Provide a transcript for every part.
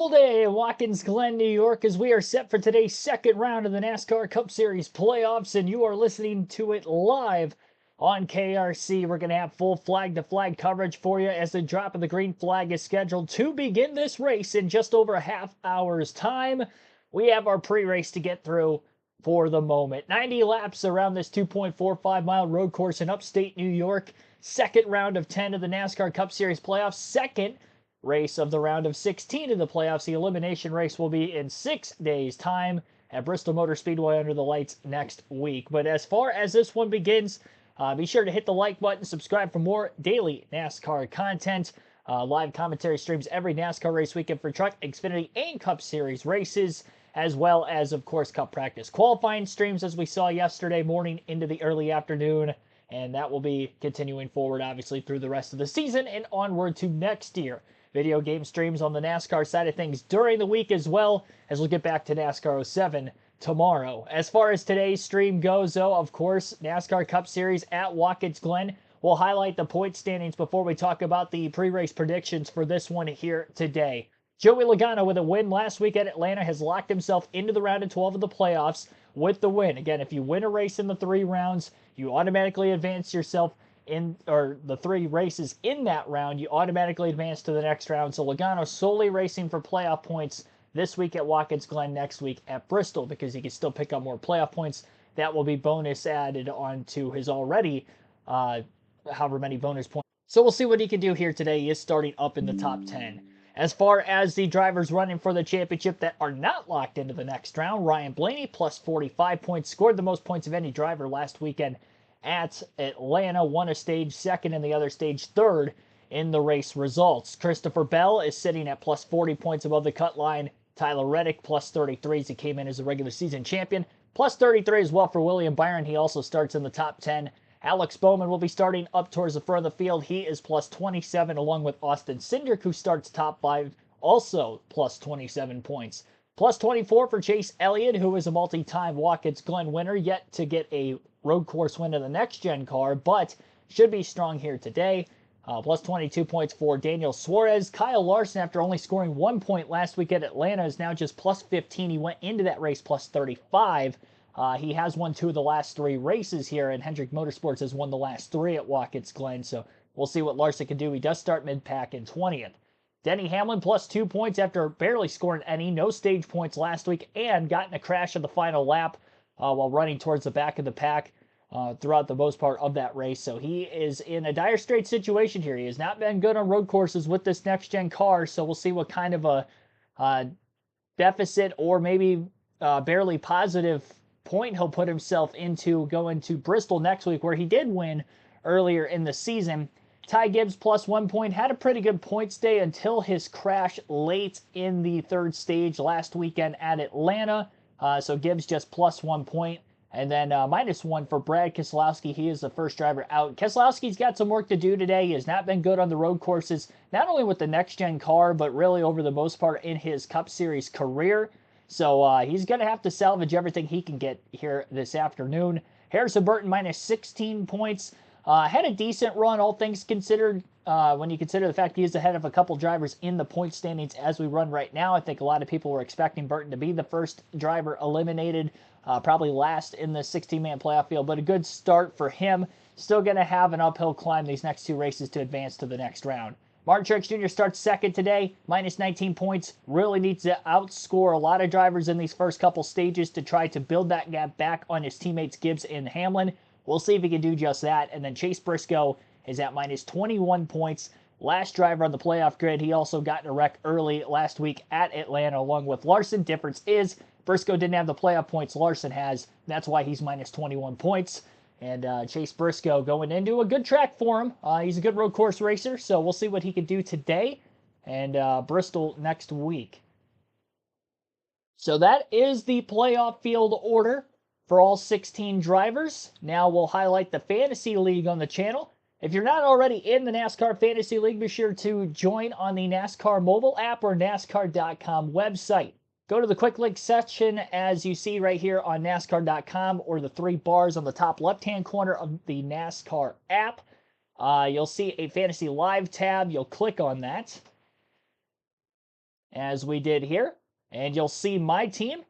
All day in Watkins, Glen, New York, as we are set for today's second round of the NASCAR Cup Series playoffs, and you are listening to it live on KRC. We're going to have full flag-to-flag coverage for you as the drop of the green flag is scheduled to begin this race in just over a half hour's time. We have our pre-race to get through for the moment. 90 laps around this 2.45-mile road course in upstate New York. Second round of 10 of the NASCAR Cup Series playoffs. Second race of the round of 16 in the playoffs. The elimination race will be in 6 days' time at Bristol Motor Speedway under the lights next week. But as far as this one begins, be sure to hit the like button, subscribe for more daily NASCAR content, live commentary streams every NASCAR race weekend for Truck, Xfinity, and Cup Series races, as well as, of course, Cup practice qualifying streams as we saw yesterday morning into the early afternoon. And that will be continuing forward, obviously, through the rest of the season and onward to next year. Video game streams on the NASCAR side of things during the week as well, as we'll get back to NASCAR 07 tomorrow. As far as today's stream goes, though, of course, NASCAR Cup Series at Watkins Glen. We'll highlight the point standings before we talk about the pre-race predictions for this one here today. Joey Logano, with a win last week at Atlanta, has locked himself into the round of 12 of the playoffs with the win. Again, if you win a race in the 3 rounds, you automatically advance yourself the 3 races in that round, you automatically advance to the next round. So Logano solely racing for playoff points this week at Watkins Glen, next week at Bristol, because he can still pick up more playoff points. That will be bonus added on to his already however many bonus points. So we'll see what he can do here today. He is starting up in the top 10. As far as the drivers running for the championship that are not locked into the next round, Ryan Blaney plus 45 points, scored the most points of any driver last weekend at Atlanta, won a stage second and the other stage third in the race results. Christopher Bell is sitting at plus 40 points above the cut line. Tyler Reddick plus 33 as he came in as a regular season champion. Plus 33 as well for William Byron. He also starts in the top 10. Alex Bowman will be starting up towards the front of the field. He is plus 27 along with Austin Cindric, who starts top 5, also plus 27 points. Plus 24 for Chase Elliott, who is a multi-time Watkins Glen winner, yet to get a road course win of the next-gen car, but should be strong here today. Plus 22 points for Daniel Suarez. Kyle Larson, after only scoring 1 point last week at Atlanta, is now just plus 15. He went into that race plus 35. He has won 2 of the last 3 races here, and Hendrick Motorsports has won the last 3 at Watkins Glen, so we'll see what Larson can do. He does start mid-pack in 20th. Denny Hamlin plus 2 points after barely scoring any, no stage points last week, and got in a crash on the final lap while running towards the back of the pack throughout the most part of that race. So he is in a dire straits situation here. He has not been good on road courses with this next-gen car, so we'll see what kind of a deficit or maybe barely positive point he'll put himself into going to Bristol next week, where he did win earlier in the season. Ty Gibbs plus 1 point, had a pretty good points day until his crash late in the 3rd stage last weekend at Atlanta. So Gibbs just plus 1 point. And then minus 1 for Brad Keselowski. He is the first driver out. Keselowski's got some work to do today. He has not been good on the road courses, not only with the next-gen car, but really over the most part in his Cup Series career. So he's going to have to salvage everything he can get here this afternoon. Harrison Burton minus 16 points. Had a decent run, all things considered, when you consider the fact he is ahead of a couple drivers in the point standings as we run right now. I think a lot of people were expecting Burton to be the first driver eliminated, probably last in the 16-man playoff field, but a good start for him. Still going to have an uphill climb these next 2 races to advance to the next round. Martin Truex Jr. starts second today, minus 19 points. Really needs to outscore a lot of drivers in these first couple stages to try to build that gap back on his teammates Gibbs and Hamlin. We'll see if he can do just that. And then Chase Briscoe is at minus 21 points. Last driver on the playoff grid. He also got in a wreck early last week at Atlanta along with Larson. Difference is Briscoe didn't have the playoff points Larson has. That's why he's minus 21 points. And Chase Briscoe going into a good track for him. He's a good road course racer, so we'll see what he can do today and Bristol next week. So that is the playoff field order for all 16 drivers. Now we'll highlight the Fantasy League on the channel. If you're not already in the NASCAR Fantasy League, be sure to join on the NASCAR mobile app or NASCAR.com website. Go to the quick link section as you see right here on NASCAR.com or the 3 bars on the top left-hand corner of the NASCAR app. You'll see a Fantasy Live tab. You'll click on that. as we did here. And you'll see my team.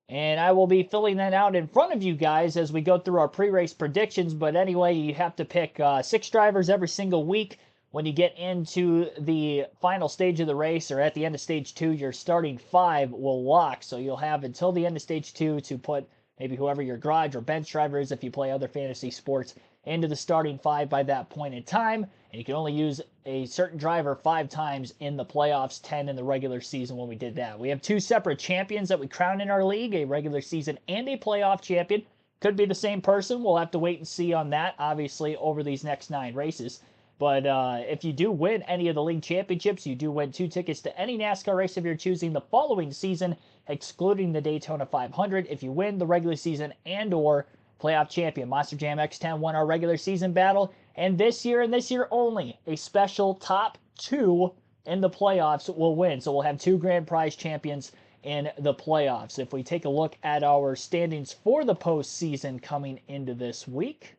And I will be filling that out in front of you guys as we go through our pre-race predictions. But anyway, you have to pick 6 drivers every single week. When you get into the final stage of the race, or at the end of stage 2, your starting 5 will lock. So you'll have until the end of stage 2 to put maybe whoever your garage or bench driver is if you play other fantasy sports into the starting 5 by that point in time. And you can only use a certain driver 5 times in the playoffs, 10 in the regular season when we did that. We have 2 separate champions that we crown in our league, a regular season and a playoff champion. Could be the same person. We'll have to wait and see on that, obviously, over these next 9 races. But if you do win any of the league championships, you do win 2 tickets to any NASCAR race if you're choosing the following season, excluding the Daytona 500. If you win the regular season and or playoff champion, Monster Jam X10 won our regular season battle. And this year only, a special top 2 in the playoffs will win. So we'll have 2 grand prize champions in the playoffs. If we take a look at our standings for the postseason coming into this week,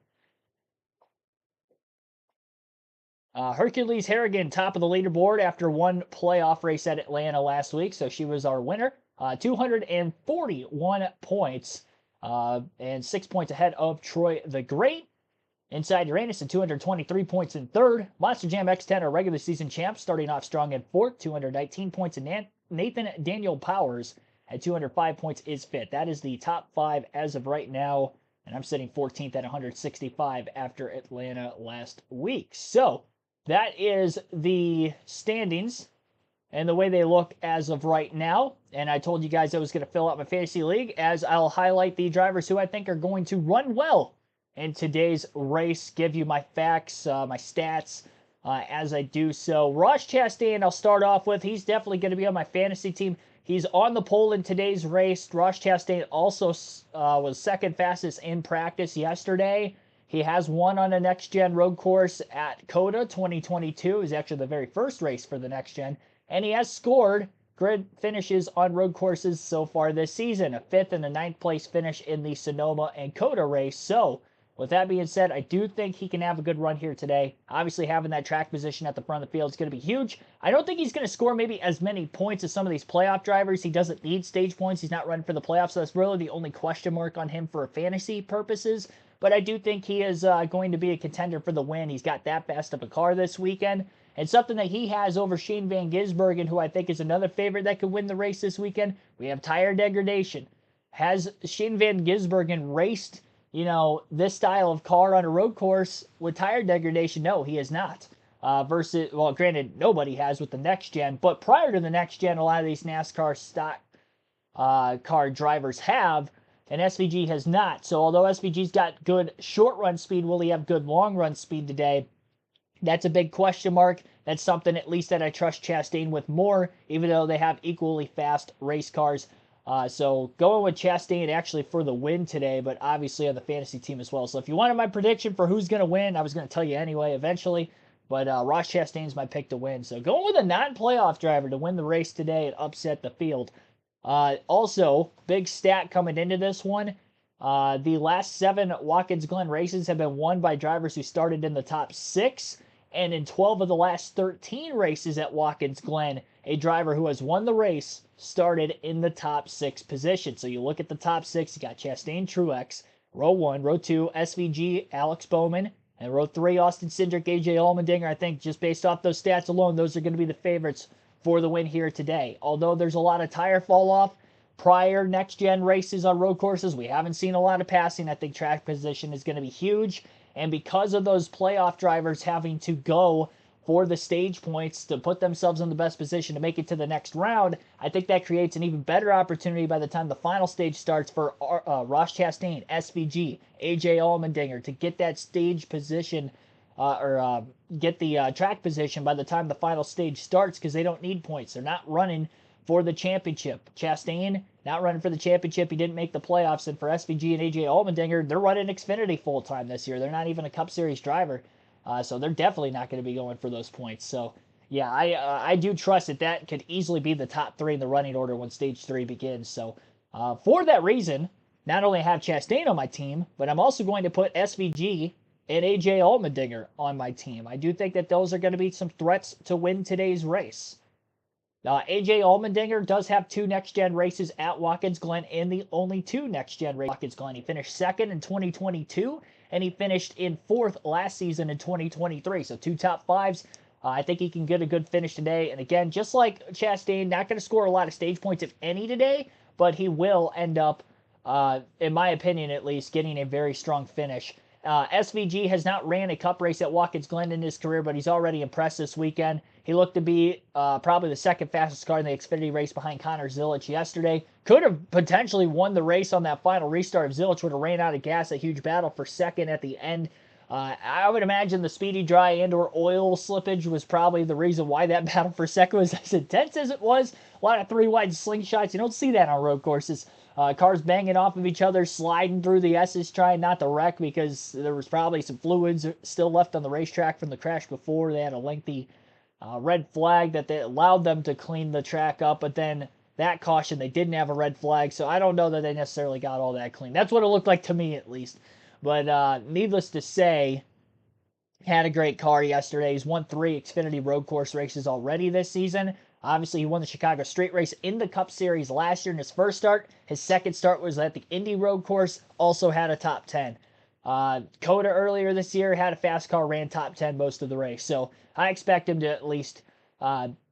Hercules Harrigan, top of the leaderboard after one playoff race at Atlanta last week, so she was our winner. 241 points, and 6 points ahead of Troy the Great. Inside Uranus at 223 points in third. Monster Jam X10, our regular season champ, starting off strong in fourth, 219 points. And Nathan Daniel Powers at 205 points is fifth. That is the top 5 as of right now, and I'm sitting 14th at 165 after Atlanta last week. So that is the standings and the way they look as of right now. And I told you guys I was going to fill out my fantasy league, as I'll highlight the drivers who I think are going to run well in today's race, give you my facts, my stats as I do so. Ross Chastain, I'll start off with. He's definitely going to be on my fantasy team. He's on the pole in today's race. Ross Chastain also was second fastest in practice yesterday. He has won on a next-gen road course at COTA 2022. It was actually the very first race for the next-gen. And he has scored grid finishes on road courses so far this season. A 5th and a 9th place finish in the Sonoma and COTA race. So, with that being said, I do think he can have a good run here today. Obviously, having that track position at the front of the field is going to be huge. I don't think he's going to score maybe as many points as some of these playoff drivers. He doesn't need stage points. He's not running for the playoffs, so that's really the only question mark on him for fantasy purposes. But I do think he is going to be a contender for the win. He's got that fast of a car this weekend. And something that he has over Shane Van Gisbergen, who I think is another favorite that could win the race this weekend, we have tire degradation. Has Shane Van Gisbergen raced, this style of car on a road course with tire degradation? No, he has not. Versus, well, granted, nobody has with the next gen, but prior to the next gen, a lot of these NASCAR stock car drivers have, and SVG has not. So although SVG's got good short run speed, will he have good long run speed today? That's a big question mark. That's something at least that I trust Chastain with more, even though they have equally fast race cars. So going with Chastain actually for the win today, but obviously on the fantasy team as well. So if you wanted my prediction for who's going to win, I was going to tell you anyway eventually. But Ross Chastain's my pick to win. So going with a non-playoff driver to win the race today and upset the field. Also, big stat coming into this one. The last 7 Watkins Glen races have been won by drivers who started in the top 6. And in 12 of the last 13 races at Watkins Glen, a driver who has won the race started in the top 6 position. So you look at the top 6, you got Chastain Truex, row 1, row 2, SVG, Alex Bowman, and row 3, Austin Cindric, AJ Allmendinger. I think just based off those stats alone, those are going to be the favorites for the win here today. Although there's a lot of tire fall off prior next-gen races on road courses, we haven't seen a lot of passing. I think track position is going to be huge. And because of those playoff drivers having to go for the stage points to put themselves in the best position to make it to the next round, I think that creates an even better opportunity by the time the final stage starts for Ross Chastain, SVG, AJ Allmendinger to get that stage position get the track position by the time the final stage starts, because they don't need points. They're not running for the championship. Chastain, not running for the championship. He didn't make the playoffs. And for SVG and AJ Allmendinger, they're running Xfinity full-time this year. They're not even a Cup Series driver. So they're definitely not going to be going for those points. So, yeah, I do trust that could easily be the top 3 in the running order when Stage 3 begins. So, for that reason, not only have Chastain on my team, but I'm also going to put SVG and AJ Allmendinger on my team. I do think that those are going to be some threats to win today's race. AJ Allmendinger does have 2 next-gen races at Watkins Glen and the only 2 next-gen races at Watkins Glen. He finished second in 2022, and he finished in 4th last season in 2023. So 2 top 5s. I think he can get a good finish today. And again, just like Chastain, not going to score a lot of stage points, if any, today, but he will end up, in my opinion at least, getting a very strong finish. SVG has not ran a cup race at Watkins Glen in his career, but he's already impressed this weekend. He looked to be probably the second fastest car in the Xfinity race behind Connor Zilic yesterday. Could have potentially won the race on that final restart if Zilic would have ran out of gas. A huge battle for second at the end. I would imagine the speedy dry and or oil slippage was probably the reason why that battle for second was as intense as it was. A lot of 3-wide slingshots. You don't see that on road courses. Cars banging off of each other, sliding through the S's, trying not to wreck because there was probably some fluids still left on the racetrack from the crash before. They had a lengthy red flag that they allowed them to clean the track up, but then that caution, they didn't have a red flag, so I don't know that they necessarily got all that clean. That's what it looked like to me, at least. But needless to say, had a great car yesterday. He's won 3 Xfinity road course races already this season. Obviously, he won the Chicago Street Race in the Cup Series last year in his first start. His second start was at the Indy Road Course, also had a top 10. Coda earlier this year had a fast car, ran top 10 most of the race. So I expect him to at least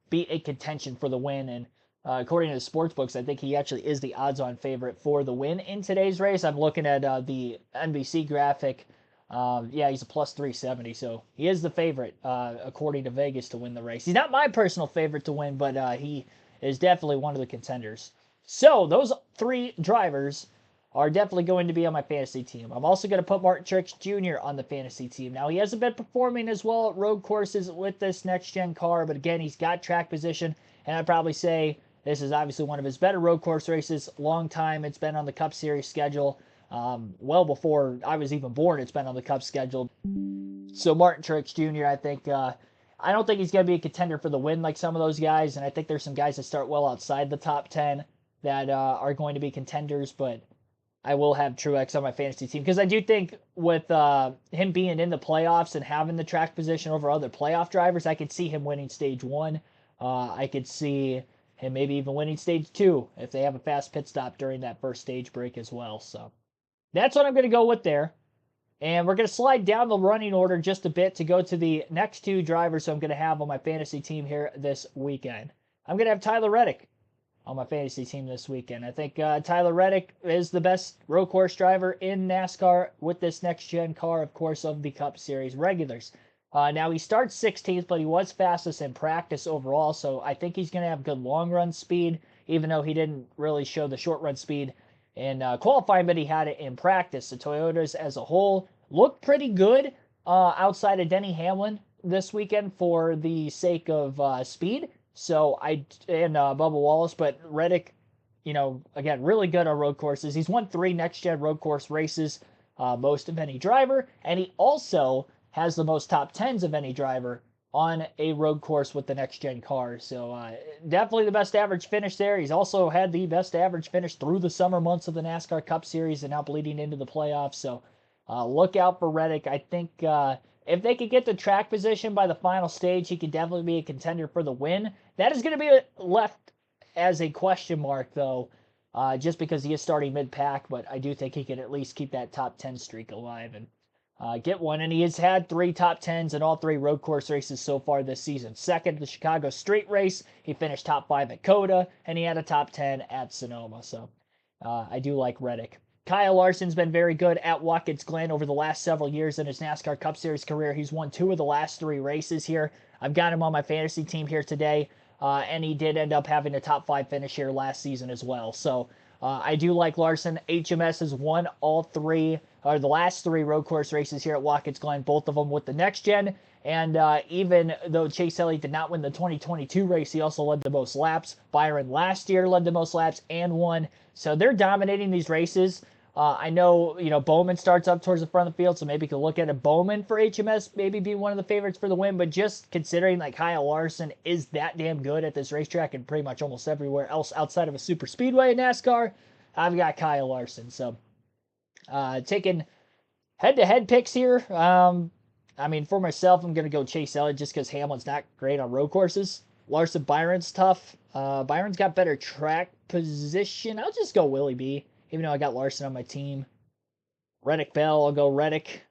be a contention for the win. And according to the sports books, I think he actually is the odds-on favorite for the win in today's race. I'm looking at the NBC graphic. Yeah, he's a plus 370, so he is the favorite, according to Vegas, to win the race. He's not my personal favorite to win, but he is definitely one of the contenders. So those 3 drivers are definitely going to be on my fantasy team. I'm also going to put Martin Truex Jr. on the fantasy team. Now, he hasn't been performing as well at road courses with this next-gen car, but again, he's got track position, and I'd probably say this is obviously one of his better road course races. Long time it's been on the Cup Series schedule. Well before I was even born, it's been on the Cup schedule. So Martin Truex Jr., I think, I don't think he's going to be a contender for the win like some of those guys, and I think there's some guys that start well outside the top 10 that are going to be contenders, but I will have Truex on my fantasy team because I do think with him being in the playoffs and having the track position over other playoff drivers, I could see him winning stage 1. I could see him maybe even winning stage 2 if they have a fast pit stop during that first stage break as well. So that's what I'm going to go with there. And we're going to slide down the running order just a bit to go to the next 2 drivers I'm going to have on my fantasy team here this weekend. I'm going to have Tyler Reddick on my fantasy team this weekend. I think Tyler Reddick is the best road course driver in NASCAR with this next-gen car, of course, of the Cup Series regulars. Now, he starts 16th, but he was fastest in practice overall, so I think he's going to have good long-run speed, even though he didn't really show the short-run speed in qualifying, but he had it in practice. The Toyotas as a whole looked pretty good outside of Denny Hamlin this weekend for the sake of speed. So and Bubba Wallace, but Reddick, again, really good on road courses. He's won 3 next-gen road course races, most of any driver, and he also has the most top 10s of any driver on a road course with the next-gen car. So definitely the best average finish there. He's also had the best average finish through the summer months of the NASCAR Cup Series and now bleeding into the playoffs. So look out for Reddick. I think if they could get the track position by the final stage, he could definitely be a contender for the win. That is going to be left as a question mark, though, just because he is starting mid-pack, but I do think he can at least keep that top 10 streak alive and get one. And he has had 3 top 10s in all 3 road course races so far this season. Second at the Chicago Street Race, he finished top 5 at Coda, and he had a top 10 at Sonoma. So I do like Reddick. Kyle Larson's been very good at Watkins Glen over the last several years in his NASCAR Cup Series career. He's won 2 of the last 3 races here. I've got him on my fantasy team here today, and he did end up having a top 5 finish here last season as well. So I do like Larson. HMS has won the last 3 road course races here at Watkins Glen, both of them with the next gen. And even though Chase Elliott did not win the 2022 race, he also led the most laps. Byron last year led the most laps and won. So they're dominating these races. I know, Bowman starts up towards the front of the field, so maybe you could look at a Bowman for HMS, maybe be one of the favorites for the win. But just considering like Kyle Larson is that damn good at this racetrack and pretty much almost everywhere else outside of a super speedway in NASCAR, I've got Kyle Larson. So taking head-to-head picks here. For myself, I'm going to go Chase Elliott just because Hamlin's not great on road courses. Larson Byron's tough. Byron's got better track position. I'll just go Willie B, even though I got Larson on my team. Reddick Bell, I'll go Reddick.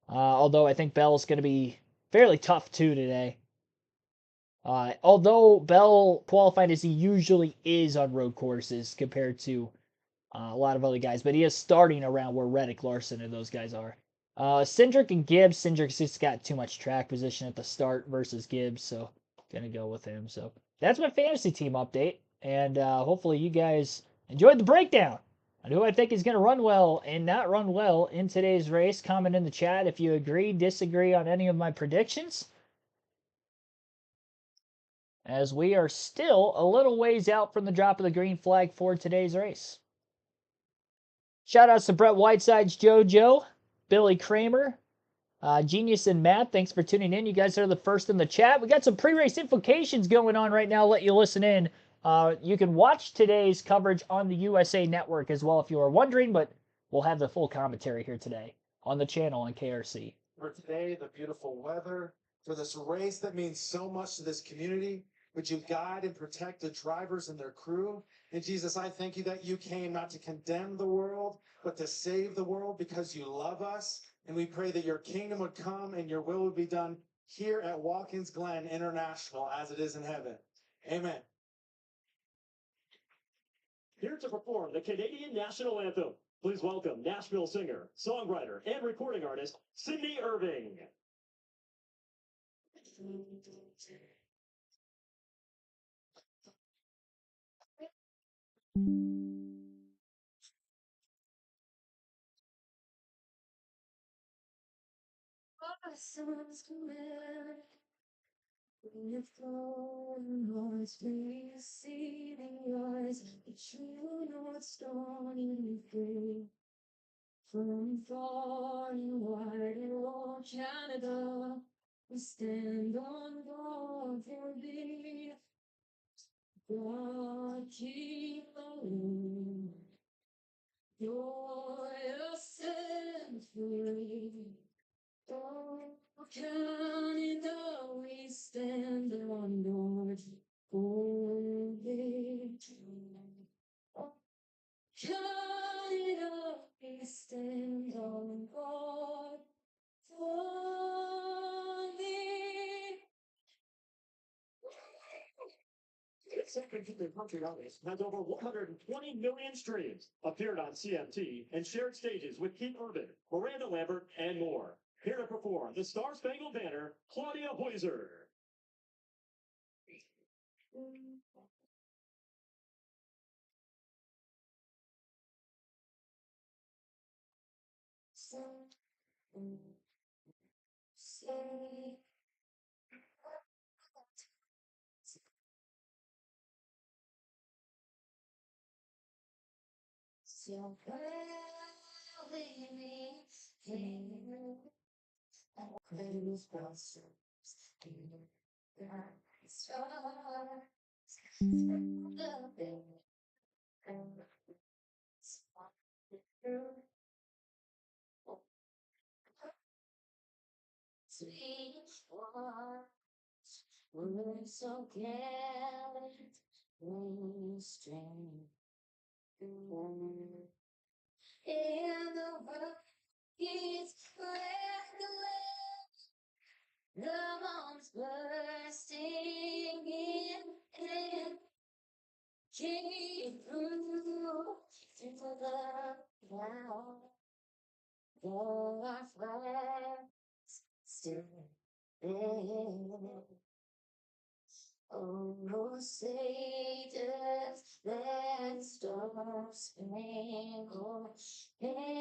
Although I think Bell's going to be fairly tough too today. Although Bell qualified as he usually is on road courses compared to a lot of other guys, but he is starting around where Reddick, Larson, and those guys are. Cindric and Gibbs. Cindric's just got too much track position at the start versus Gibbs, so gonna go with him. So that's my fantasy team update, and hopefully you guys enjoyed the breakdown on who I think is gonna run well and not run well in today's race. Comment in the chat if you agree, disagree on any of my predictions, as we are still a little ways out from the drop of the green flag for today's race. Shout outs to Brett Whitesides, JoJo, Billy Kramer, Genius and Matt. Thanks for tuning in. You guys are the first in the chat. We got some pre-race infocations going on right now. I'll let you listen in. You can watch today's coverage on the USA Network as well if you are wondering, but we'll have the full commentary here today on the channel on KRC. For today, the beautiful weather, for this race that means so much to this community. Would you guide and protect the drivers and their crew? And Jesus, I thank you that you came not to condemn the world, but to save the world because you love us. And we pray that your kingdom would come and your will would be done here at Watkins Glen International as it is in heaven. Amen. Here to perform the Canadian National Anthem, please welcome Nashville singer, songwriter, and recording artist, Sydney Irving. Songs command, when you're flowing, hearts receiving yours, the true North Star in free. From far and wide and old Canada, we stand on guard for thee. God keep alone, joyous and free. Oh, Canada, we stand on guard for victory. Oh, Canada, we stand on guard for thee. This second country artist has over 120 million streams, appeared on CMT, and shared stages with Keith Urban, Miranda Lambert, and more. Here to perform the Star Spangled Banner, Claudia Hoyser. Say, so proudly we came, close blossoms in the stars, the big sweet ones were so gallant, we strained. In the Watkins Glen, the bombs bursting in and came through the cloud. Our flags still there. Oh, Satan's that star-spangled banner.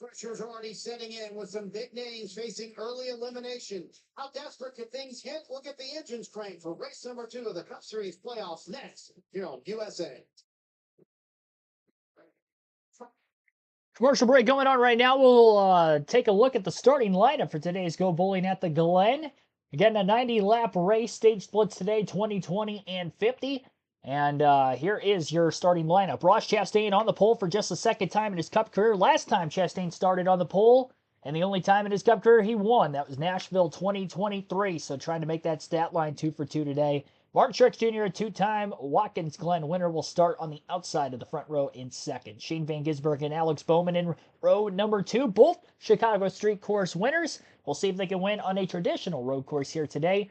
Pressure's already setting in with some big names facing early elimination. How desperate could things get? We'll get the engines cranked for race number 2 of the Cup Series playoffs next here on USA. Commercial break going on right now. We'll take a look at the starting lineup for today's Go Bowling at the Glen. Again, a 90-lap race, stage splits today, 20, 20, and 50. And here is your starting lineup. Ross Chastain on the pole for just the second time in his Cup career. Last time Chastain started on the pole, and the only time in his Cup career he won, that was Nashville 2023. So trying to make that stat line 2 for 2 today. Martin Truex Jr., a two-time Watkins Glen winner, will start on the outside of the front row in second. Shane Van Gisbergen and Alex Bowman in row number 2, both Chicago Street Course winners. We'll see if they can win on a traditional road course here today.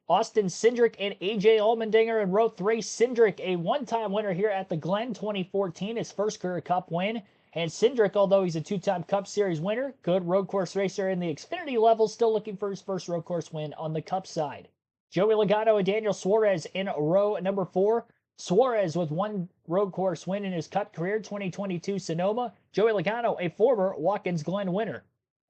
Austin Cindric and AJ Allmendinger in row 3. Cindric, a one-time winner here at the Glen 2014, his first career Cup win. And Cindric, although he's a two-time Cup Series winner, good road course racer in the Xfinity level, still looking for his first road course win on the Cup side. Joey Logano and Daniel Suarez in row number 4. Suarez with one road course win in his Cup career, 2022 Sonoma. Joey Logano, a former Watkins Glen winner.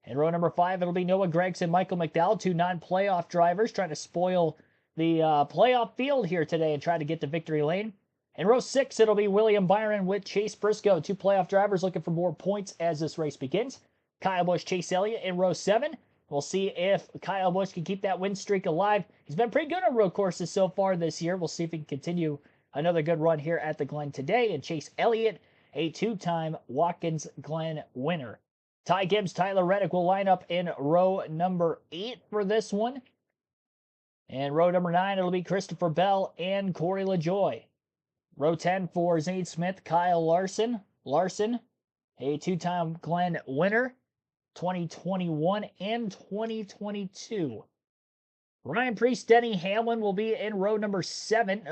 In row number 5, it'll be Noah Gragson, Michael McDowell, two non-playoff drivers trying to spoil the playoff field here today and try to get to victory lane. In row 6, it'll be William Byron with Chase Briscoe, two playoff drivers looking for more points as this race begins. Kyle Busch, Chase Elliott in row 7. We'll see if Kyle Busch can keep that win streak alive. He's been pretty good on road courses so far this year. We'll see if he can continue another good run here at the Glen today. And Chase Elliott, a two-time Watkins Glen winner. Ty Gibbs, Tyler Reddick will line up in row number 8 for this one. And row number 9, it'll be Christopher Bell and Corey LaJoie. Row 10 for Zane Smith, Kyle Larson. Larson, a two-time Glen winner, 2021 and 2022. Ryan Preece, Denny Hamlin will be in row number 7,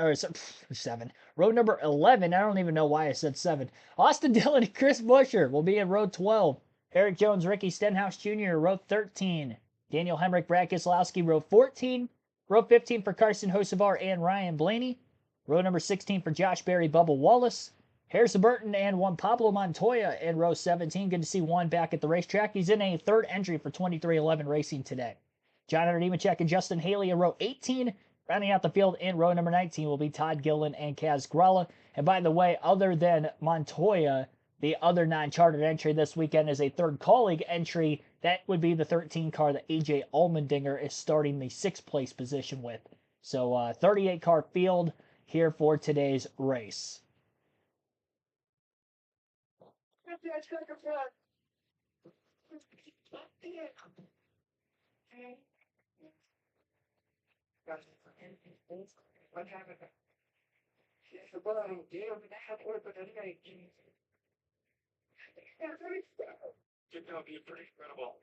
row number 11. I don't even know why I said 7. Austin Dillon and Chris Buescher will be in row 12. Eric Jones, Ricky Stenhouse Jr., row 13. Daniel Hemrick, Brad Keselowski, row 14. Row 15 for Carson Hocevar and Ryan Blaney. Row number 16 for Josh Berry, Bubba Wallace. Harrison Burton and Juan Pablo Montoya in row 17. Good to see Juan back at the racetrack. He's in a third entry for 23XI Racing today. John Hunter Nemechek and Justin Haley in row 18. Rounding out the field in row number 19 will be Todd Gillen and Kaz Gralla. And by the way, other than Montoya, the other non-chartered entry this weekend is a third colleague entry. That would be the 13 car that AJ Allmendinger is starting the 6th place position with. So 38 car field here for today's race. It's gonna be pretty incredible.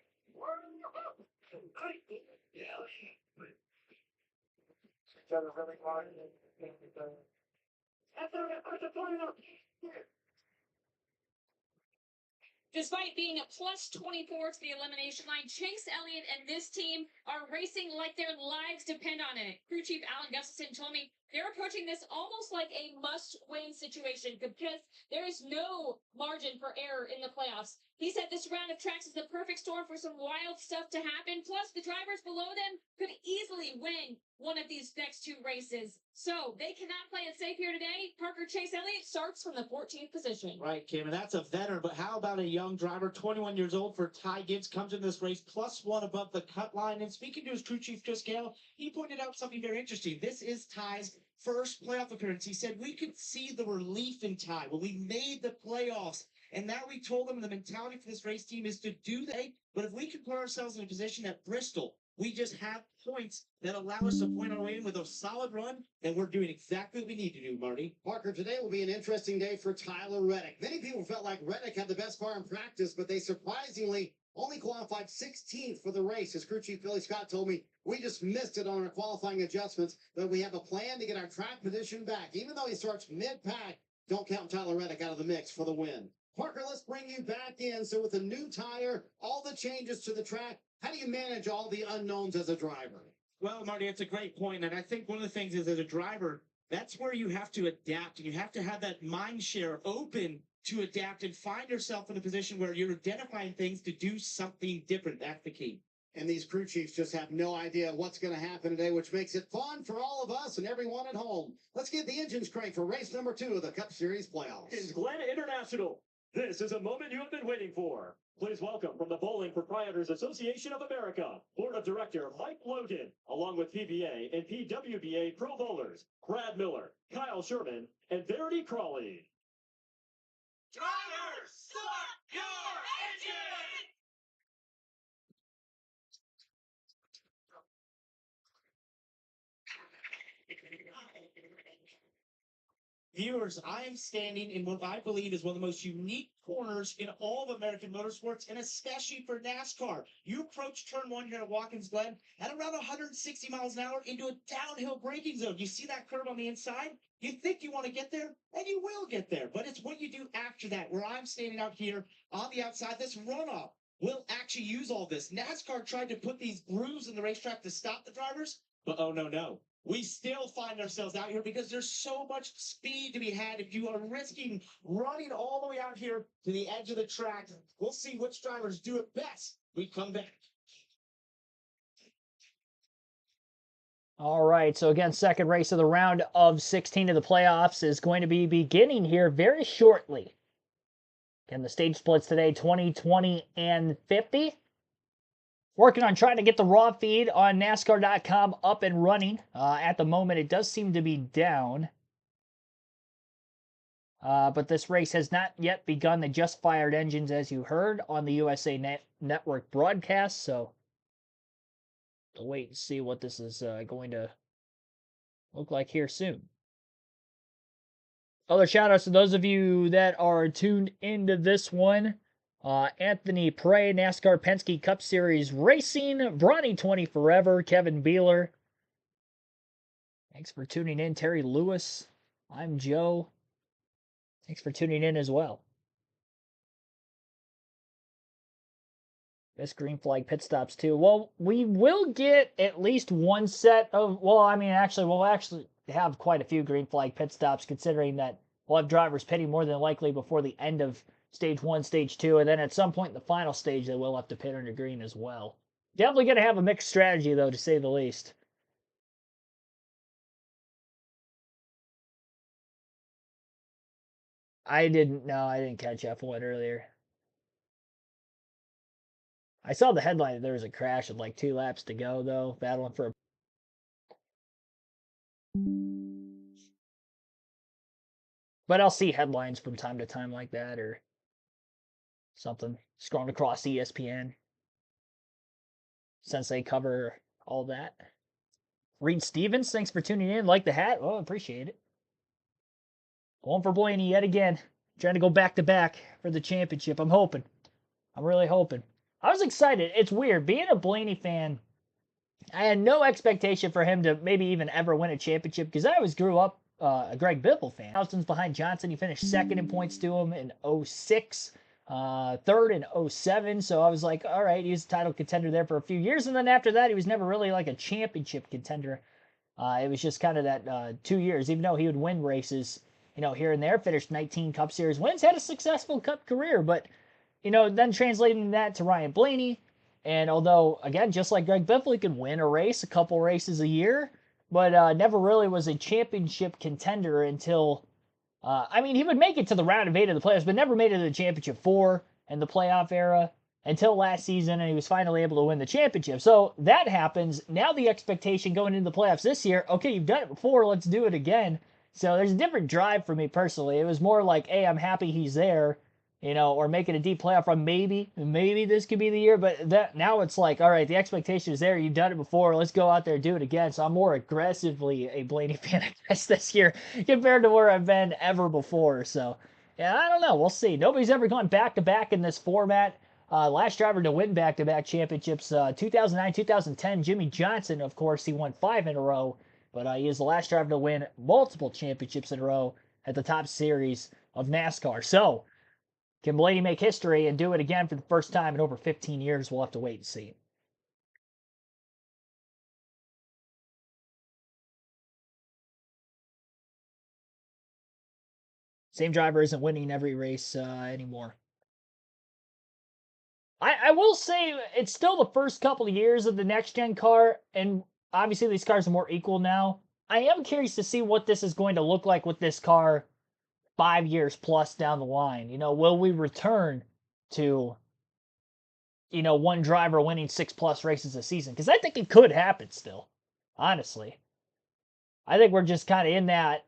Despite being a plus 24 to the elimination line, Chase Elliott and this team are racing like their lives depend on it. Crew Chief Alan Gustafson told me they're approaching this almost like a must-win situation because there is no margin for error in the playoffs. He said this round of tracks is the perfect storm for some wild stuff to happen. Plus, the drivers below them could easily win one of these next 2 races. So they cannot play it safe here today. Parker Chase Elliott starts from the 14th position. Right, Kim, and that's a veteran, but how about a young driver, 21 years old for Ty Gibbs, comes in this race +1 above the cut line. And speaking to his crew chief, Chris Gale, he pointed out something very interesting. This is Ty's first playoff appearance. He said, we could see the relief in Ty when we made the playoffs. And now we told them the mentality for this race team is to do that. But if we could put ourselves in a position at Bristol, we just have points that allow us to point our way in with a solid run, then we're doing exactly what we need to do, Marty. Parker, today will be an interesting day for Tyler Reddick. Many people felt like Reddick had the best car in practice, but they surprisingly only qualified 16th for the race. His crew chief, Billy Scott, told me, we just missed it on our qualifying adjustments, but we have a plan to get our track position back. Even though he starts mid-pack, don't count Tyler Reddick out of the mix for the win. Parker, let's bring you back in. So with a new tire, all the changes to the track, how do you manage all the unknowns as a driver? Well, Marty, it's a great point, and I think one of the things is as a driver, that's where you have to adapt, and you have to have that mind share open to adapt and find yourself in a position where you're identifying things to do something different. That's the key. And these crew chiefs just have no idea what's going to happen today, which makes it fun for all of us and everyone at home. Let's get the engines cranked for race number 2 of the Cup Series playoffs. In Glen International. This is a moment you have been waiting for. Please welcome from the Bowling Proprietors Association of America, Board of Director Mike Logan, along with PBA and PWBA Pro Bowlers, Brad Miller, Kyle Sherman, and Verity Crawley. Drivers, start your engine! Viewers, I am standing in what I believe is one of the most unique corners in all of American motorsports, and especially for NASCAR. You approach turn one here at Watkins, Glen, at around 160 miles an hour into a downhill braking zone. You see that curve on the inside? You think you want to get there, and you will get there, but it's what you do after that, where I'm standing out here on the outside. This runoff will actually use all this. NASCAR tried to put these grooves in the racetrack to stop the drivers, but oh no. We still find ourselves out here because there's so much speed to be had. If you are risking running all the way out here to the edge of the track, we'll see which drivers do it best. We come back. All right, so again, second race of the round of 16 of the playoffs is going to be beginning here very shortly. Again, the stage splits today, 20, 20, and 50. Working on trying to get the raw feed on NASCAR.com up and running. At the moment, it does seem to be down. But this race has not yet begun. They just fired engines, as you heard, on the USA Network broadcast. So we'll wait and see what this is going to look like here soon. Other shout outs to those of you that are tuned into this one. Anthony Prey, NASCAR Penske Cup Series Racing, Bronny 20 Forever, Kevin Beeler. Thanks for tuning in, Terry Lewis. I'm Joe. Thanks for tuning in as well. Best green flag pit stops too. Well, we will get at least one set of, we'll actually have quite a few green flag pit stops, considering that we'll have drivers pitting more than likely before the end of stage 1, stage 2, and then at some point in the final stage they will have to pit under green as well. Definitely going to have a mixed strategy though, to say the least. I didn't catch F1 earlier. I saw the headline that there was a crash with like 2 laps to go though, battling for a... But I'll see headlines from time to time like that or something. Scrolling across ESPN. Since they cover all that. Reed Stevens, thanks for tuning in. Like the hat. Oh, appreciate it. Going for Blaney yet again. Trying to go back to back for the championship. I'm hoping. I'm really hoping. I was excited. It's weird. Being a Blaney fan, I had no expectation for him to maybe even ever win a championship because I always grew up a Greg Biffle fan. Houston's behind Johnson. He finished second in points to him in 06, third in 07. So I was like, all right, he was a title contender there for a few years. And then after that, he was never really like a championship contender. It was just kind of that 2 years, even though he would win races, here and there, finished 19 Cup Series wins, had a successful Cup career. But, then translating that to Ryan Blaney, and although, again, just like Greg Biffle, he could win a race, a couple races a year, but never really was a championship contender until, he would make it to the round of 8 of the playoffs, but never made it to the championship 4 in the playoff era until last season, and he was finally able to win the championship. So that happens. Now the expectation going into the playoffs this year, okay, you've done it before, let's do it again. So there's a different drive for me personally. It was more like, hey, I'm happy he's there, or making a deep playoff run. Maybe this could be the year, but that now it's like, all right, the expectation is there. You've done it before. Let's go out there and do it again. So I'm more aggressively a Blaney fan, I guess, this year compared to where I've been ever before. So, yeah, I don't know. We'll see. Nobody's ever gone back-to-back in this format. Last driver to win back-to-back championships, 2009, 2010, Jimmy Johnson, of course, he won 5 in a row, but he is the last driver to win multiple championships in a row at the top series of NASCAR. So, can Blaney make history and do it again for the first time in over 15 years? We'll have to wait and see. Same driver isn't winning every race anymore. I will say it's still the first couple of years of the next-gen car, and obviously these cars are more equal now. I am curious to see what this is going to look like with this car 5 years plus down the line? Will we return to, one driver winning 6+ races a season? Because I think it could happen still, honestly. I think we're just kind of in that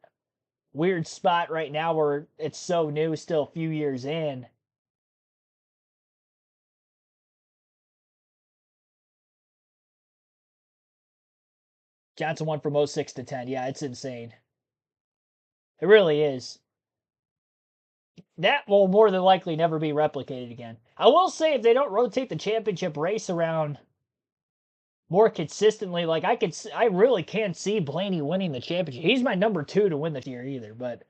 weird spot right now where it's so new, still a few years in. Johnson won from 06 to 10. Yeah, it's insane. It really is. That will more than likely never be replicated again. I will say, if they don't rotate the championship race around more consistently, like I really can't see Blaney winning the championship. He's my number 2 to win this year either, but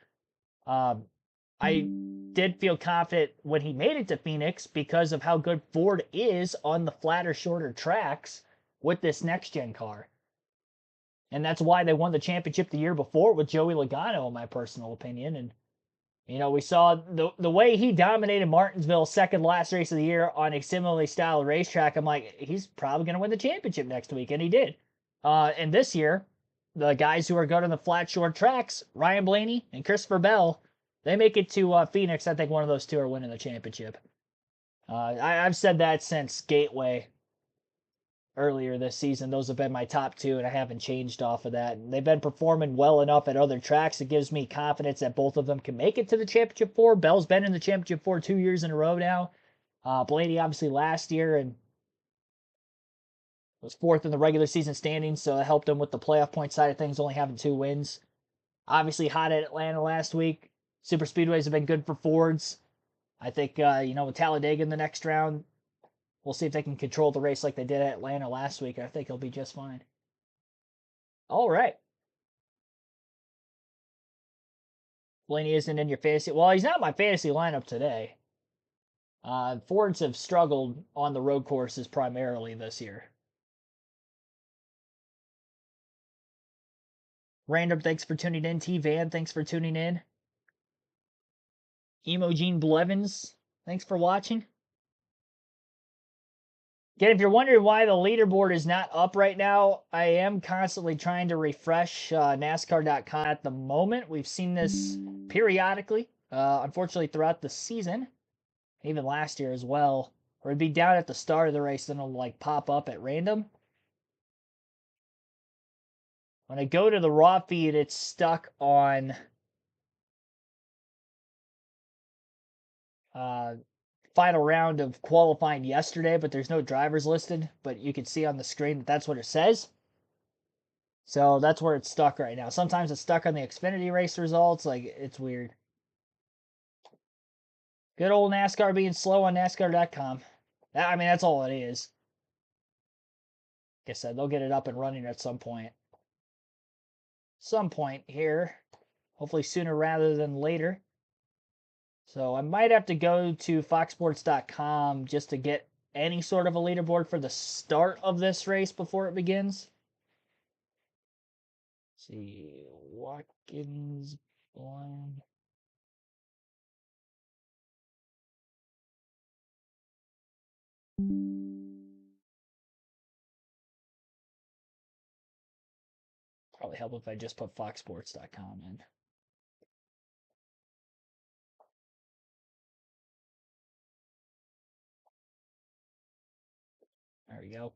I did feel confident when he made it to Phoenix because of how good Ford is on the flatter, shorter tracks with this next gen car. And that's why they won the championship the year before with Joey Logano, in my personal opinion. And, we saw the way he dominated Martinsville, second last race of the year on a similarly styled racetrack. I'm like, he's probably going to win the championship next week. And he did. And this year, the guys who are good on the flat, short tracks, Ryan Blaney and Christopher Bell, they make it to Phoenix. I think one of those two are winning the championship. I've said that since Gateway earlier this season. Those have been my top 2, and I haven't changed off of that. And they've been performing well enough at other tracks. It gives me confidence that both of them can make it to the championship 4. Bell's been in the championship 4 2 years in a row now. Blaney obviously last year and was 4th in the regular season standings, so it helped him with the playoff point side of things, only having 2 wins. Obviously hot at Atlanta last week. Super Speedways have been good for Fords. I think, with Talladega in the next round, we'll see if they can control the race like they did at Atlanta last week. I think he'll be just fine. All right. Blaney isn't in your fantasy. Well, he's not my fantasy lineup today. Fords have struggled on the road courses primarily this year. Random, thanks for tuning in. T-Van, thanks for tuning in. Emogene Blevins, thanks for watching. Again, if you're wondering why the leaderboard is not up right now, I am constantly trying to refresh NASCAR.com at the moment. We've seen this periodically, unfortunately, throughout the season, even last year as well, where it'd be down at the start of the race, then it'll pop up at random. When I go to the raw feed, it's stuck on final round of qualifying yesterday, but there's no drivers listed, but you can see on the screen that that's what it says. So that's where it's stuck right now. Sometimes it's stuck on the Xfinity race results. It's weird. Good old NASCAR being slow on NASCAR.com. That's all it is. Like I said, they'll get it up and running at some point. Some point here. Hopefully sooner rather than later. So I might have to go to foxsports.com just to get any sort of a leaderboard for the start of this race before it begins. Let's see, Watkins, Glen. Probably help if I just put foxsports.com in. There we go.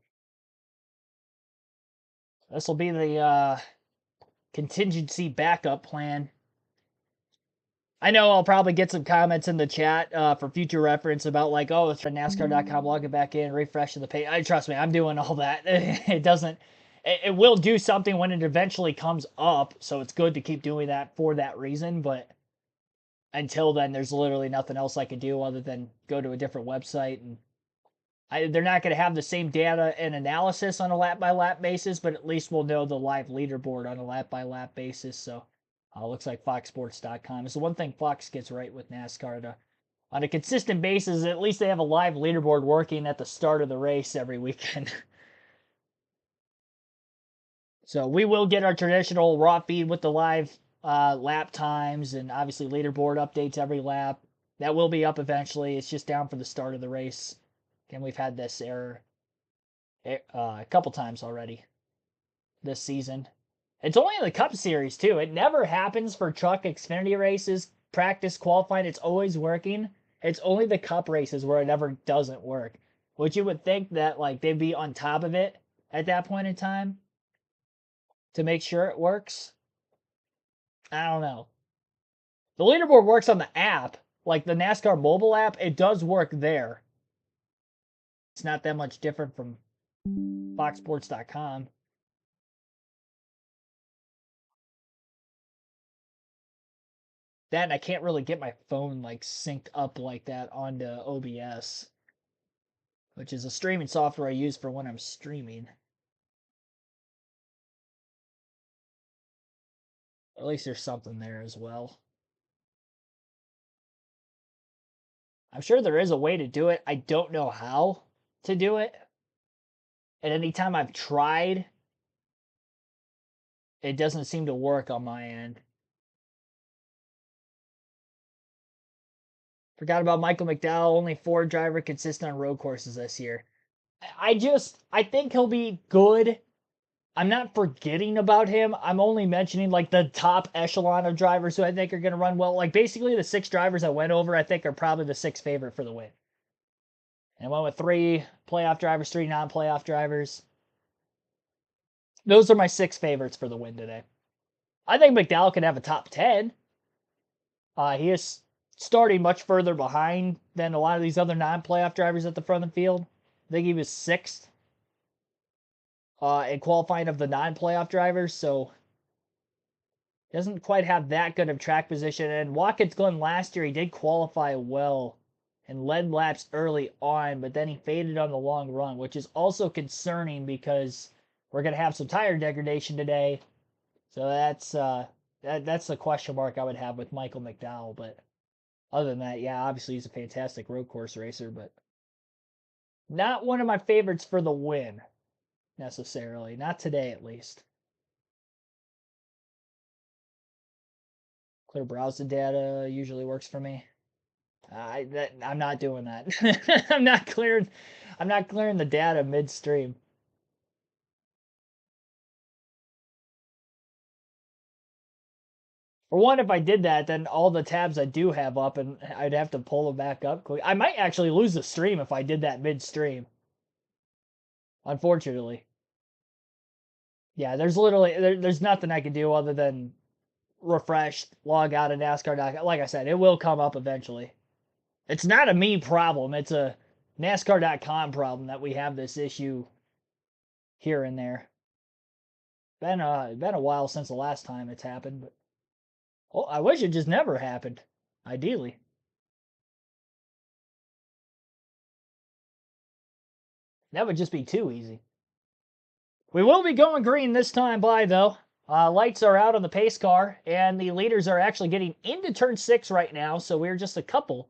This will be the contingency backup plan. I know I'll probably get some comments in the chat for future reference about it's for NASCAR.com, log it back in, refresh the page. Trust me, I'm doing all that. It will do something when it eventually comes up, so it's good to keep doing that for that reason, but until then, there's literally nothing else I can do other than go to a different website. And they're not going to have the same data and analysis on a lap-by-lap basis, but at least we'll know the live leaderboard on a lap-by-lap basis, so looks like foxsports.com. It's the one thing Fox gets right with NASCAR. On a consistent basis, at least they have a live leaderboard working at the start of the race every weekend. So we will get our traditional raw feed with the live lap times and obviously leaderboard updates every lap. That will be up eventually. It's just down for the start of the race. Again, we've had this error a couple times already this season. It's only in the Cup Series, too. It never happens for truck Xfinity races practice, qualifying, it's always working. It's only the cup races where it never doesn't work. Which you would think that like they'd be on top of it at that point in time to make sure it works. I don't know. The leaderboard works on the app, like the NASCAR mobile app. It does work there. It's not that much different from foxsports.com. That and I can't really get my phone like synced up like that onto OBS, which is a streaming software I use for when I'm streaming. At least there's something there as well. I'm sure there is a way to do it. I don't know how to do it. And anytime I've tried, it doesn't seem to work on my end. Forgot about Michael McDowell, only Ford driver consistent on road courses this year. I think he'll be good. I'm not forgetting about him. I'm only mentioning like the top echelon of drivers who I think are going to run well. Like basically the 6 drivers I went over, I think are probably the 6 favorite for the win. And I went with 3 playoff drivers, 3 non-playoff drivers. Those are my 6 favorites for the win today. I think McDowell can have a top 10. He is starting much further behind than a lot of these other non-playoff drivers at the front of the field. I think he was 6th in qualifying of the non-playoff drivers, so doesn't quite have that good of track position. And Watkins Glen last year, he did qualify well and led laps early on, but then he faded on the long run, which is also concerning because we're going to have some tire degradation today. So that's the question mark I would have with Michael McDowell. But other than that, yeah, obviously he's a fantastic road course racer, but not one of my favorites for the win, necessarily. Not today, at least. Clear browser data usually works for me. I'm not doing that. I'm not clearing the data midstream. For one, if I did that, then all the tabs I do have up, and I'd have to pull them back up quick. I might actually lose the stream if I did that midstream. Unfortunately. Yeah, there's nothing I can do other than refresh, log out of NASCAR.com. Like I said, it will come up eventually. It's not a me problem. It's a NASCAR.com problem that we have this issue here and there. Been a while since the last time it's happened, but I wish it just never happened. Ideally. That would just be too easy. We will be going green this time by, though. Lights are out on the pace car, and the leaders are actually getting into turn 6 right now, so we're just a couple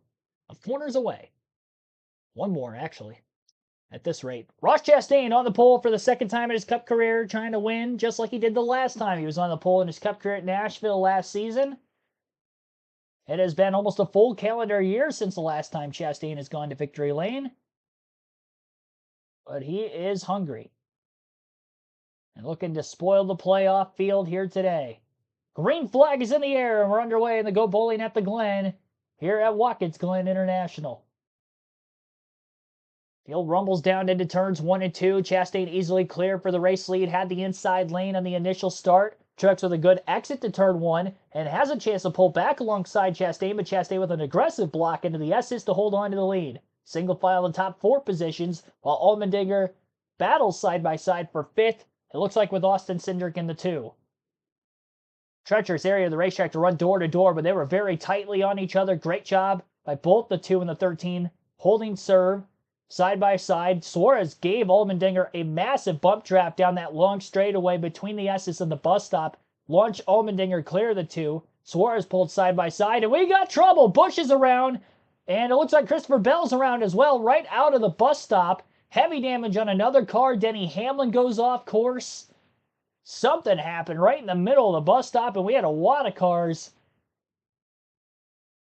of corners away. One more, actually, at this rate. Ross Chastain on the pole for the 2nd time in his Cup career, trying to win, just like he did the last time he was on the pole in his Cup career at Nashville last season. It has been almost a full calendar year since the last time Chastain has gone to victory lane. But he is hungry and looking to spoil the playoff field here today. Green flag is in the air, and we're underway in the Go Bowling at the Glen here at Watkins Glen International. Field rumbles down into turns 1 and 2. Chastain easily clear for the race lead. Had the inside lane on the initial start. Trucks with a good exit to turn 1 and has a chance to pull back alongside Chastain, but Chastain with an aggressive block into the S's to hold on to the lead. Single file in top 4 positions, while Allmendinger battles side by side for 5th. It looks like with Austin Cindric in the 2. Treacherous area of the racetrack to run door to door, but they were very tightly on each other. Great job by both the 2 and the 13, holding serve side by side. Suarez gave Allmendinger a massive bump trap down that long straightaway between the S's and the bus stop. Launched Allmendinger clear of the 2. Suarez pulled side by side, and we got trouble. Busch is around, and it looks like Christopher Bell's around as well, right out of the bus stop. Heavy damage on another car. Denny Hamlin goes off course. Something happened right in the middle of the bus stop, and we had a lot of cars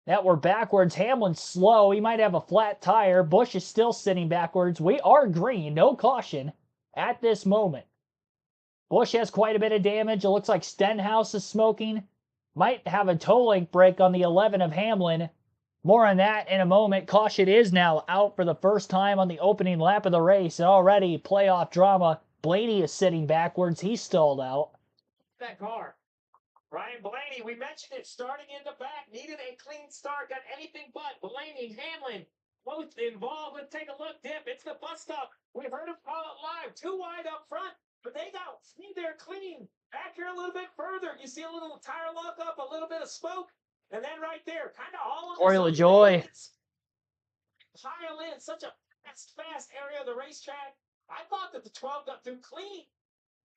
that were backwards. Hamlin's slow. He might have a flat tire. Busch is still sitting backwards. We are green. No caution at this moment. Busch has quite a bit of damage. It looks like Stenhouse is smoking. might have a toe link break on the 11 of Hamlin. More on that in a moment. Caution is now out for the first time on the opening lap of the race. And already playoff drama. Blaney is sitting backwards. He's stalled out. That car. Ryan Blaney, we mentioned it, starting in the back, needed a clean start, got anything but. Blaney, Hamlin, both involved. Let's take a look, Dip. It's the bus stop. We've heard him call it live. Too wide up front, but they got through there clean. Back here a little bit further. You see a little tire lock up, a little bit of smoke, and then right there, kind of all on Corey the LaJoy. pile in such a fast area of the racetrack. I thought that the 12 got through clean.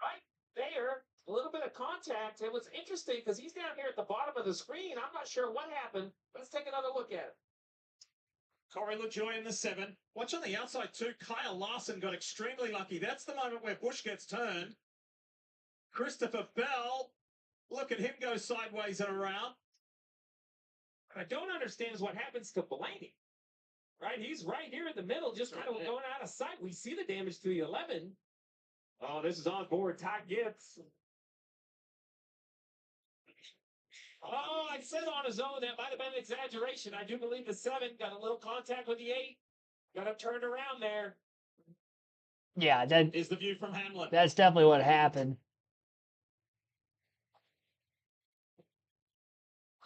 Right there, a little bit of contact. It was interesting because he's down here at the bottom of the screen. I'm not sure what happened. Let's take another look at it. Corey LaJoy in the 7. Watch on the outside too. Kyle Larson got extremely lucky. That's the moment where Busch gets turned. Christopher Bell, look at him go sideways and around. What I don't understand is what happens to Blaney. Right? He's right here in the middle, just kind of going out of sight. We see the damage to the 11. Oh, this is on board. Ty Gibbs. Oh, I said on his own. That might have been an exaggeration. I do believe the 7 got a little contact with the 8. Got him turned around there. Yeah, that is the view from Hamlin. That's definitely what happened.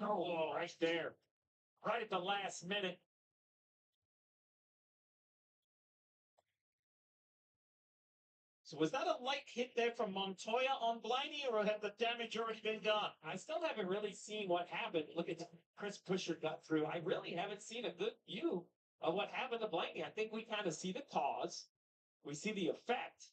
Oh, right there. Right at the last minute. So was that a late hit there from Montoya on Blaney, or had the damage already been done? I still haven't really seen what happened. Look at Chris Pusher got through. I really haven't seen a good view of what happened to Blaney. I think we kind of see the cause. We see the effect.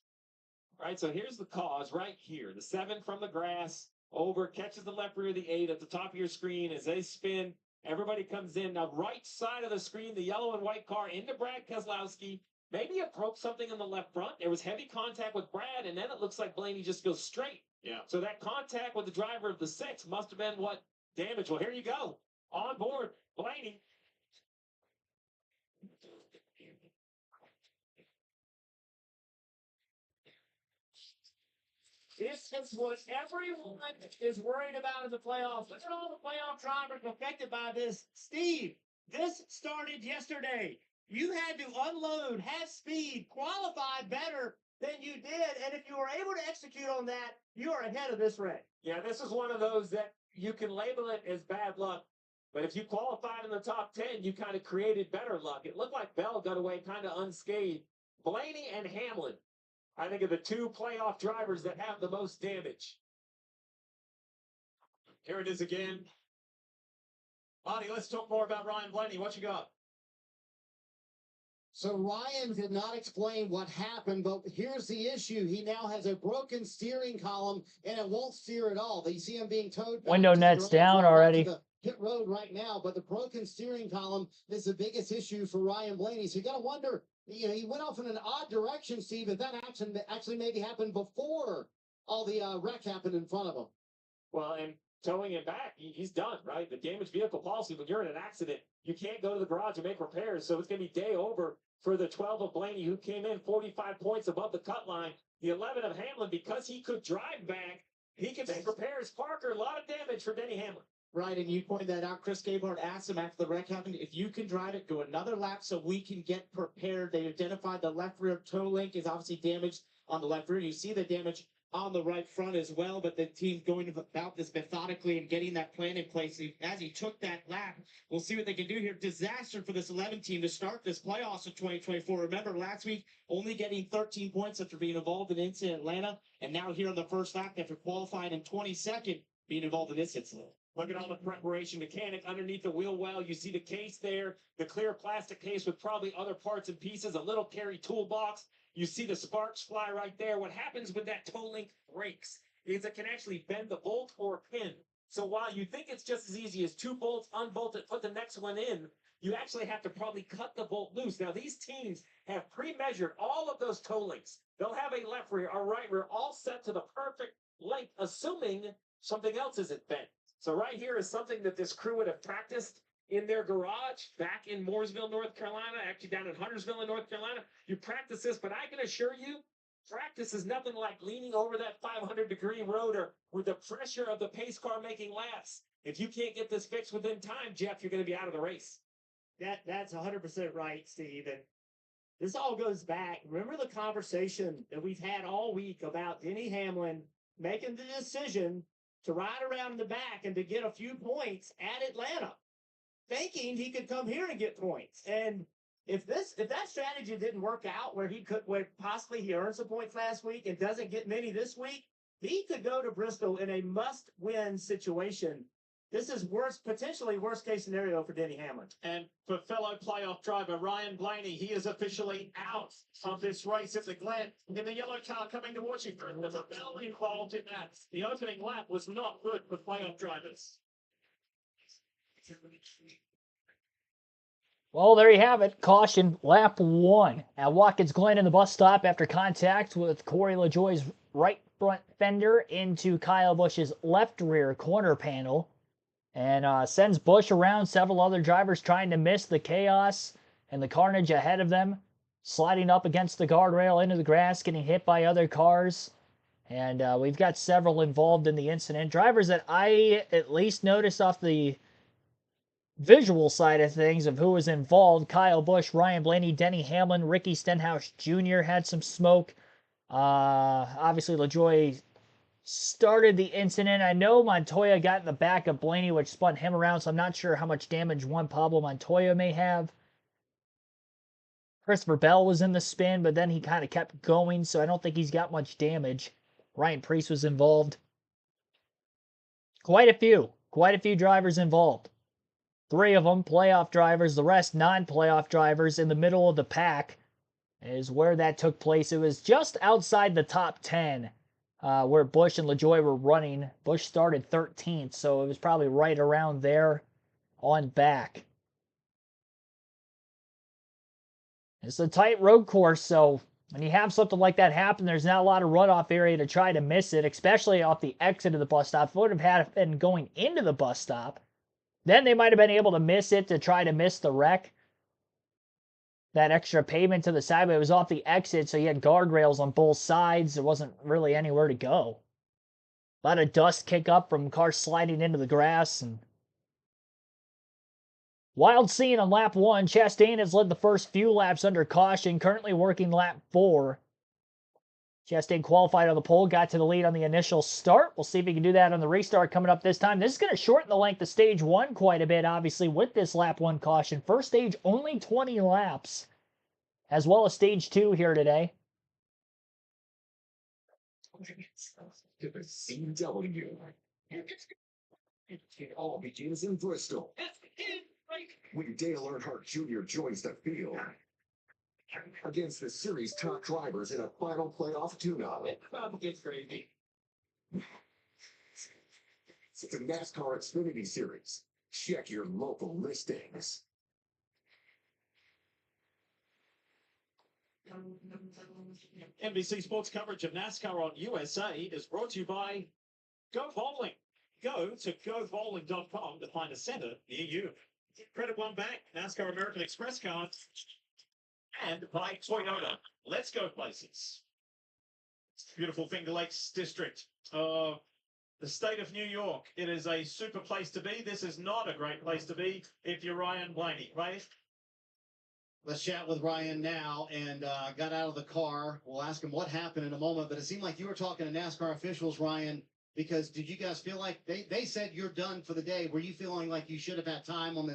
Right, so here's the cause right here. The 7 from the grass over, catches the left rear of the 8 at the top of your screen as they spin. Everybody comes in. Now, right side of the screen, the yellow and white car into Brad Keselowski. Maybe it broke something in the left front. There was heavy contact with Brad, and then it looks like Blaney just goes straight. Yeah. So that contact with the driver of the 6 must have been what damaged. Well, here you go. On board, Blaney. This is what everyone is worried about in the playoffs. Look at all the playoff drivers affected by this. Steve, this started yesterday. You had to unload, have speed, qualify better than you did. And if you were able to execute on that, you are ahead of this race. Yeah, this is one of those that you can label it as bad luck. But if you qualified in the top 10, you kind of created better luck. It looked like Bell got away kind of unscathed. Blaney and Hamlin, I think, are the 2 playoff drivers that have the most damage. Here it is again. Marty, let's talk more about Ryan Blaney. What you got? So Ryan did not explain what happened, but here's the issue. He now has a broken steering column, and it won't steer at all. You see him being towed back Window to the net's garage, down back to already. the pit road right now, but the broken steering column is the biggest issue for Ryan Blaney. So you got to wonder, he went off in an odd direction, Steve, if that actually maybe happened before all the wreck happened in front of him. Well, and towing him back, he's done, right? The damaged vehicle policy, when you're in an accident, you can't go to the garage and make repairs. So it's going to be day over for the 12 of Blaney, who came in 45 points above the cut line. The 11 of Hamlin, because he could drive back, he can make repairs. Parker, a lot of damage for Denny Hamlin. Right, and you pointed that out. Chris Gabehart asked him after the wreck happened, if you can drive it, go another lap so we can get prepared. They identified the left rear toe link is obviously damaged on the left rear. You see the damage on the right front as well, but the team's going about this methodically and getting that plan in place. As he took that lap, we'll see what they can do here. Disaster for this 11 team to start this playoffs in 2024. Remember, last week, only getting 13 points after being involved in an incident in Atlanta, and now here on the first lap after qualifying in 22nd, being involved in this incident. Look at all the preparation. Mechanic underneath the wheel well. You see the case there, the clear plastic case with probably other parts and pieces, a little carry toolbox. You see the sparks fly right there. What happens when that toe link breaks is it can actually bend the bolt or pin. So while you think it's just as easy as 2 bolts, unbolt it, put the next one in, you actually have to probably cut the bolt loose. Now, these teams have pre-measured all of those toe links. They'll have a left rear, a right rear, all set to the perfect length, assuming something else isn't bent. So right here is something that this crew would have practiced in their garage back in Mooresville, North Carolina, actually down in Huntersville in North Carolina. You practice this, but I can assure you, practice is nothing like leaning over that 500-degree rotor with the pressure of the pace car making laps. If you can't get this fixed within time, Jeff, you're going to be out of the race. That's 100% right, Steve. And this all goes back. Remember the conversation that we've had all week about Denny Hamlin making the decision to ride around in the back and to get a few points at Atlanta, thinking he could come here and get points. And if that strategy didn't work out, where possibly he earned some points last week and doesn't get many this week, he could go to Bristol in a must-win situation. This is potentially worst case scenario for Denny Hamlin. And for fellow playoff driver Ryan Blaney, he is officially out of this race at the Glen in the yellow car coming towards you. There's a bell involved in that. The opening lap was not good for playoff drivers. Well, there you have it. Caution, lap 1 at Watkins Glen in the bus stop after contact with Corey LaJoie's right front fender into Kyle Busch's left rear corner panel. And sends Busch around, several other drivers trying to miss the chaos and the carnage ahead of them, sliding up against the guardrail into the grass, getting hit by other cars. And we've got several involved in the incident. Drivers that I at least noticed off the visual side of things of who was involved: Kyle Busch, Ryan Blaney, Denny Hamlin, Ricky Stenhouse Jr. had some smoke. Obviously, LaJoie started the incident. I know Montoya got in the back of Blaney, which spun him around, so I'm not sure how much damage Juan Pablo Montoya may have. Christopher Bell was in the spin, but then he kind of kept going, so I don't think he's got much damage. Ryan Preece was involved. Quite a few drivers involved. 3 of them playoff drivers, the rest non-playoff drivers in the middle of the pack is where that took place. It was just outside the top 10. Where Busch and LaJoie were running. Busch started 13th, so it was probably right around there on back. It's a tight road course, so when you have something like that happen, there's not a lot of runoff area to try to miss it, especially off the exit of the bus stop. If it would have had been going into the bus stop, then they might have been able to miss it to try to miss the wreck. That extra pavement to the side, but it was off the exit, so you had guardrails on both sides. There wasn't really anywhere to go. A lot of dust kick up from cars sliding into the grass. And wild scene on lap 1. Chastain has led the first few laps under caution, currently working lap 4. Chastain qualified on the pole, got to the lead on the initial start. We'll see if he can do that on the restart coming up this time. This is going to shorten the length of stage 1 quite a bit, obviously, with this lap 1 caution. First stage, only 20 laps, as well as stage 2 here today. CW. It all begins in Bristol, when Dale Earnhardt Jr. joins the field against the series' top drivers in a final playoff tune-up. It's crazy. It's the NASCAR Xfinity Series. Check your local listings. NBC Sports coverage of NASCAR on USA is brought to you by Go Bowling. Go to gobowling.com to find a center near you. Credit One Bank, NASCAR American Express cards, and by Toyota. Let's go places. Beautiful Finger Lakes District of the state of New York. It is a super place to be. This is not a great place to be if you're Ryan Blaney, right? Let's chat with Ryan now, and got out of the car. We'll ask him what happened in a moment, but it seemed like you were talking to NASCAR officials, Ryan, because did you guys feel like they said you're done for the day? Were you feeling like you should have had time on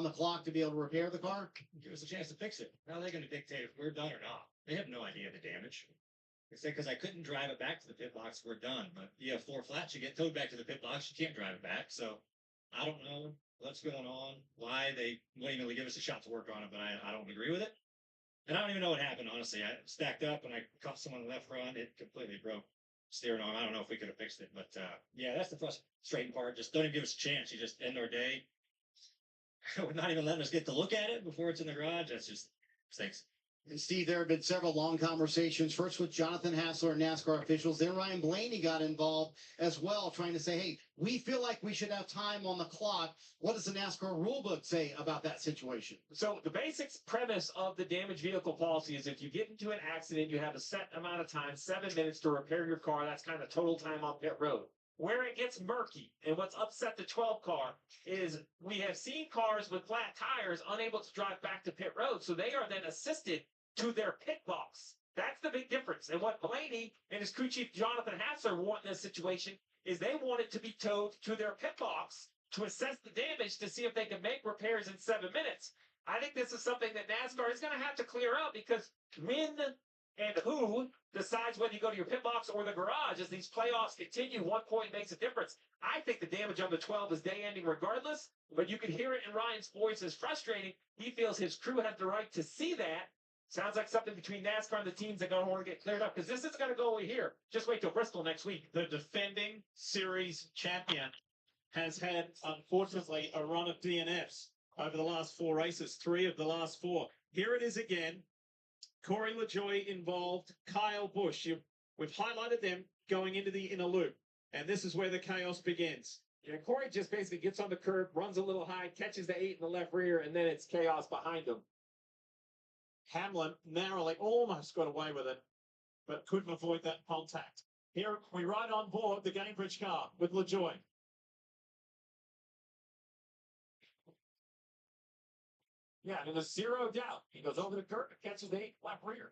the clock to be able to repair the car? Give us a chance to fix it. How are they going to dictate if we're done or not? They have no idea the damage. They said because I couldn't drive it back to the pit box, we're done. But you have 4 flats, you get towed back to the pit box, you can't drive it back. So I don't know what's going on, why they wouldn't even give us a shot to work on it, but I don't agree with it. And I don't even know what happened, honestly. I stacked up and I caught someone on the left front. It completely broke steering arm. I don't know if we could have fixed it, but yeah, that's the frustrating part. Just don't even give us a chance. You just end our day. We're not even letting us get to look at it before it's in the garage. That's just stinks. And Steve, there have been several long conversations, first with Jonathan Hassler and NASCAR officials, then Ryan Blaney got involved as well, trying to say, hey, we feel like we should have time on the clock. What does the NASCAR rulebook say about that situation? So the basic premise of the damaged vehicle policy is if you get into an accident, you have a set amount of time, 7 minutes to repair your car. That's kind of total time on pit road. Where it gets murky and what's upset the 12 car is we have seen cars with flat tires unable to drive back to pit road, so they are then assisted to their pit box. That's the big difference. And what Blaney and his crew chief Jonathan Hassler want in this situation is they want it to be towed to their pit box to assess the damage to see if they can make repairs in 7 minutes. I think this is something that NASCAR is going to have to clear up because when and who decides whether you go to your pit box or the garage as these playoffs continue, 1 point makes a difference. I think the damage on the 12 is day ending regardless, but you can hear it in Ryan's voice as frustrating. He feels his crew had the right to see that. Sounds like something between NASCAR and the teams that are going to want to get cleared up because this is going to go away here. Just wait till Bristol next week. The defending series champion has had, unfortunately, a run of DNFs over the last 4 races, 3 of the last 4. Here it is again. Corey LaJoie involved, Kyle Busch. We've highlighted them going into the inner loop, and this is where the chaos begins. Yeah, Corey just basically gets on the curb, runs a little high, catches the 8 in the left rear, and then it's chaos behind him. Hamlin narrowly almost got away with it, but couldn't avoid that contact. Here we ride on board the Gamebridge car with LaJoie. Yeah, and there's zero doubt. He goes over the curb and catches the 8 left rear.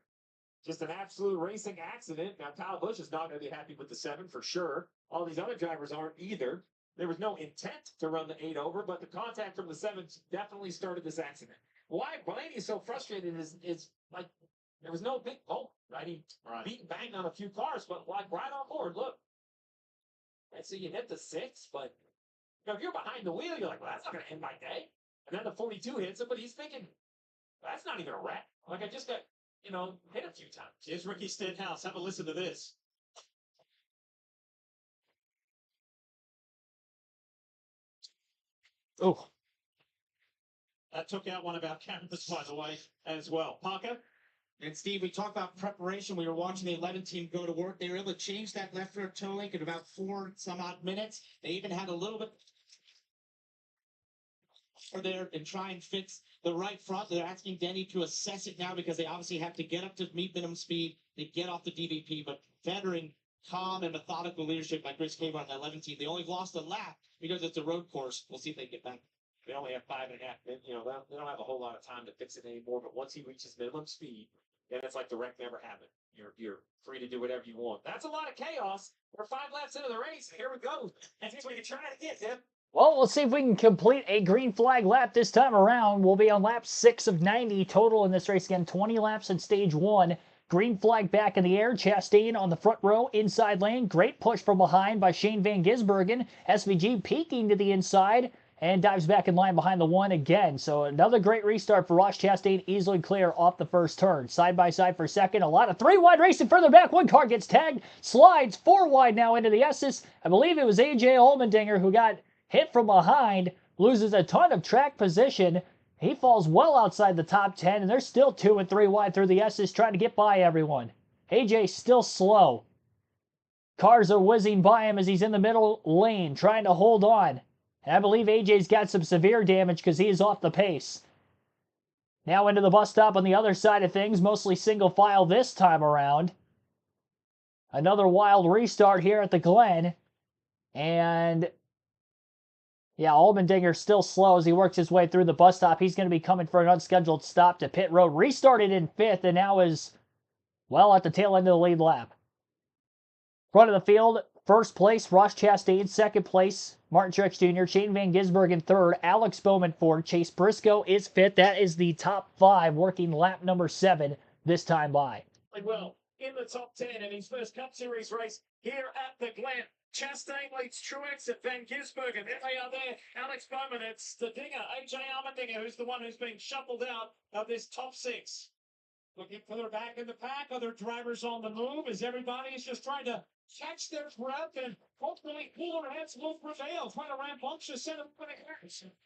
Just an absolute racing accident. Now, Kyle Busch is not going to be happy with the 7 for sure. All these other drivers aren't either. There was no intent to run the 8 over, but the contact from the 7 definitely started this accident. Why Blaney's so frustrated is like there was no big oh, right? He beat and banged on a few cars, but like right on board. Look, right, so you hit the 6, but you know, if you're behind the wheel, you're like, well, that's not going to end my day. And then the 42 hits him, but he's thinking, that's not even a wreck. Like I just got, you know, hit a few times. Here's Ricky Stenhouse. Have a listen to this. Oh. That took out one of our cameras, by the way, as well. Parker? And Steve, we talked about preparation. We were watching the 11 team go to work. They were able to change that left rear toe link in about 4 some odd minutes. They even had a little bit there and try and fix the right front. They're asking Denny to assess it now because they obviously have to get up to meet minimum speed to get off the DVP. But veteran, calm, and methodical leadership like Chris Cable on the 11 team. They only lost a lap because it's a road course. We'll see if they get back. They only have 5.5 minutes. You know, they don't have a whole lot of time to fix it anymore. But once he reaches minimum speed, then it's like the wreck never happened. You're free to do whatever you want. That's a lot of chaos. We're 5 laps into the race. Here we go. And here's what you try to get, Tim. Well, we'll see if we can complete a green flag lap this time around. We'll be on lap 6 of 90 total in this race. Again, 20 laps in stage 1. Green flag back in the air. Chastain on the front row, inside lane. Great push from behind by Shane Van Gisbergen. SVG peeking to the inside and dives back in line behind the 1 again. So another great restart for Ross Chastain, easily clear off the first turn. Side by side for second. A lot of 3 wide racing further back. 1 car gets tagged, slides 4 wide now into the S's. I believe it was AJ Allmendinger who got hit from behind, loses a ton of track position. He falls well outside the top 10, and they're still 2 and 3 wide through the S's trying to get by everyone. AJ's still slow. Cars are whizzing by him as he's in the middle lane trying to hold on. And I believe AJ's got some severe damage because he is off the pace. Now into the bus stop on the other side of things, mostly single file this time around. Another wild restart here at the Glen. And yeah, Allmendinger still slow as he works his way through the bus stop. He's going to be coming for an unscheduled stop to pit road. Restarted in 5th and now is, well, at the tail end of the lead lap. Front of the field, first place, Ross Chastain. Second place, Martin Truex Jr., Shane Van Gisbergen 3rd, Alex Bowman 4th, Chase Briscoe is 5th. That is the top 5 working lap number 7 this time by. Well, in the top 10 in his first Cup Series race here at the Glen. Chastain leads Truex and Van Gisbergen. There they are there. Alex Bowman, it's the dinger, AJ Allmendinger, who's the one who's been shuffled out of this top 6. Looking further back in the pack, other drivers on the move as everybody is just trying to catch their breath and hopefully cooler heads will prevail. Trying to rambunctious set of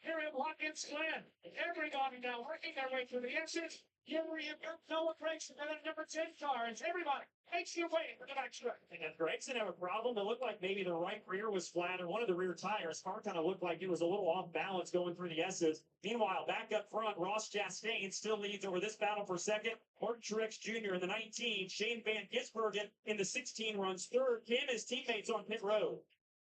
here in Watkins, Glen. Everybody now working their way through the exits. Here we have got Noah Gregson and a number 10 car. It's everybody makes your way for the next track. And Gregson have a problem. It looked like maybe the right rear was flat or one of the rear tires. Car kind of looked like it was a little off balance going through the S's. Meanwhile, back up front, Ross Chastain still leads over this battle for second. Martin Truex Jr. in the 19. Shane Van Gisbergen in the 16 runs third. Him and his teammates on pit road.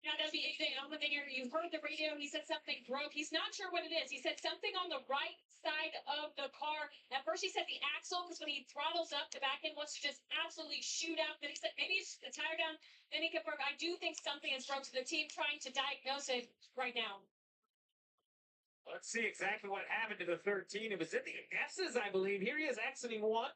Yeah, that'd be AJ Allmendinger. You heard the radio. He said something broke. He's not sure what it is. He said something on the right side of the car. At first, he said the axle, because when he throttles up, the back end wants to just absolutely shoot out. Then he said maybe it's the tire down. Then he confirmed, I do think something is broke. So the team trying to diagnose it right now. Let's see exactly what happened to the 13. It was in the S's, I believe. Here he is exiting one.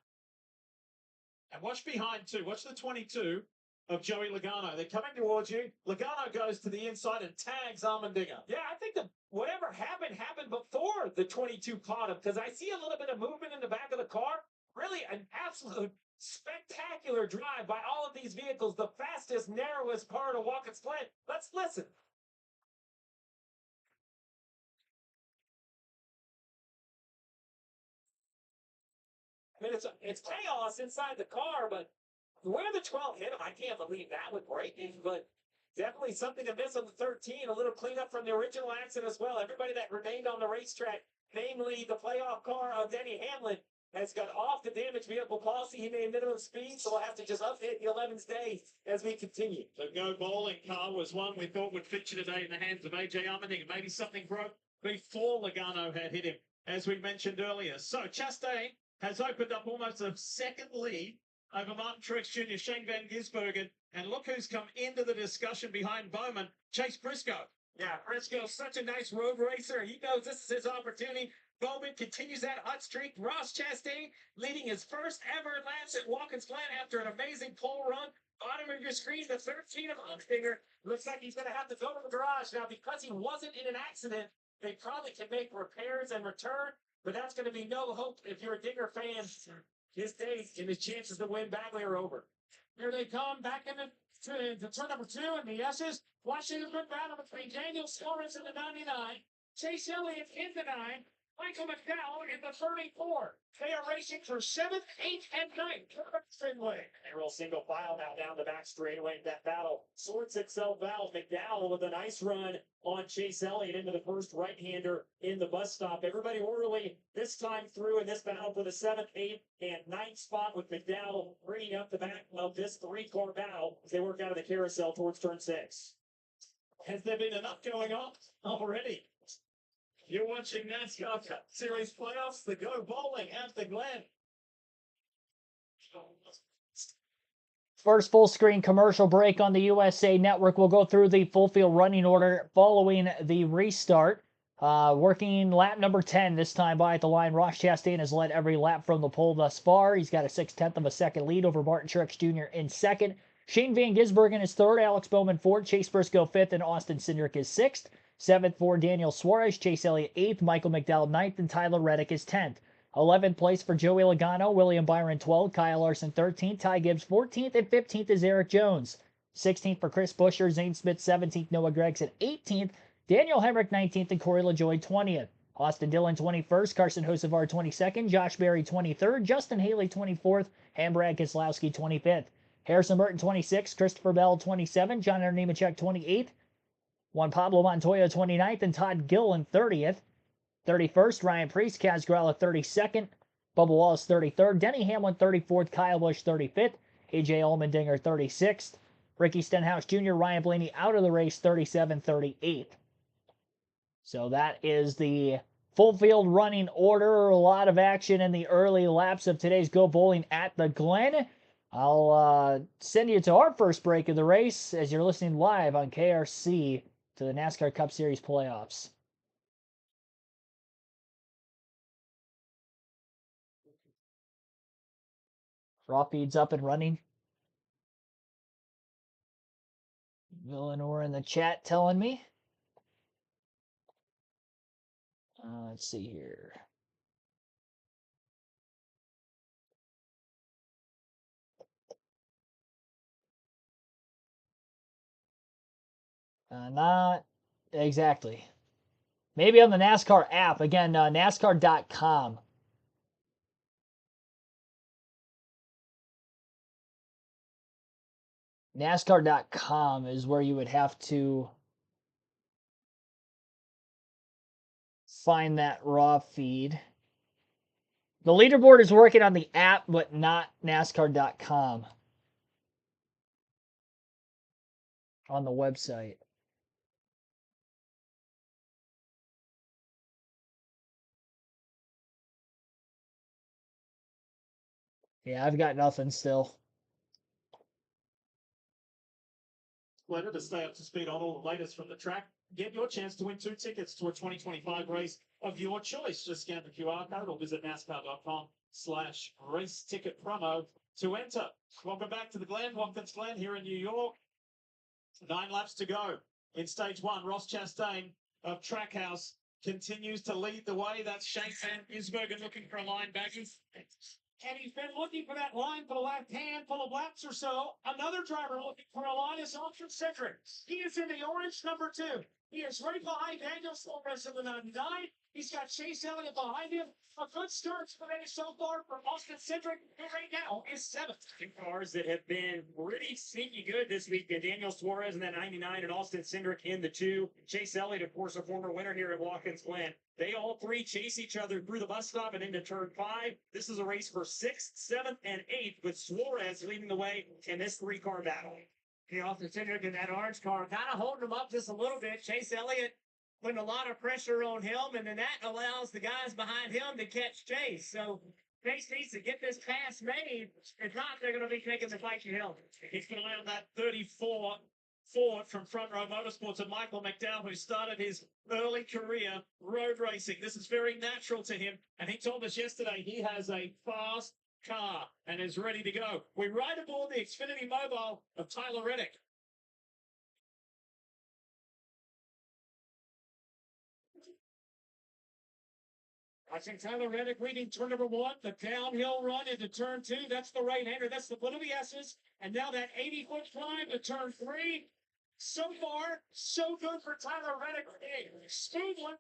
And watch behind too. Watch the 22 of Joey Logano. They're coming towards you. Logano goes to the inside and tags Allmendinger. Yeah, I think that whatever happened before the 22 caught him, because I see a little bit of movement in the back of the car. Really an absolute spectacular drive by all of these vehicles. The fastest, narrowest part of Watkins Glen. Let's listen. I mean, it's chaos inside the car, but where the 12 hit him, I can't believe that with braking, but definitely something to miss on the 13. A little cleanup from the original accident as well. Everybody that remained on the racetrack, namely the playoff car of Denny Hamlin, has got off the damaged vehicle policy. He made minimum speed, so we'll have to just update the 11's day as we continue. The Go Bowling car was one we thought would feature today in the hands of AJ Allmendinger. Maybe something broke before Logano had hit him, as we mentioned earlier. So Chastain has opened up almost a second lead over Martin Truex Jr., Shane Van Gisbergen. And look who's come into the discussion behind Bowman, Chase Briscoe. Yeah, Briscoe's such a nice road racer. He knows this is his opportunity. Bowman continues that hot streak. Ross Chastain leading his first ever laps at Watkins Glen after an amazing pole run. Bottom of your screen, the 13 of Allmendinger. Looks like he's going to have to go to the garage. Now, because he wasn't in an accident, they probably can make repairs and return. But that's going to be no hope if you're a Dinger fan. His days and his chances to win badly are over. Here they come back into turn number 2 and the S's. Watching a good battle between Daniel Suarez in the 99, Chase Elliott in the 9, Michael McDowell in the 34. They are racing for 7th, 8th, and 9th. Finway. A real single file now down the back straightaway. That battle sorts itself out. McDowell with a nice run on Chase Elliott into the first right-hander in the bus stop. Everybody orderly this time through in this battle for the 7th, 8th, and 9th spot with McDowell bringing up the back of this 3-car battle as they work out of the carousel towards turn 6. Has there been enough going on already? You're watching NASCAR Cup Series playoffs, the Go Bowling at the Glen. First full screen commercial break on the USA Network. We'll go through the full field running order following the restart. Working lap number 10 this time by at the line. Ross Chastain has led every lap from the pole thus far. He's got a 0.6 of a second lead over Martin Truex Jr. in second. Shane Van Gisbergen is third, Alex Bowman fourth, Chase Briscoe fifth, and Austin Cindric is sixth. Seventh for Daniel Suarez, Chase Elliott eighth, Michael McDowell ninth, and Tyler Reddick is 10th. 11th place for Joey Logano, William Byron 12th, Kyle Larson 13th, Ty Gibbs 14th, and 15th is Eric Jones. 16th for Chris Buescher, Zane Smith 17th, Noah Gragson 18th, Daniel Hemrick 19th, and Corey LaJoie 20th. Austin Dillon 21st, Carson Hocevar 22nd, Josh Berry 23rd, Justin Haley 24th, and Brad Keselowski 25th. Harrison Burton 26th, Christopher Bell 27th, John Nemechek 28th, Juan Pablo Montoya 29th, and Todd Gilliland 30th. 31st, Ryan Preece, Kaz Grala 32nd, Bubba Wallace 33rd, Denny Hamlin 34th, Kyle Busch 35th, AJ Allmendinger 36th, Ricky Stenhouse Jr., Ryan Blaney out of the race 37-38. So that is the full field running order. A lot of action in the early laps of today's Go Bowling at the Glen. I'll send you to our first break of the race as you're listening live on KRC to the NASCAR Cup Series playoffs. Raw feed's up and running. Villanor in the chat telling me. Let's see here. Not exactly. Maybe on the NASCAR app. Again, NASCAR.com. NASCAR.com is where you would have to find that raw feed. The leaderboard is working on the app, but not NASCAR.com on the website. Yeah, I've got nothing still. Letter to stay up to speed on all the latest from the track. Get your chance to win 2 tickets to a 2025 race of your choice. Just scan the QR code or visit NASCAR.com/race ticket promo to enter. Welcome back to the Glen, Watkins Glen here in New York. 9 laps to go in stage 1. Ross Chastain of Trackhouse continues to lead the way. That's Chastain Gisbergen looking for a line back. And he's been looking for that line for the last handful of laps or so. Another driver looking for a line is Austin Cindric. He is in the orange number 2. He is right behind Daniel Suarez in the number 9. He's got Chase Elliott behind him. A good start for many so far for Austin Cindric, who right now is 7th. 2 cars that have been pretty sneaky good this week. Daniel Suarez in that 99 and Austin Cindric in the 2. Chase Elliott, of course, a former winner here at Watkins Glen. They all 3 chase each other through the bus stop and into turn 5. This is a race for 6th, 7th, and 8th, with Suarez leading the way in this 3-car battle. The Austin Cindric in that orange car kind of holding him up just a little bit. Chase Elliott putting a lot of pressure on him, and then that allows the guys behind him to catch Chase. So Chase needs to get this pass made. If not, they're going to be taking the fight to him. He's going to land that 34 Ford from Front Row Motorsports of Michael McDowell, who started his early career road racing. This is very natural to him, and he told us yesterday he has a fast car and is ready to go. We ride aboard the Xfinity Mobile of Tyler Reddick. I think Tyler Reddick leading turn number 1, the downhill run into turn 2. That's the right-hander. That's the foot of the S's. And now that 80-foot climb to turn 3. So far, so good for Tyler Reddick. A smooth one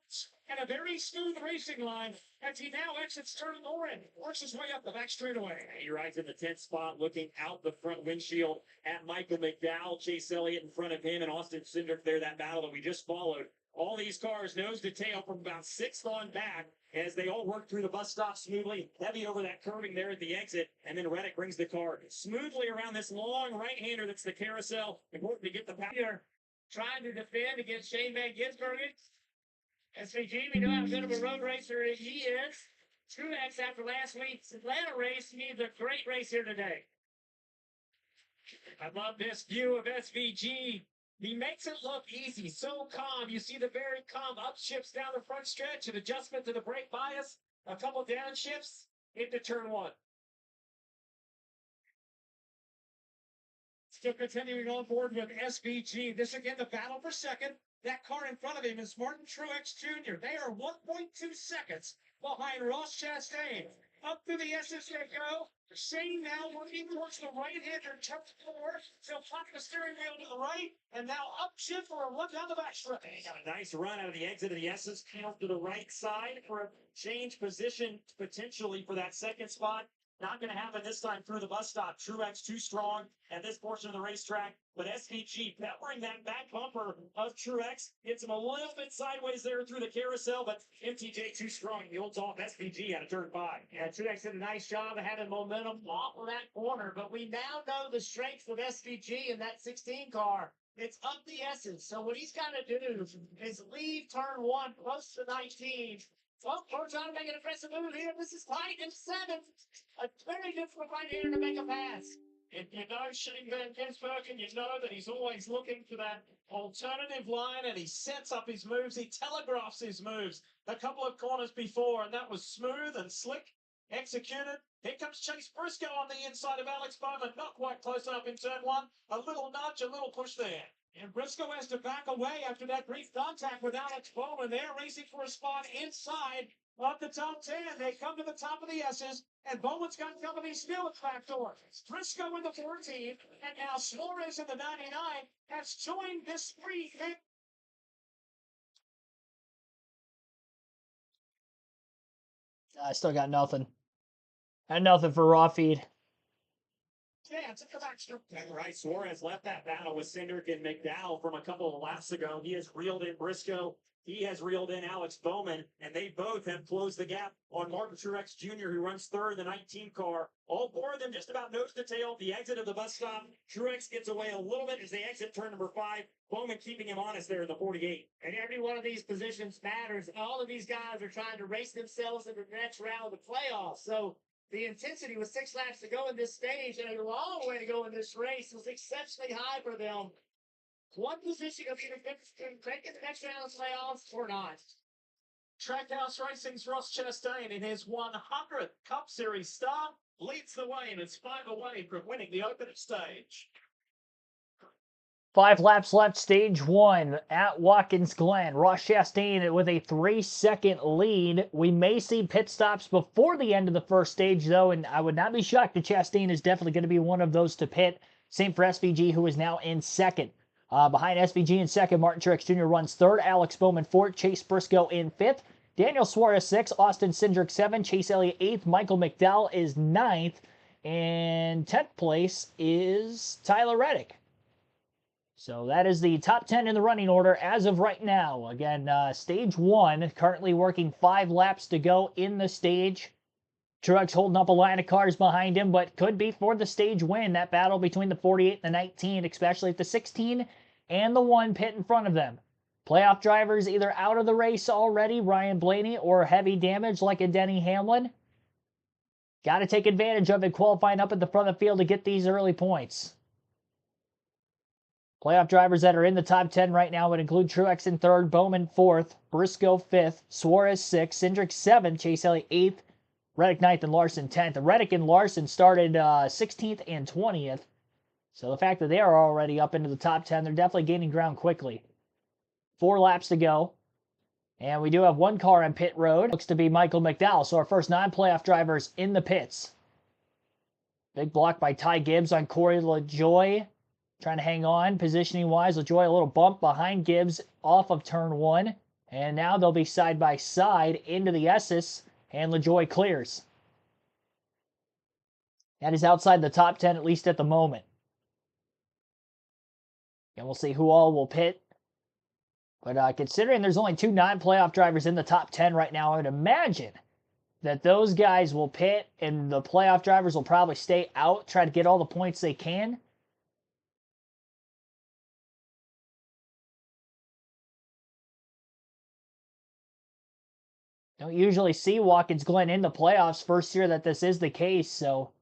and a very smooth racing line as he now exits turn 4 and works his way up the back straightaway. He rides in the 10th spot, looking out the front windshield at Michael McDowell, Chase Elliott in front of him, and Austin Cindric there, that battle that we just followed. All these cars nose to tail from about 6th on back as they all work through the bus stop smoothly, heavy over that curving there at the exit, and then Reddick brings the car smoothly around this long right-hander that's the carousel. Important to get the power. Trying to defend against Shane Van Gisbergen. SVG, we know how good of a road racer he is. Truex, after last week's Atlanta race, needs a great race here today. I love this view of SVG. He makes it look easy, so calm. You see the very calm upshifts down the front stretch, an adjustment to the brake bias, a couple downshifts into turn 1. Still continuing on board with SVG. This again, the battle for second. That car in front of him is Martin Truex Jr. They are 1.2 seconds behind Ross Chastain. Up through the S's they go. Shane now working towards the right-hander, turn 4. He'll pop the steering wheel to the right, and now upshift for a run down the backstretch. Got a nice run out of the exit of the S's, out to the right side for a change position potentially for that second spot. Not going to happen this time through the bus stop. Truex too strong at this portion of the racetrack, but SVG peppering that back bumper of Truex gets him a little bit sideways there through the carousel, but MTJ too strong. The old top SVG out of turn 5. Yeah, Truex did a nice job of having momentum off of that corner, but we now know the strength of SVG in that 16 car. It's up the S's, so what he's got to do is leave turn 1 close to 19. Well, we're trying to make an aggressive move here. This is tight in 7th. A very difficult right here to make a pass. If you know Shane Van Gisbergen, you know that he's always looking for that alternative line, and he sets up his moves. He telegraphs his moves a couple of corners before, and that was smooth and slick executed. Here comes Chase Briscoe on the inside of Alex Bowman, not quite close enough in turn 1. A little nudge, a little push there. And Briscoe has to back away after that brief contact with Alex Bowman. They're racing for a spot inside of the top 10. They come to the top of the S's, and Bowman's got company still at the back door. Briscoe in the 14, and now Suarez in the 99 has joined this spree. I still got nothing. And nothing for raw feed. Yeah, it's at the back door. Right, Suarez left that battle with Cindric and McDowell from a couple of laps ago. He has reeled in Briscoe. He has reeled in Alex Bowman, and they both have closed the gap on Martin Truex Jr., who runs third in the 19 car. All 4 of them just about nose to tail. The exit of the bus stop. Truex gets away a little bit as they exit turn number 5. Bowman keeping him honest there in the 48. And every one of these positions matters. All of these guys are trying to race themselves into the next round of the playoffs. So The intensity with 6 laps to go in this stage and a long way to go in this race was exceptionally high for them. One position of either making the next round of playoffs or not. Trackhouse Racing's Ross Chastain in his 100th Cup Series start leads the way and is 5 away from winning the opening stage. 5 laps left, stage 1 at Watkins Glen. Ross Chastain with a 3-second lead. We may see pit stops before the end of the first stage, though, and I would not be shocked if Chastain is definitely going to be one of those to pit. Same for SVG, who is now in second. Behind SVG in second, Martin Truex Jr. runs third, Alex Bowman fourth, Chase Briscoe in fifth, Daniel Suarez sixth, Austin Cindric seventh, Chase Elliott eighth, Michael McDowell is ninth, and 10th place is Tyler Reddick. So that is the top 10 in the running order as of right now. Again, stage 1, currently working 5 laps to go in the stage. Truex holding up a line of cars behind him, but could be for the stage win. That battle between the 48 and the 19, especially if the 16 and the 1 pit in front of them. Playoff drivers either out of the race already, Ryan Blaney, or heavy damage like a Denny Hamlin. Got to take advantage of it qualifying up at the front of the field to get these early points. Playoff drivers that are in the top 10 right now would include Truex in third, Bowman fourth, Briscoe fifth, Suarez sixth, Cindric seventh, Chase Elliott eighth, Reddick 9th, and Larson 10th. Reddick and Larson started 16th and 20th. So the fact that they are already up into the top 10, they're definitely gaining ground quickly. 4 laps to go. And we do have 1 car on pit road. Looks to be Michael McDowell. So our first non-playoff drivers in the pits. Big block by Ty Gibbs on Corey LaJoie. Trying to hang on positioning-wise. LaJoie a little bump behind Gibbs off of turn 1. And now they'll be side by side into the S's. And LaJoie clears. That is outside the top 10, at least at the moment. And we'll see who all will pit. But considering there's only 2 non-playoff drivers in the top 10 right now, I would imagine that those guys will pit and the playoff drivers will probably stay out, try to get all the points they can. Don't usually see Watkins Glen in the playoffs first year that this is the case, so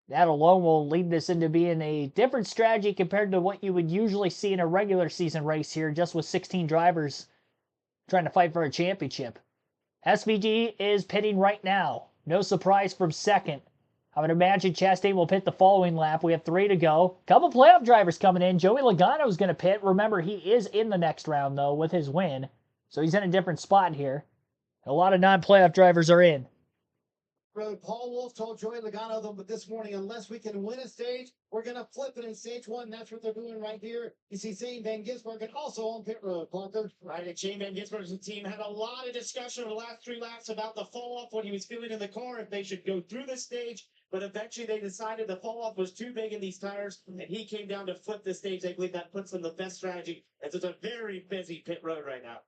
that alone will lead this into being a different strategy compared to what you would usually see in a regular season race here, just with 16 drivers trying to fight for a championship. SVG is pitting right now. No surprise from second. I would imagine Chastain will pit the following lap. We have 3 to go. Couple playoff drivers coming in. Joey Logano is going to pit. Remember, he is in the next round, though, with his win. So he's in a different spot here. A lot of non-playoff drivers are in. Paul Wolf told Joey Logano though, but this morning, unless we can win a stage, we're going to flip it in stage 1. That's what they're doing right here. You see Shane Van Gisbergen also on pit road, Parker. Right, and Shane Van Gisbergen's team had a lot of discussion over the last 3 laps about the fall-off, what he was feeling in the car, if they should go through the stage. But eventually they decided the fall-off was too big in these tires, and he came down to flip the stage. I believe that puts them the best strategy, as it's a very busy pit road right now.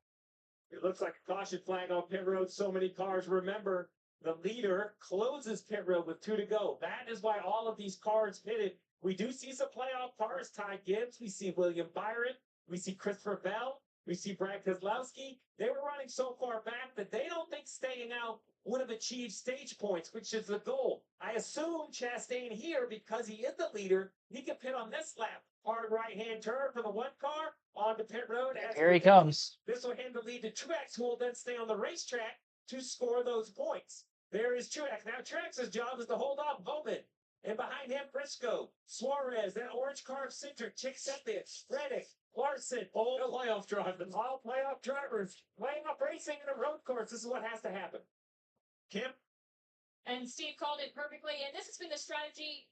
It looks like a caution flag on pit road. So many cars. Remember, the leader closes pit road with 2 to go. That is why all of these cars pitted. We do see some playoff cars. Ty Gibbs. We see William Byron. We see Christopher Bell. We see Brad Keselowski. They were running so far back that they don't think staying out would have achieved stage points, which is the goal. I assume Chastain here, because he is the leader, he can pit on this lap. Hard right-hand turn for the 1 car onto pit road. Here he comes. This will hand the lead to Truex, who will then stay on the racetrack to score those points. There is Truex. Now Truex's job is to hold off Bowman. And behind him, Briscoe, Suarez, that orange car of Cindric, Chastain, Reddick, Larson, all playoff drivers. All playoff drivers. Playing up racing in a road course. This is what has to happen. Kim? And Steve called it perfectly. And this has been the strategy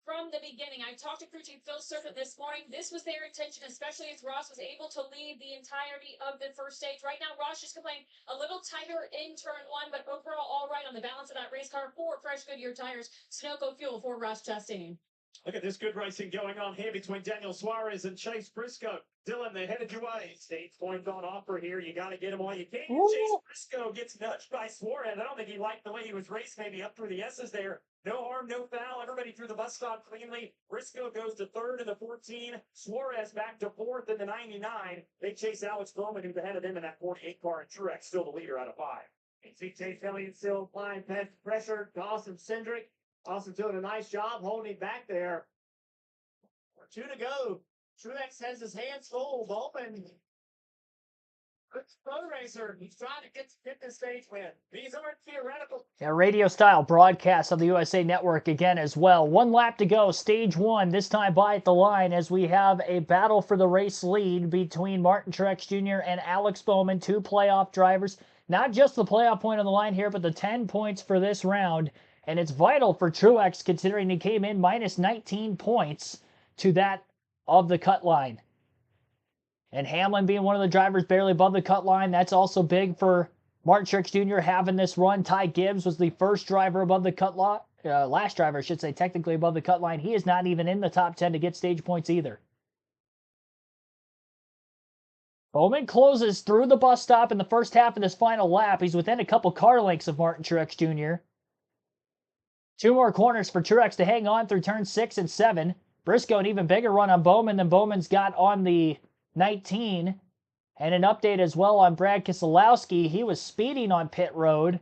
from the beginning. I talked to crew chief Phil Surfett this morning. This was their intention, especially as Ross was able to lead the entirety of the first stage. Right now, Ross just playing a little tighter in turn 1, but overall all right on the balance of that race car. 4 fresh Goodyear tires, Sunoco fuel for Ross Chastain. Look at this good racing going on here between Daniel Suarez and Chase Briscoe. Dylan, they're headed your way. Stage point on offer here. You got to get them while you can. Chase Briscoe gets nudged by Suarez. I don't think he liked the way he was raced, maybe up through the S's there. No harm, no foul. Everybody through the bus stop cleanly. Briscoe goes to 3rd in the 14. Suarez back to 4th in the 99. They chase Alex Bowman, who's ahead of them in that 48 car, and Truex still the leader out of 5. CT Philly still applying pressure to Austin Cindric. Austin doing a nice job holding him back there. 2 to go. Truex has his hands full. Bowman. Good road racer. He's trying to get this stage win. These aren't theoretical. Yeah, radio style broadcast on the USA Network again as well. 1 lap to go, stage 1, this time by at the line as we have a battle for the race lead between Martin Truex Jr. and Alex Bowman, 2 playoff drivers. Not just the playoff point on the line here, but the 10 points for this round. And it's vital for Truex considering he came in minus 19 points to that of the cut line. And Hamlin being one of the drivers barely above the cut line, that's also big for Martin Truex Jr. having this run. Ty Gibbs was the first driver above the cut line, last driver, I should say, technically above the cut line. He is not even in the top 10 to get stage points either. Bowman closes through the bus stop in the first half of this final lap. He's within a couple car lengths of Martin Truex Jr. 2 more corners for Truex to hang on through turns 6 and 7. Briscoe, an even bigger run on Bowman than Bowman's got on the 19. And an update as well on Brad Keselowski. He was speeding on pit road.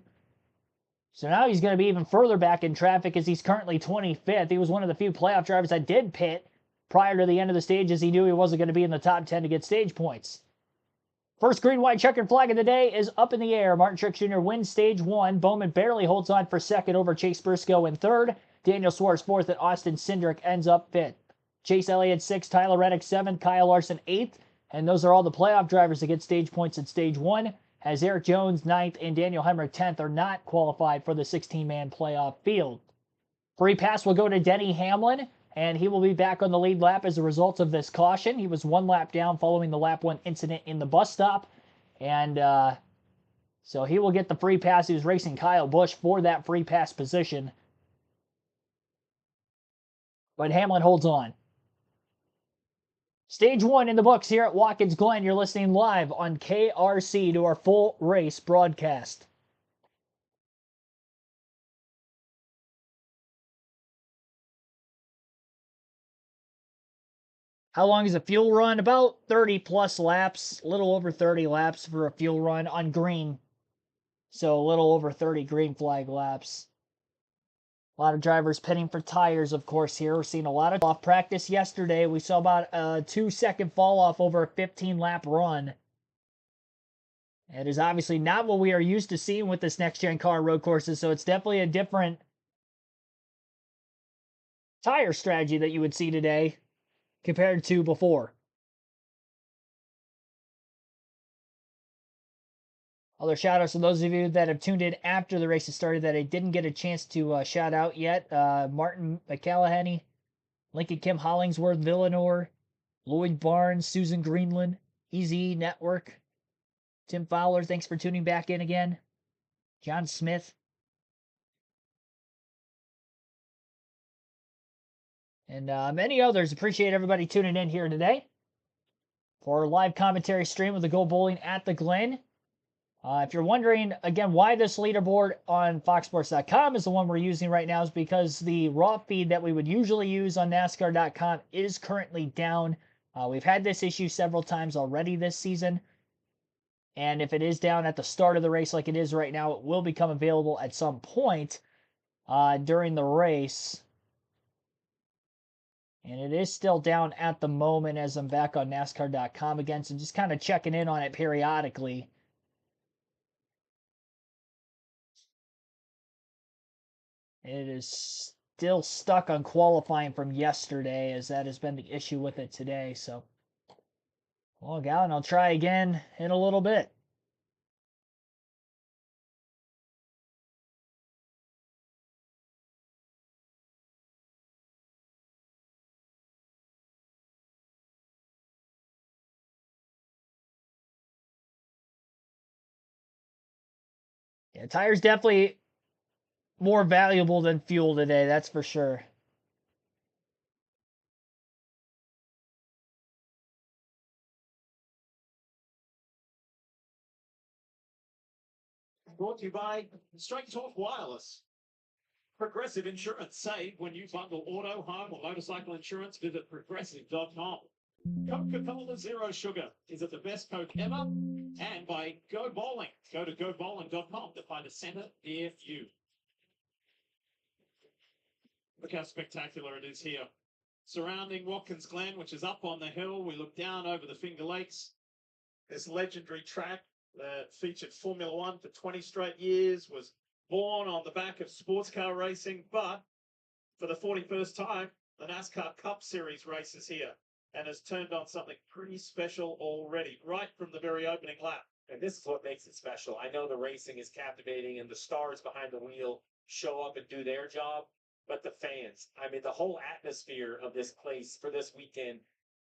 So now he's going to be even further back in traffic as he's currently 25th. He was one of the few playoff drivers that did pit prior to the end of the stage as he knew he wasn't going to be in the top 10 to get stage points. First green, white checkered flag of the day is up in the air. Martin Truex Jr. wins stage 1. Bowman barely holds on for second over Chase Briscoe in third. Daniel Suarez fourth, and Austin Cindric ends up fifth. Chase Elliott 6th, Tyler Reddick 7th, Kyle Larson 8th. And those are all the playoff drivers that get stage points in stage 1, as Eric Jones 9th and Daniel Hemrick 10th are not qualified for the 16-man playoff field. Free pass will go to Denny Hamlin, and he will be back on the lead lap as a result of this caution. He was 1 lap down following the lap 1 incident in the bus stop, and so he will get the free pass. He was racing Kyle Busch for that free pass position. But Hamlin holds on. Stage 1 in the books here at Watkins Glen. You're listening live on KRC to our full race broadcast. How long is a fuel run? About 30 plus laps, a little over 30 laps for a fuel run on green. So a little over 30 green flag laps. A lot of drivers pitting for tires, of course, here. We're seeing a lot of off practice yesterday. We saw about a 2-second fall off over a 15-lap run. It is obviously not what we are used to seeing with this next-gen car road courses, so it's definitely a different tire strategy that you would see today compared to before. Other shout-outs to those of you that have tuned in after the race has started that I didn't get a chance to shout out yet. Martin McCallahany, Lincoln Kim Hollingsworth, Villanor, Lloyd Barnes, Susan Greenland, Easy Network, Tim Fowler, thanks for tuning back in again. John Smith. And many others. Appreciate everybody tuning in here today for our live commentary stream of the Go Bowling at the Glen. If you're wondering, again, why this leaderboard on foxsports.com is the one we're using right now is because the raw feed that we would usually use on NASCAR.com is currently down. We've had this issue several times already this season. And if it is down at the start of the race like it is right now, it will become available at some point during the race. And it is still down at the moment as I'm back on NASCAR.com again. So just kind of checking in on it periodically. It is still stuck on qualifying from yesterday, as that has been the issue with it today. So, well, Galen, I'll try again in a little bit. Yeah, tires definitely more valuable than fuel today, that's for sure. Brought to you by Straight Talk Wireless. Progressive Insurance. Save when you bundle auto, home, or motorcycle insurance. Visit progressive.com. Coca-Cola Zero Sugar is it the best Coke ever? And by Go Bowling. Go to gobowling.com to find a centre near you. Look how spectacular it is here. Surrounding Watkins Glen, which is up on the hill, we look down over the Finger Lakes. This legendary track that featured Formula One for 20 straight years, was born on the back of sports car racing, but for the 41st time, the NASCAR Cup Series races here, and has turned on something pretty special already, right from the very opening lap. And this is what makes it special. I know the racing is captivating and the stars behind the wheel show up and do their job, but the fans, I mean, the whole atmosphere of this place for this weekend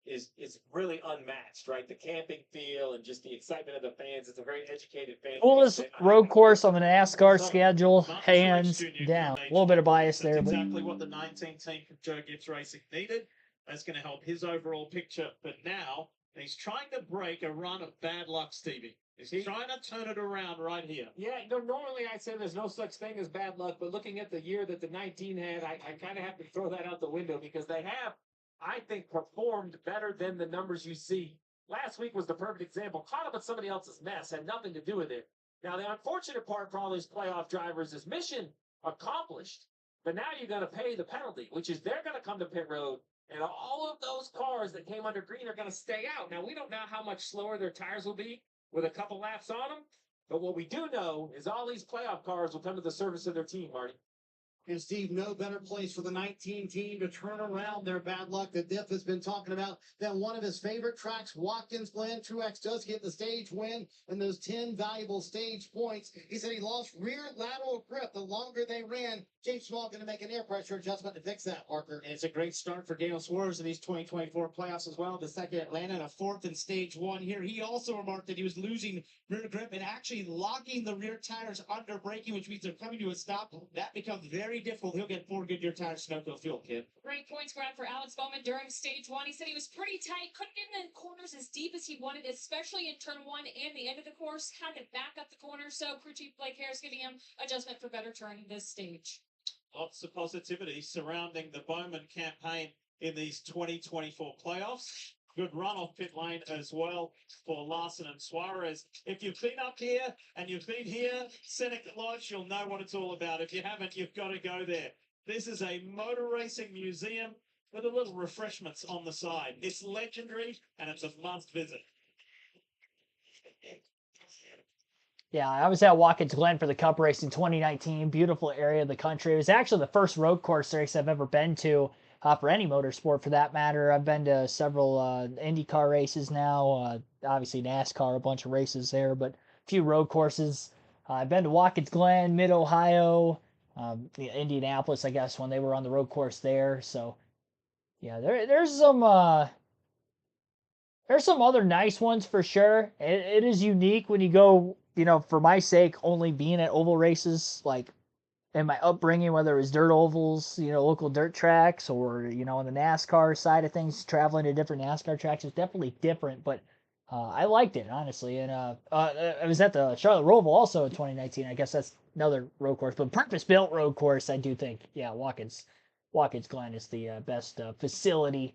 is really unmatched, right? The camping feel and just the excitement of the fans. It's a very educated fan. Coolest road course on the NASCAR schedule, hands down. A little bit of bias there, That's but exactly what the 19 team from Joe Gibbs Racing needed. That's going to help his overall picture. But now he's trying to break a run of bad luck, Stevie. He's trying to turn it around right here. Yeah, no, normally I say there's no such thing as bad luck, but looking at the year that the 19 had, I kind of have to throw that out the window because they have, I think, performed better than the numbers you see. Last week was the perfect example. Caught up in somebody else's mess, had nothing to do with it. Now, the unfortunate part for all these playoff drivers is mission accomplished, but now you're going to pay the penalty, which is they're going to come to pit road, and all of those cars that came under green are going to stay out. Now, we don't know how much slower their tires will be with a couple laps on them, but what we do know is all these playoff cars will come to the service of their team, Marty. And Steve, no better place for the 19 team to turn around their bad luck that Diff has been talking about than one of his favorite tracks, Watkins Glen. Truex does get the stage win and those 10 valuable stage points. He said he lost rear lateral grip the longer they ran. James Small going to make an air pressure adjustment to fix that, Parker. And it's a great start for Daniel Suarez in these 2024 playoffs as well. The second Atlanta and a fourth in stage one here. He also remarked that he was losing rear grip and actually locking the rear tires under braking, which means they're coming to a stop. That becomes very difficult. He'll get 4 Goodyear tires to no fuel, kid. Great points grab for Alex Bowman during stage one. He said he was pretty tight, couldn't get in the corners as deep as he wanted, especially in turn one and the end of the course. Had to back up the corner, so crew chief Blake Harris giving him adjustment for better turn this stage. Lots of positivity surrounding the Bowman campaign in these 2024 playoffs. Good run off pit lane as well for Larson and Suarez. If you've been up here and you've been here, Seneca Lodge, you'll know what it's all about. If you haven't, you've got to go there. This is a motor racing museum with a little refreshments on the side. It's legendary and it's a must visit. yeah, I was at Watkins Glen for the Cup race in 2019. Beautiful area of the country. It was actually the first road course race I've ever been to for any motorsport for that matter. I've been to several IndyCar races now, obviously NASCAR, a bunch of races there, but a few road courses. I've been to Watkins Glen, Mid-Ohio, Indianapolis, I guess, when they were on the road course there. So, yeah, there's some other nice ones for sure. It is unique when you go, for my sake, only being at oval races, like in my upbringing, whether it was dirt ovals, local dirt tracks, or, on the NASCAR side of things, traveling to different NASCAR tracks is definitely different, but I liked it, honestly. And I was at the Charlotte Roval also in 2019. I guess that's another road course, but purpose-built road course, I do think, yeah, Watkins Glen is the best facility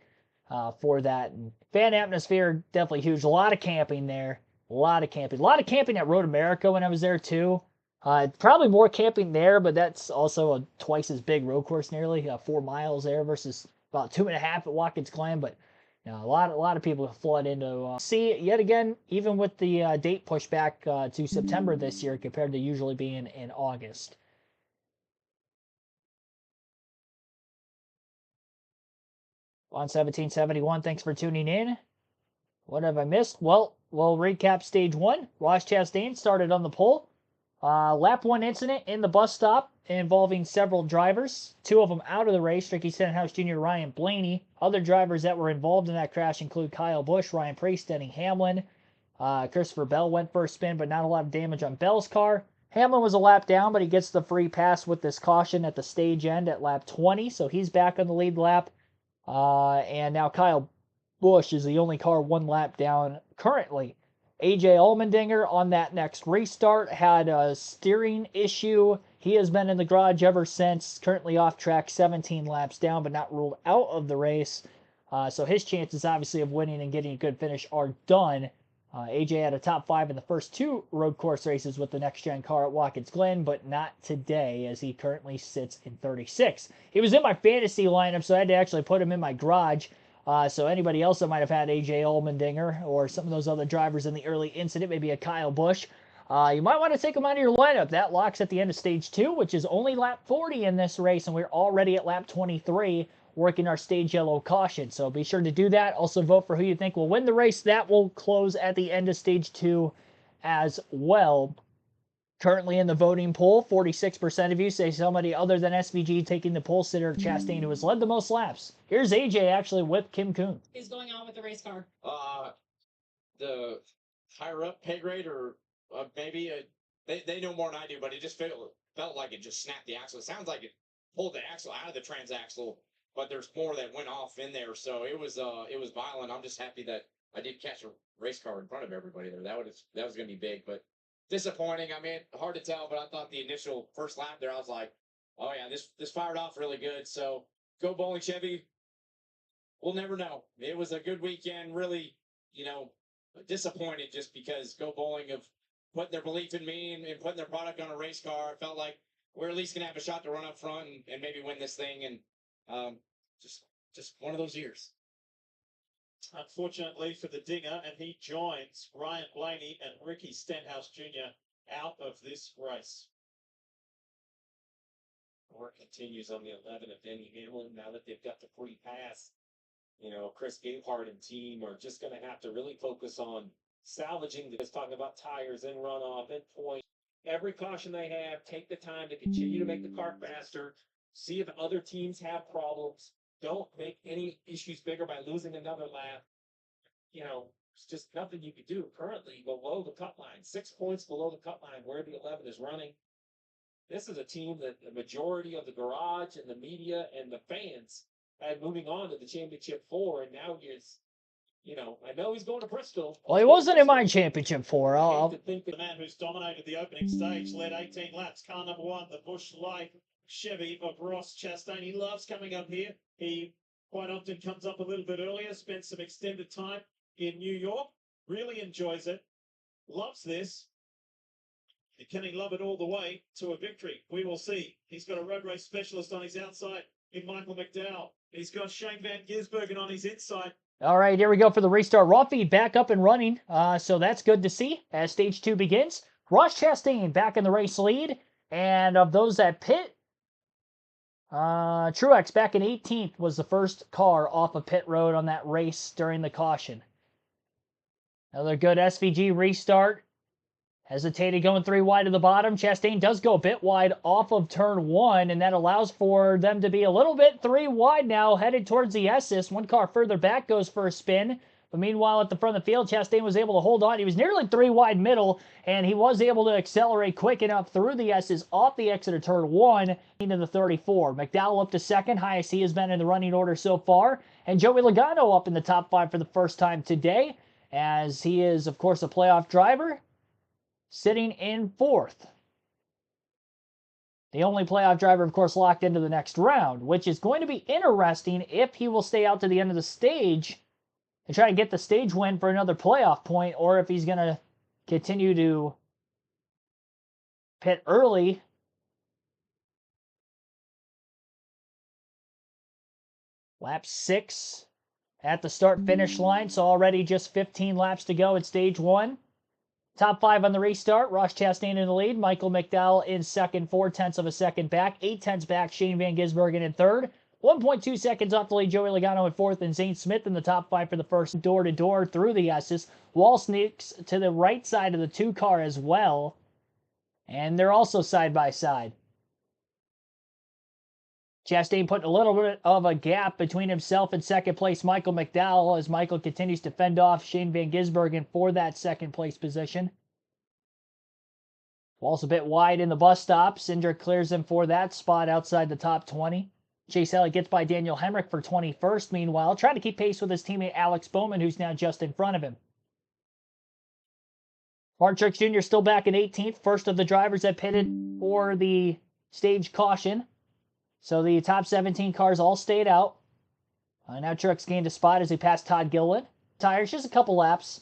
for that. And fan atmosphere, definitely huge. A lot of camping there. A lot of camping at Road America when I was there, too. Probably more camping there, but that's also a twice as big road course, nearly 4 miles there versus about 2.5 at Watkins Glen. But a lot of people flood into see yet again, even with the date pushed back to September this year compared to usually being in August. On 1771, thanks for tuning in. What have I missed? Well, we'll recap stage one. Ross Chastain started on the pole. Lap 1 incident in the bus stop involving several drivers, 2 of them out of the race, Ricky Stenhouse Jr., Ryan Blaney. Other drivers that were involved in that crash include Kyle Busch, Ryan Preece, Denny Hamlin. Christopher Bell went for a spin, but not a lot of damage on Bell's car. Hamlin was a lap down, but he gets the free pass with this caution at the stage end at lap 20, so he's back on the lead lap. And now Kyle Busch is the only car 1 lap down currently. AJ Allmendinger on that next restart had a steering issue. He has been in the garage ever since, currently off track, 17 laps down, but not ruled out of the race. So his chances, obviously, of winning and getting a good finish are done. AJ had a top 5 in the first 2 road course races with the next-gen car at Watkins Glen, but not today, as he currently sits in 36. He was in my fantasy lineup, so I had to actually put him in my garage. So anybody else that might have had AJ Allmendinger or some of those other drivers in the early incident, maybe a Kyle Busch, you might want to take him out of your lineup. That locks at the end of stage 2, which is only lap 40 in this race, and we're already at lap 23 working our stage yellow caution. So be sure to do that. Also vote for who you think will win the race. That will close at the end of stage 2 as well. Currently in the voting poll, 46% of you say somebody other than SVG taking the pole sitter Chastain, who has led the most laps. Here's AJ actually with Kim Kuhn. Is going on with the race car? The higher up pay grade, or maybe they know more than I do, but it just felt like it just snapped the axle. It sounds like it pulled the axle out of the transaxle, but there's more that went off in there, so it was violent. I'm just happy that I did catch a race car in front of everybody there. That was going to be big, but disappointing. I mean, hard to tell, but I thought the initial first lap there, I was like, oh yeah, this fired off really good. So go Bowling Chevy. We'll never know. It was a good weekend. Really, disappointed just because Go Bowling have put their belief in me and putting their product on a race car. I felt like we're at least going to have a shot to run up front and maybe win this thing. And just one of those years. Unfortunately for the Dinger, and he joins Ryan Blaney and Ricky Stenhouse Jr. out of this race. Work continues on the 11 of Denny Hamlin now that they've got the free pass. Chris Gabehart and team are just going to have to really focus on salvaging this, talking about tires and runoff and points. Every caution they have, take the time to continue to make the car faster, see if other teams have problems. Don't make any issues bigger by losing another lap. It's just nothing you can do currently below the cut line. 6 points below the cut line where the 11 is running. This is a team that the majority of the garage and the media and the fans had moving on to the championship 4, and now I know he's going to Bristol. Well, he wasn't in my championship 4. The man who's dominated the opening stage, led 18 laps, car number 1, the Busch Light Chevy of Ross Chastain. He loves coming up here. He quite often comes up a little bit earlier, spends some extended time in New York, really enjoys it, loves this. Can he love it all the way to a victory? We will see. He's got a road race specialist on his outside in Michael McDowell. He's got Shane Van Gisbergen on his inside. All right, here we go for the restart. Raw feed back up and running, so that's good to see as stage 2 begins. Ross Chastain back in the race lead, and of those that pit, Truex back in 18th was the first car off of pit road on that race during the caution. Another good SVG restart. Hesitated going 3 wide to the bottom. Chastain does go a bit wide off of turn 1, and that allows for them to be a little bit 3 wide now, headed towards the S's. 1 car further back goes for a spin. But meanwhile, at the front of the field, Chastain was able to hold on. He was nearly 3 wide middle, and he was able to accelerate quick enough through the S's off the exit of turn 1 into the 34. McDowell up to second, highest he has been in the running order so far. And Joey Logano up in the top 5 for the first time today, as he is, of course, a playoff driver, sitting in 4th. The only playoff driver, of course, locked into the next round, which is going to be interesting if he will stay out to the end of the stage and try and get the stage win for another playoff point, or if he's going to continue to pit early. Lap 6 at the start-finish line, so already just 15 laps to go at stage 1. Top 5 on the restart. Ross Chastain in the lead. Michael McDowell in second, 4/10 of a second back. 8/10 back, Shane Van Gisbergen in third. 1.2 seconds off the lead, Joey Logano in fourth, and Zane Smith in the top 5 for the first door-to-door through the S's. Wall sneaks to the right side of the 2 car as well, and they're also side by side. Chastain putting a little bit of a gap between himself and second place Michael McDowell as Michael continues to fend off Shane Van Gisbergen for that second place position. Wall's a bit wide in the bus stop. Cindric clears him for that spot outside the top 20. Chase Elliott gets by Daniel Hemrick for 21st, meanwhile, trying to keep pace with his teammate Alex Bowman, who's now just in front of him. Martin Truex Jr. still back in 18th, first of the drivers that pitted for the stage caution. So the top 17 cars all stayed out. Now Truex gained a spot as he passed Todd Gilliland. Tires, just a couple laps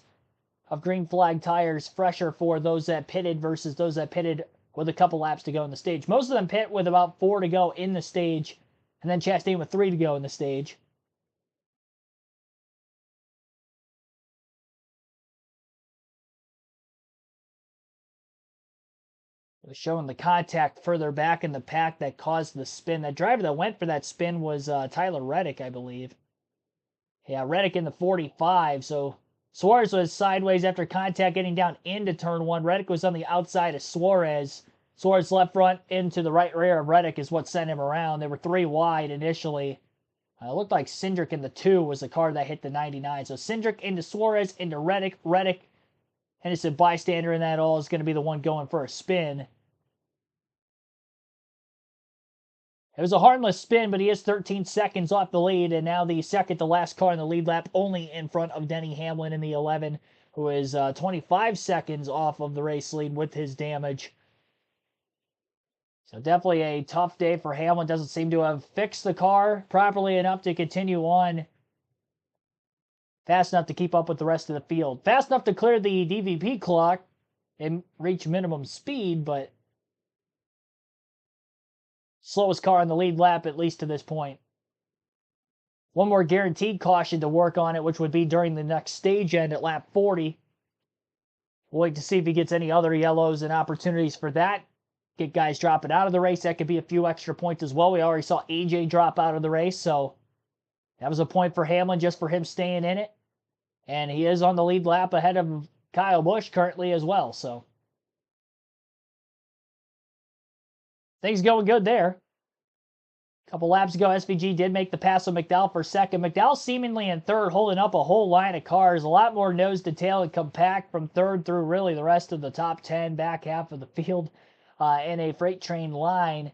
of green flag tires, fresher for those that pitted versus those that pitted with a couple laps to go in the stage. Most of them pit with about 4 to go in the stage, and then Chastain with 3 to go in the stage. It was showing the contact further back in the pack that caused the spin. That driver that went for that spin was Tyler Reddick, I believe. Yeah, Reddick in the 45, so Suarez was sideways after contact getting down into turn 1. Reddick was on the outside of Suarez. Suarez left front into the right rear of Reddick is what sent him around. They were 3 wide initially. It looked like Cindric in the 2 was the car that hit the 99. So Cindric into Suarez, into Reddick. Reddick, and it's a bystander in that all, is going to be the one going for a spin. It was a harmless spin, but he is 13 seconds off the lead, and now the second to last car in the lead lap, only in front of Denny Hamlin in the 11, who is 25 seconds off of the race lead with his damage. So definitely a tough day for Hamlin. Doesn't seem to have fixed the car properly enough to continue on fast enough to keep up with the rest of the field. Fast enough to clear the DVP clock and reach minimum speed, but slowest car on the lead lap, at least to this point. One more guaranteed caution to work on it, which would be during the next stage end at lap 40. We'll wait to see if he gets any other yellows and opportunities for that. Get guys dropping out of the race. That could be a few extra points as well. We already saw AJ drop out of the race, so that was a point for Hamlin just for him staying in it. And he is on the lead lap ahead of Kyle Busch currently as well, so things going good there. A couple laps ago, SVG did make the pass on McDowell for second. McDowell seemingly in third, holding up a whole line of cars. A lot more nose to tail and compact from third through really the rest of the top 10, back half of the field in a freight train line,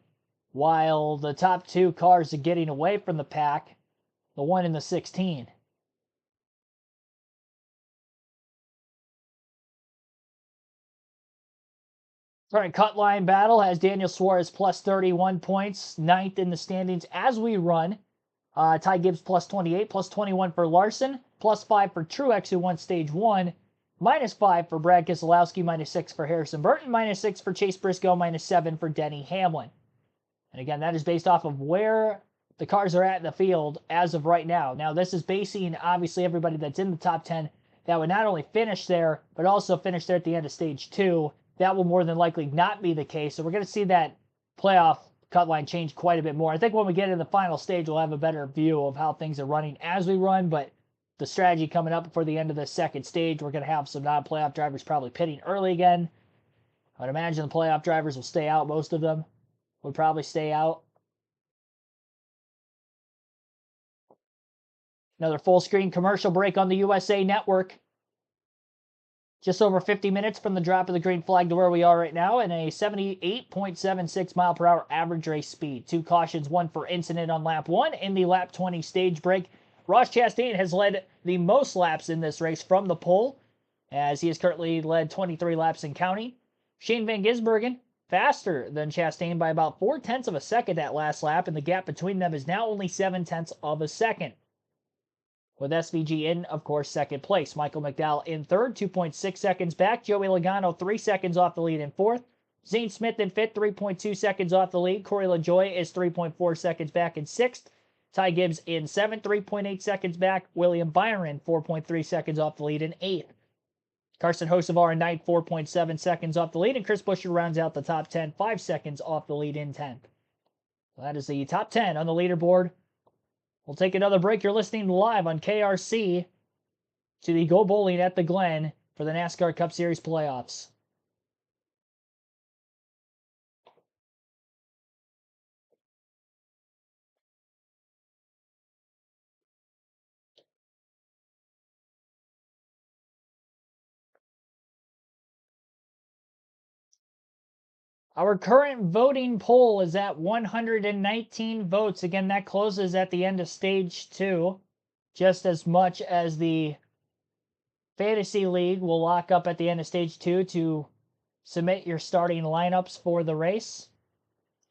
while the top 2 cars are getting away from the pack, the 1 and the 16. Current cut line battle has Daniel Suarez plus 31 points, 9th in the standings as we run. Ty Gibbs plus 28, plus 21 for Larson, plus 5 for Truex, who won stage 1, minus 5 for Brad Keselowski, minus 6 for Harrison Burton, minus 6 for Chase Briscoe, minus 7 for Denny Hamlin. And again, that is based off of where the cars are at in the field as of right now. Now, this is basing, obviously, everybody that's in the top 10 that would not only finish there, but also finish there at the end of stage 2. That will more than likely not be the case. So we're going to see that playoff cut line change quite a bit more. I think when we get in the final stage, we'll have a better view of how things are running as we run. But the strategy coming up before the end of the second stage, we're going to have some non-playoff drivers probably pitting early again. I'd imagine the playoff drivers will stay out. Most of them would probably stay out. Another full screen commercial break on the USA Network. Just over 50 minutes from the drop of the green flag to where we are right now, and a 78.76 mile per hour average race speed. 2 cautions, 1 for incident on lap 1 in the lap 20 stage break. Ross Chastain has led the most laps in this race from the pole, as he has currently led 23 laps and counting. Shane Van Gisbergen faster than Chastain by about 0.4 of a second that last lap, and the gap between them is now only 0.7 of a second. With SVG in, of course, second place. Michael McDowell in third, 2.6 seconds back. Joey Logano, 3 seconds off the lead in fourth. Zane Smith in fifth, 3.2 seconds off the lead. Corey LaJoie is 3.4 seconds back in sixth. Ty Gibbs in seventh, 3.8 seconds back. William Byron, 4.3 seconds off the lead in eighth. Carson Hocevar in ninth, 4.7 seconds off the lead. And Chris Buescher rounds out the top 10, 5 seconds off the lead in 10th. That is the top 10 on the leaderboard. We'll take another break. You're listening live on KRC to the Go Bowling at the Glen for the NASCAR Cup Series playoffs. Our current voting poll is at 119 votes. Again, that closes at the end of stage 2. Just as much as the Fantasy League will lock up at the end of stage 2 to submit your starting lineups for the race.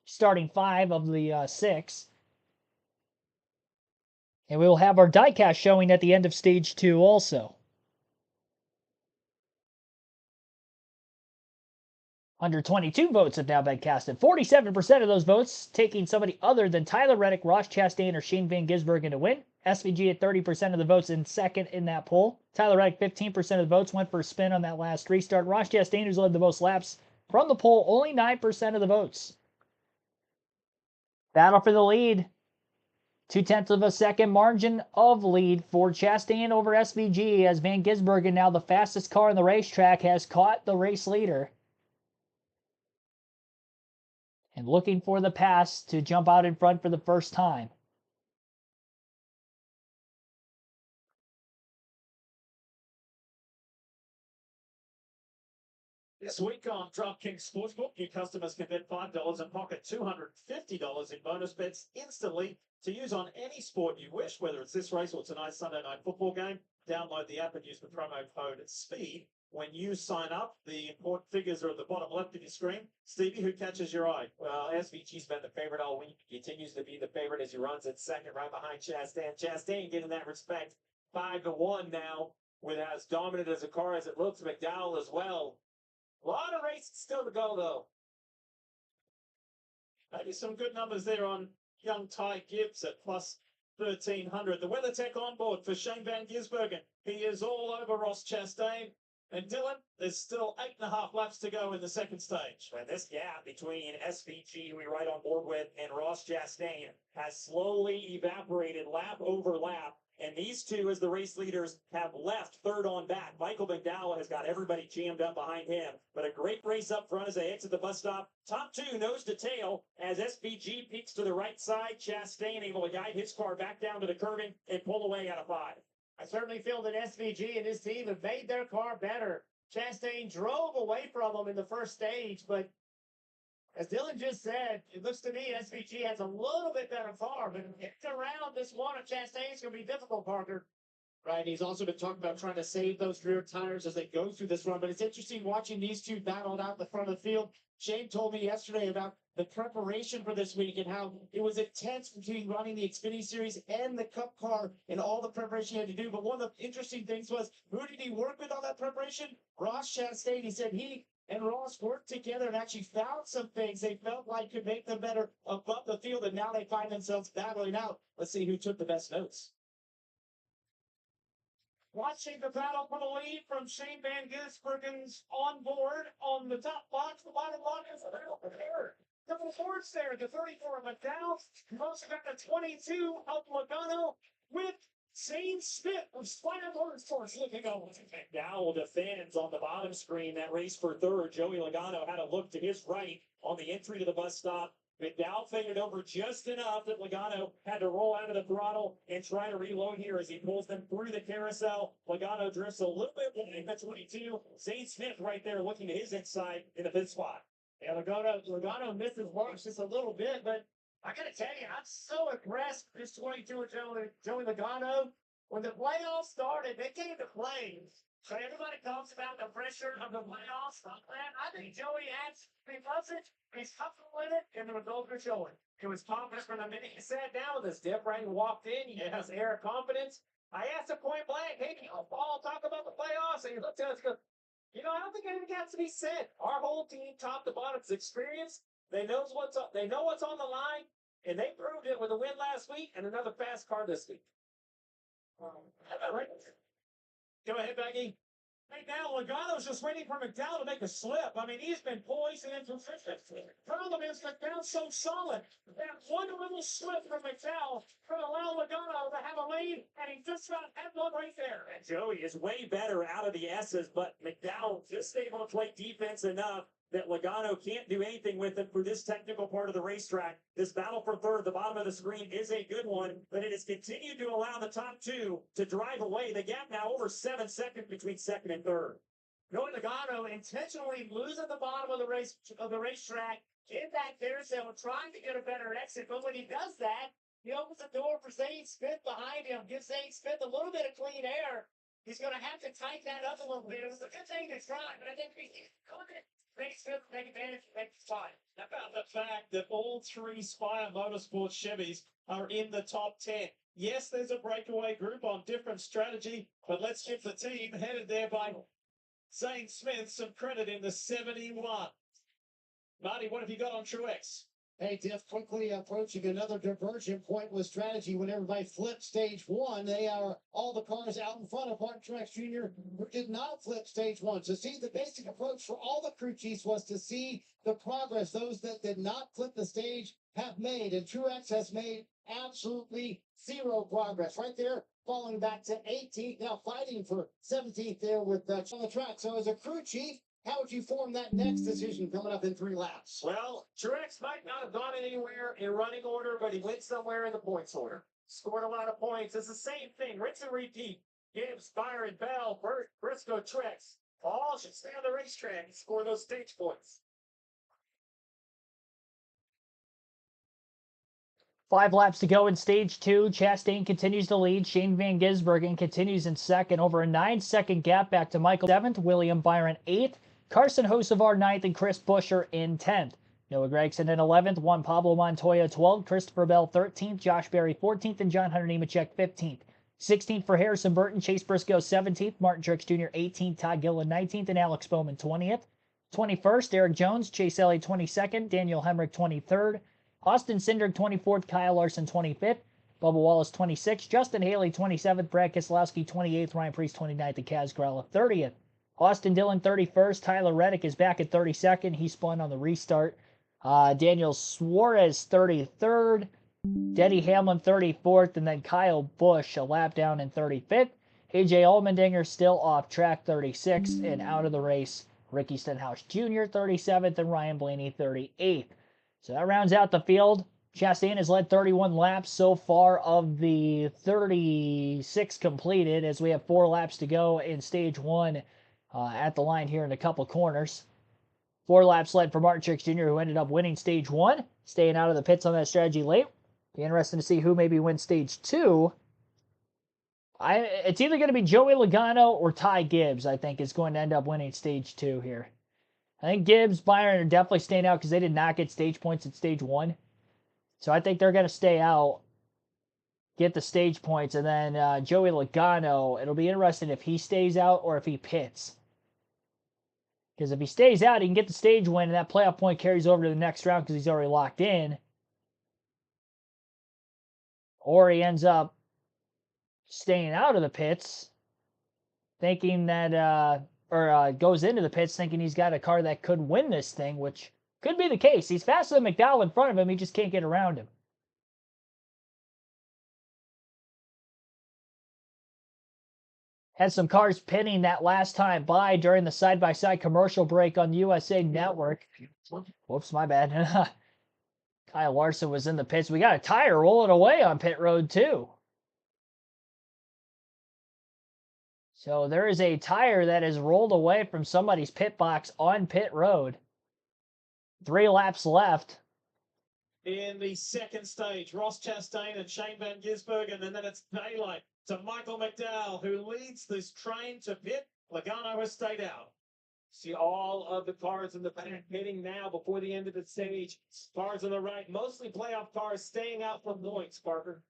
Starting 5 of the 6. And we will have our diecast showing at the end of Stage 2 also. Under 22 votes have now been casted. 47% of those votes taking somebody other than Tyler Reddick, Ross Chastain, or Shane Van Gisbergen to win. SVG at 30% of the votes in second in that poll. Tyler Reddick, 15% of the votes, went for a spin on that last restart. Ross Chastain, who's led the most laps from the poll, only 9% of the votes. Battle for the lead. 0.2 of a second margin of lead for Chastain over SVG, as Van Gisbergen, now the fastest car on the racetrack, has caught the race leader. And looking for the pass to jump out in front for the first time. This week on DraftKings Sportsbook, new customers can bet $5 and pocket $250 in bonus bets instantly to use on any sport you wish, whether it's this race or tonight's Sunday night football game. Download the app and use the promo code SPEED. When you sign up, the important figures are at the bottom left of your screen. Stevie, who catches your eye? Well, SVG's been the favorite all week. Continues to be the favorite as he runs at second, right behind Chastain. Chastain getting that respect 5-1 now, with as dominant as a car as it looks. McDowell as well. A lot of races still to go, though. Maybe some good numbers there on young Ty Gibbs at plus 1,300. The WeatherTech on board for Shane Van Gisbergen. He is all over Ross Chastain. And Dylan, there's still 8.5 laps to go in the second stage. And this gap between SVG, who we ride on board with, and Ross Chastain has slowly evaporated lap over lap. And these two, as the race leaders, have left third on back. Michael McDowell has got everybody jammed up behind him. But a great race up front as they exit the bus stop. Top two, nose to tail, as SVG peeks to the right side. Chastain able to guide his car back down to the curving and pull away out of 5. I certainly feel that SVG and his team have made their car better. Chastain drove away from him in the first stage, but as Dylan just said, it looks to me SVG has a little bit better car, but getting around this one of Chastain's going to be difficult, Parker. Right, he's also been talking about trying to save those rear tires as they go through this run. But it's interesting watching these two battled out the front of the field. Shane told me yesterday about the preparation for this week and how it was intense between running the Xfinity Series and the Cup car and all the preparation he had to do. But one of the interesting things was, who did he work with on that preparation? Ross Chastain. He said he and Ross worked together and actually found some things they felt like could make them better above the field, and now they find themselves battling out. Let's see who took the best notes. Watching the battle for the lead from Shane Van Gisbergen's on board on the top box. The bottom block is a little prepared. Double forwards there, the 34 of McDowell. Most got the 22 of Logano with Zane Smith of Spider Motorsports looking over. McDowell defends on the bottom screen that race for third. Joey Logano had a look to his right on the entry to the bus stop. McDowell faded over just enough that Logano had to roll out of the throttle and try to reload here as he pulls them through the carousel. Logano drifts a little bit wide at 22. Zane Smith right there looking to his inside in the pit spot. Yeah, Logano misses marks just a little bit, but I got to tell you, I'm so impressed with this 22 of Joey Logano. When the playoffs started, they came to play. So everybody talks about the pressure of the playoffs. I think Joey he loves it. He's comfortable with it, and the results are showing. It was confident from the minute he sat down with his dip, right? He walked in, he has air of confidence. I asked him point blank, hey, can you all talk about the playoffs? And he looked at us and goes, I don't think anything has to be said. Our whole team, top to bottom, is experienced. They know what's on the line, and they proved it with a win last week and another fast car this week. Go ahead, Becky. Hey, now Logano's just waiting for McDowell to make a slip. I mean, he's been poised and consistent. Problem is, McDowell's so solid. That one little slip from McDowell could allow Logano to have a lead, and he just about had one right there. And Joey is way better out of the S's, but McDowell just able to play defense enough that Logano can't do anything with it for this technical part of the racetrack. This battle for third, the bottom of the screen, is a good one, but it has continued to allow the top two to drive away. The gap now over 7 seconds between second and third. Joey Logano intentionally losing the bottom of the racetrack in that carousel, trying to get a better exit. But when he does that, he opens the door for Zane Smith behind him, gives Zane Smith a little bit of clean air. He's going to have to tighten that up a little bit. It was a good thing to try, but I think he's good. Zane Smith take advantage of that spot. How about the fact that all three Spire Motorsports Chevys are in the top 10? Yes, there's a breakaway group on different strategy, but let's give the team headed there by Zane Smith some credit in the 71. Marty, what have you got on Truex? Hey, Tiff, quickly approaching another divergent point with strategy when everybody flipped stage one. They are all the cars out in front of Martin Truex Jr., who did not flip stage one. So, see, the basic approach for all the crew chiefs was to see the progress those that did not flip the stage have made. And Truex has made absolutely zero progress. Right there, falling back to 18th, now fighting for 17th there with on the track. So, as a crew chief, how would you form that next decision coming up in 3 laps? Well, Truex might not have gone anywhere in running order, but he went somewhere in the points order. Scored a lot of points. It's the same thing. Rinse and repeat. Gibbs, Byron, Bell, Burt, Briscoe, Truex. All should stay on the racetrack and score those stage points. 5 laps to go in stage 2. Chastain continues to lead. Shane Van Gisbergen continues in second over a 9-second gap back to Michael 7th, William Byron 8th, Carson Hocevar 9th, and Chris Buescher in 10th. Noah Gragson in 11th, Juan Pablo Montoya 12th, Christopher Bell 13th, Josh Berry 14th, and John Hunter Nemechek 15th. 16th for Harrison Burton, Chase Briscoe 17th, Martin Truex Jr. 18th, Todd Gillen 19th, and Alex Bowman 20th. 21st, Eric Jones, Chase Elliott 22nd, Daniel Hemrick 23rd, Austin Cindric 24th, Kyle Larson 25th, Bubba Wallace 26th, Justin Haley 27th, Brad Keselowski 28th, Ryan Preece 29th, and Kaz Gralla 30th. Austin Dillon 31st, Tyler Reddick is back at 32nd. He spun on the restart. Daniel Suarez 33rd, Denny Hamlin 34th, and then Kyle Busch a lap down in 35th. AJ Allmendinger still off track 36th, and out of the race, Ricky Stenhouse Jr. 37th, and Ryan Blaney 38th. So that rounds out the field. Chastain has led 31 laps so far of the 36 completed, as we have 4 laps to go in stage 1 at the line here in a couple corners. 4 laps led for Martin Truex Jr., who ended up winning stage 1, staying out of the pits on that strategy late. Be interesting to see who maybe wins stage 2. It's either going to be Joey Logano or Ty Gibbs, I think, is going to end up winning stage 2 here. I think Gibbs, Byron are definitely staying out because they did not get stage points at stage 1. So I think they're going to stay out, get the stage points, and then Joey Logano, it'll be interesting if he stays out or if he pits. Because if he stays out, he can get the stage win, and that playoff point carries over to the next round because he's already locked in. Or he ends up staying out of the pits, thinking that, goes into the pits thinking he's got a car that could win this thing, which could be the case. He's faster than McDowell in front of him. He just can't get around him. Had some cars pitting that last time by during the side-by-side commercial break on the USA Network. Whoops, my bad. Kyle Larson was in the pits. We got a tire rolling away on pit road, too. So there is a tire that is rolled away from somebody's pit box on pit road. 3 laps left. In the second stage, Ross Chastain and Shane Van Gisbergen, and then it's daylight to Michael McDowell, who leads this train to pit. Logano has stayed out. See all of the cars in the back pitting now before the end of the stage. Cars on the right, mostly playoff cars, staying out from points, Parker.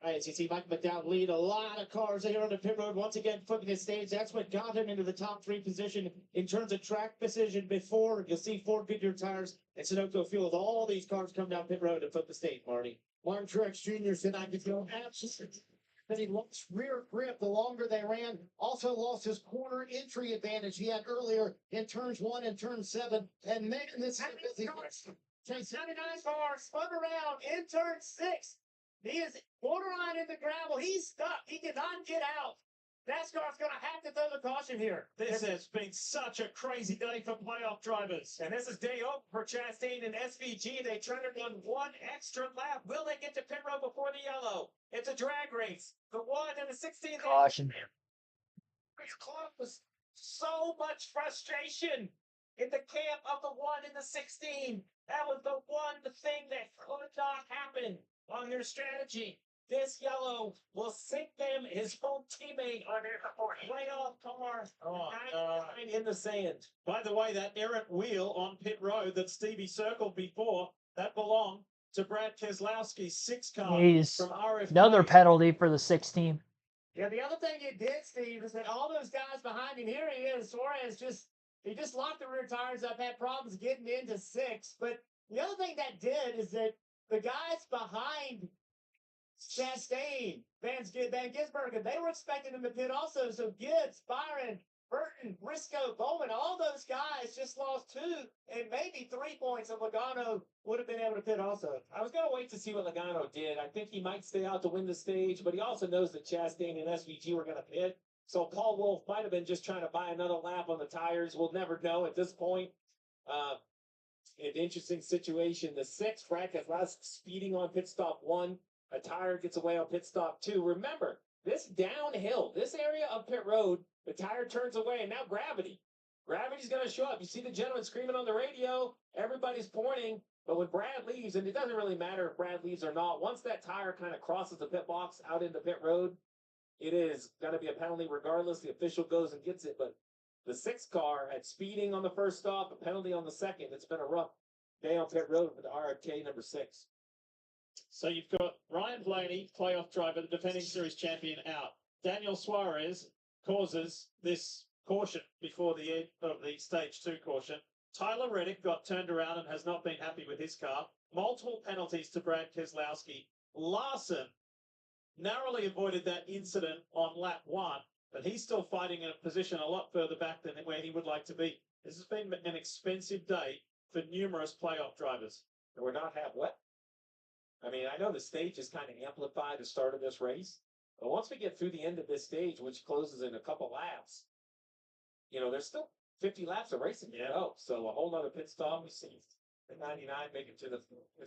All right, so you see Mike McDowell lead a lot of cars here on the pit road. Once again, flipping his stage. That's what got him into the top 3 position in terms of track position before. You'll see 4 Goodyear tires and Sunoco fuel with all these cars come down pit road and flip the stage, Marty. Martin Truex Jr. said I could go absolutely. Then he lost rear grip the longer they ran. Also lost his corner entry advantage he had earlier in turns 1 and turn 7. And man, this is 79 bar spun around in turn 6. He is borderline in the gravel. He's stuck. He cannot get out. NASCAR's going to have to throw the caution here. This has been such a crazy day for playoff drivers. And this is day over for Chastain and SVG. They try to run 1 extra lap. Will they get to pit road before the yellow? It's a drag race. The 1 and the 16th. Caution. It's close. So much frustration in the camp of the 1 and the 16. That was the one thing that could not happen on their strategy. This yellow will sink them, his own teammate, on their playoff car. In the sand. By the way, that errant wheel on pit road that Stevie circled before, that belonged to Brad Keselowski's 6 car He's from RFK. another penalty for the 16. Yeah, the other thing it did, Steve, is that all those guys behind him, here he is, Suarez he just locked the rear tires up, had problems getting into 6. But the other thing that did is that the guys behind Chastain, Van Gisbergen, they were expecting him to pit also. So Gibbs, Byron, Burton, Briscoe, Bowman, all those guys just lost 2 and maybe 3 points, and Logano would have been able to pit also. I was going to wait to see what Logano did. I think he might stay out to win the stage, but he also knows that Chastain and SVG were going to pit. So Paul Wolf might have been just trying to buy another lap on the tires. We'll never know at this point. An interesting situation. The 6th, Brad Keselowski speeding on pit stop 1. A tire gets away on pit stop 2. Remember, this downhill, this area of pit road, the tire turns away, and now gravity. Gravity's going to show up. You see the gentleman screaming on the radio. Everybody's pointing. But when Brad leaves, and it doesn't really matter if Brad leaves or not, once that tire kind of crosses the pit box out into pit road, it is going to be a penalty regardless. The official goes and gets it. But the 6th car had speeding on the first stop, a penalty on the second. It's been a rough day on pit road for the RFK number 6. So you've got Ryan Blaney, playoff driver, the defending series champion, out. Daniel Suarez causes this caution before the end of the stage 2 caution. Tyler Reddick got turned around and has not been happy with his car. Multiple penalties to Brad Keselowski. Larson narrowly avoided that incident on lap 1, but he's still fighting in a position a lot further back than where he would like to be. This has been an expensive day for numerous playoff drivers. And we're not half wet. I mean, I know the stage is kind of amplified the start of this race, but once we get through the end of this stage, which closes in a couple laps, there's still 50 laps of racing to go. So a whole nother pit stop. We see the 99 make it to the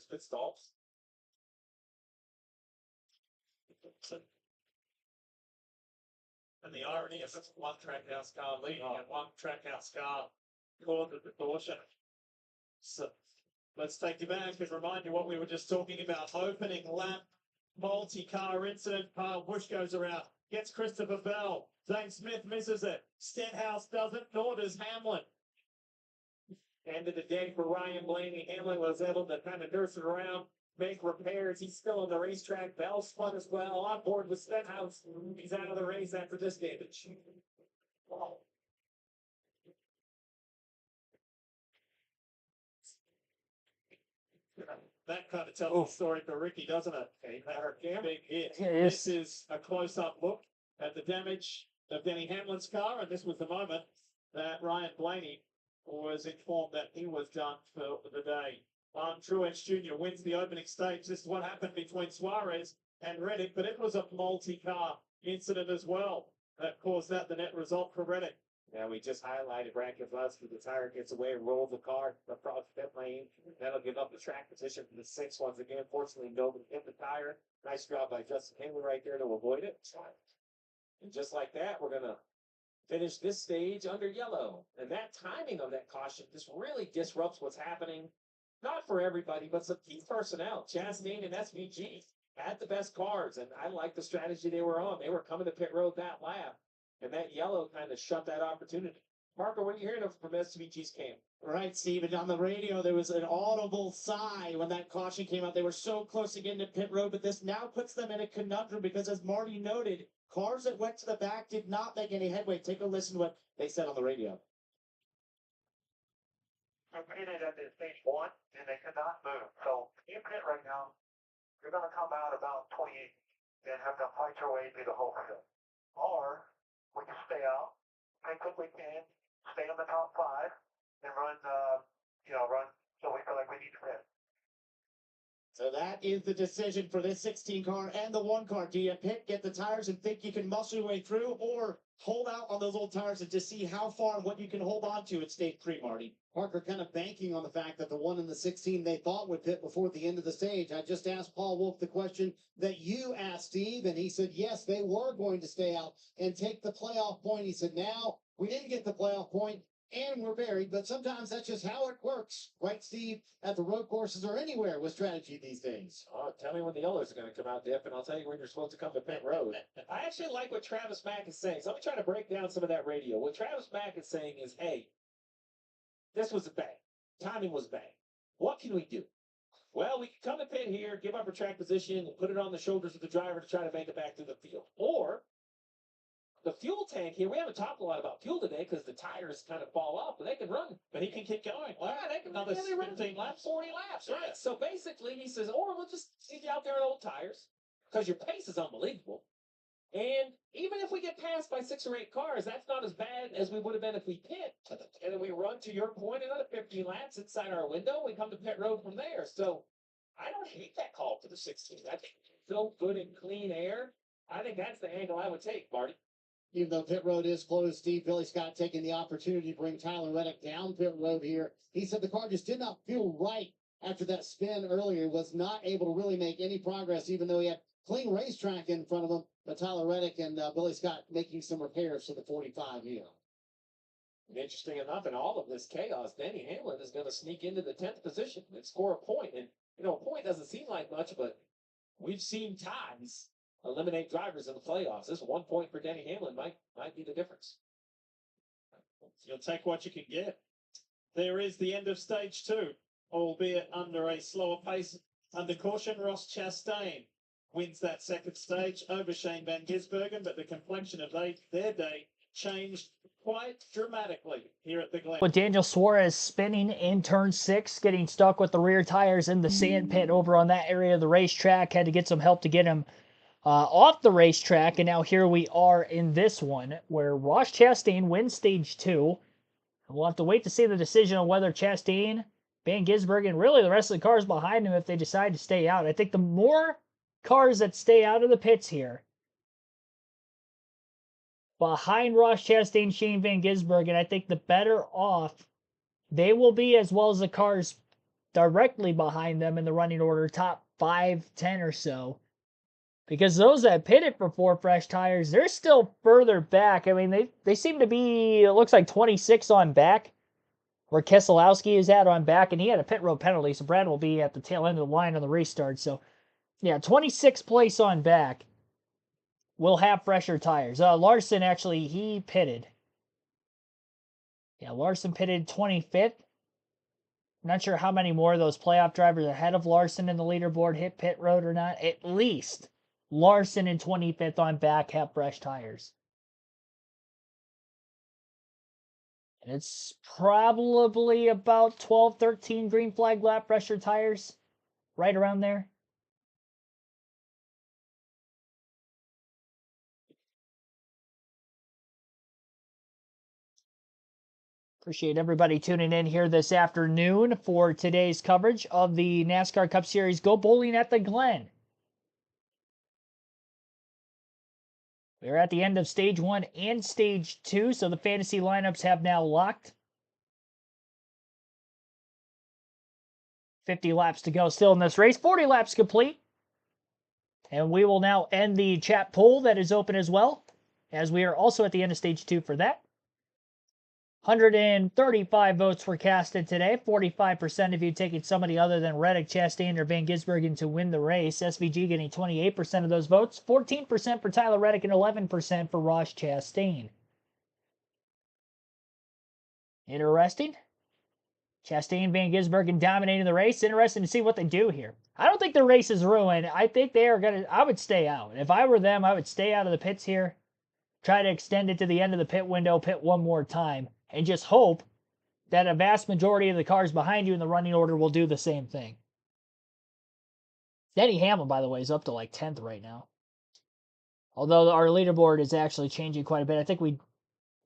pit stops. And the irony of one trackhouse car leading and one trackhouse car caught the caution. So let's take you back and remind you what we were just talking about. Opening lap, multi-car incident. Kyle Busch goes around, gets Christopher Bell. Zane Smith misses it. Stenhouse doesn't, nor does Hamlin. End of the day for Ryan Blaney. Hamlin was able to kind of nurse it around, make repairs. He's still on the racetrack. Bell spun as well. On board with Stenhouse. He's out of the race after this damage. That kind of tells the story for Ricky, doesn't it? Big hit. Yes. This is a close-up look at the damage of Denny Hamlin's car, and this was the moment that Ryan Blaney was informed that he was done for the day. Truex Jr. wins the opening stage. This is what happened between Suarez and Reddick, but it was a multi-car incident as well that caused that, the net result for Reddick. Yeah, we just highlighted Brad Keselowski. The tire gets away and rolls the car across the pit lane. That'll give up the track position for the 6 once again. Fortunately, nobody hit the tire. Nice job by Justin Henley right there to avoid it. And just like that, we're going to finish this stage under yellow. And that timing of that caution just really disrupts what's happening. Not for everybody, but some key personnel. Chastain and SVG had the best cars, and I like the strategy they were on. They were coming to pit road that lap. And that yellow kind of shut that opportunity. Parker, what are you hearing from SVG's camp? Right, Steve. And on the radio, there was an audible sigh when that caution came out. They were so close to getting to pit road, but this now puts them in a conundrum because, as Marty noted, cars that went to the back did not make any headway. Take a listen to what they said on the radio. I'm pitted at the stage 1, and they could not move. So in pit right now, you're going to come out about 28 and have to fight your way through the whole field. Or we can stay out, take what we can, stay in the top 5, and run so we feel like we need to win. So that is the decision for this 16 car and the 1 car. Do you pit, get the tires, and think you can muscle your way through, or hold out on those old tires and just see how far and what you can hold on to at stage 3, Marty? Parker kind of banking on the fact that the 1 and the 16 they thought would pit before the end of the stage. I just asked Paul Wolf the question that you asked Steve, and he said, yes, they were going to stay out and take the playoff point. He said, now we didn't get the playoff point and we're buried, but sometimes that's just how it works. Right, Steve, at the road courses or anywhere with strategy these days. Oh, tell me when the yellows are going to come out, Diff, and I'll tell you when you're supposed to come to pit road. I actually like what Travis Mack is saying. So let me try to break down some of that radio. What Travis Mack is saying is, hey, this was a bang. Timing was bang. What can we do? well, we can come to pit here, give up our track position, and put it on the shoulders of the driver to try to make it back through the field. Or the fuel tank here, we haven't talked a lot about fuel today because the tires kind of fall off, but they can run. But he can keep going. Well, Yeah, they can another really run 15 laps. 40 laps, right? So basically, he says, or we'll just leave you out there on old tires because your pace is unbelievable. And even if we get passed by 6 or 8 cars, that's not as bad as we would have been if we pit. And then we run, to your point, another 15 laps inside our window. We come to pit road from there. So I don't hate that call for the 16. I think it's so good and clean air. I think that's the angle I would take, Marty. Even though pit road is closed, Steve, Billy Scott taking the opportunity to bring Tyler Reddick down pit road here. He said the car just did not feel right after that spin earlier. Was not able to really make any progress, even though he had clean racetrack in front of him. But Tyler Reddick and Billy Scott making some repairs to the 45 here. Interesting enough, in all of this chaos, Denny Hamlin is going to sneak into the 10th position and score a point. And, you know, a point doesn't seem like much, but we've seen ties eliminate drivers in the playoffs. This 1 point for Denny Hamlin might be the difference. You'll take what you can get. There is the end of stage 2, albeit under a slower pace. Under caution, Ross Chastain wins that second stage over Shane Van Gisbergen, but the complexion of their day changed quite dramatically here at the Glen. With Daniel Suarez spinning in turn 6, getting stuck with the rear tires in the sand pit over on that area of the racetrack, had to get some help to get him off the racetrack, and now here we are in this one where Ross Chastain wins stage 2. We'll have to wait to see the decision on whether Chastain, Van Gisbergen, and really the rest of the cars behind him, if they decide to stay out. I think the more cars that stay out of the pits here, behind Ross Chastain, Shane Van Gisbergen, I think the better off they will be, as well as the cars directly behind them in the running order, top 5, 10 or so. Because those that pitted for 4 fresh tires, they're still further back. I mean, they seem to be, it looks like 26 on back, where Keselowski is at on back, and he had a pit road penalty, so Brad will be at the tail end of the line on the restart. So, yeah, 26th place on back will have fresher tires. Larson, actually, he pitted. Yeah, Larson pitted 25th. Not sure how many more of those playoff drivers ahead of Larson in the leaderboard hit pit road or not. At least Larson in 25th on back have fresh tires. And it's probably about 12, 13 green flag lap fresher tires. Right around there. Appreciate everybody tuning in here this afternoon for today's coverage of the NASCAR Cup Series Go Bowling at the Glen. We're at the end of stage 1 and stage 2, so the fantasy lineups have now locked. 50 laps to go still in this race, 40 laps complete. And we will now end the chat poll that is open as well, as we are also at the end of stage 2 for that. 135 votes were casted today. 45% of you taking somebody other than Reddick, Chastain, or Van Gisbergen to win the race. SVG getting 28% of those votes. 14% for Tyler Reddick and 11% for Ross Chastain. Interesting. Chastain, Van Gisbergen dominating the race. Interesting to see what they do here. I don't think the race is ruined. I think they are going to... I would stay out. If I were them, I would stay out of the pits here. Try to extend it to the end of the pit window, pit one more time, and just hope that a vast majority of the cars behind you in the running order will do the same thing. Denny Hamlin, by the way, is up to like 10th right now. Although our leaderboard is actually changing quite a bit. I think we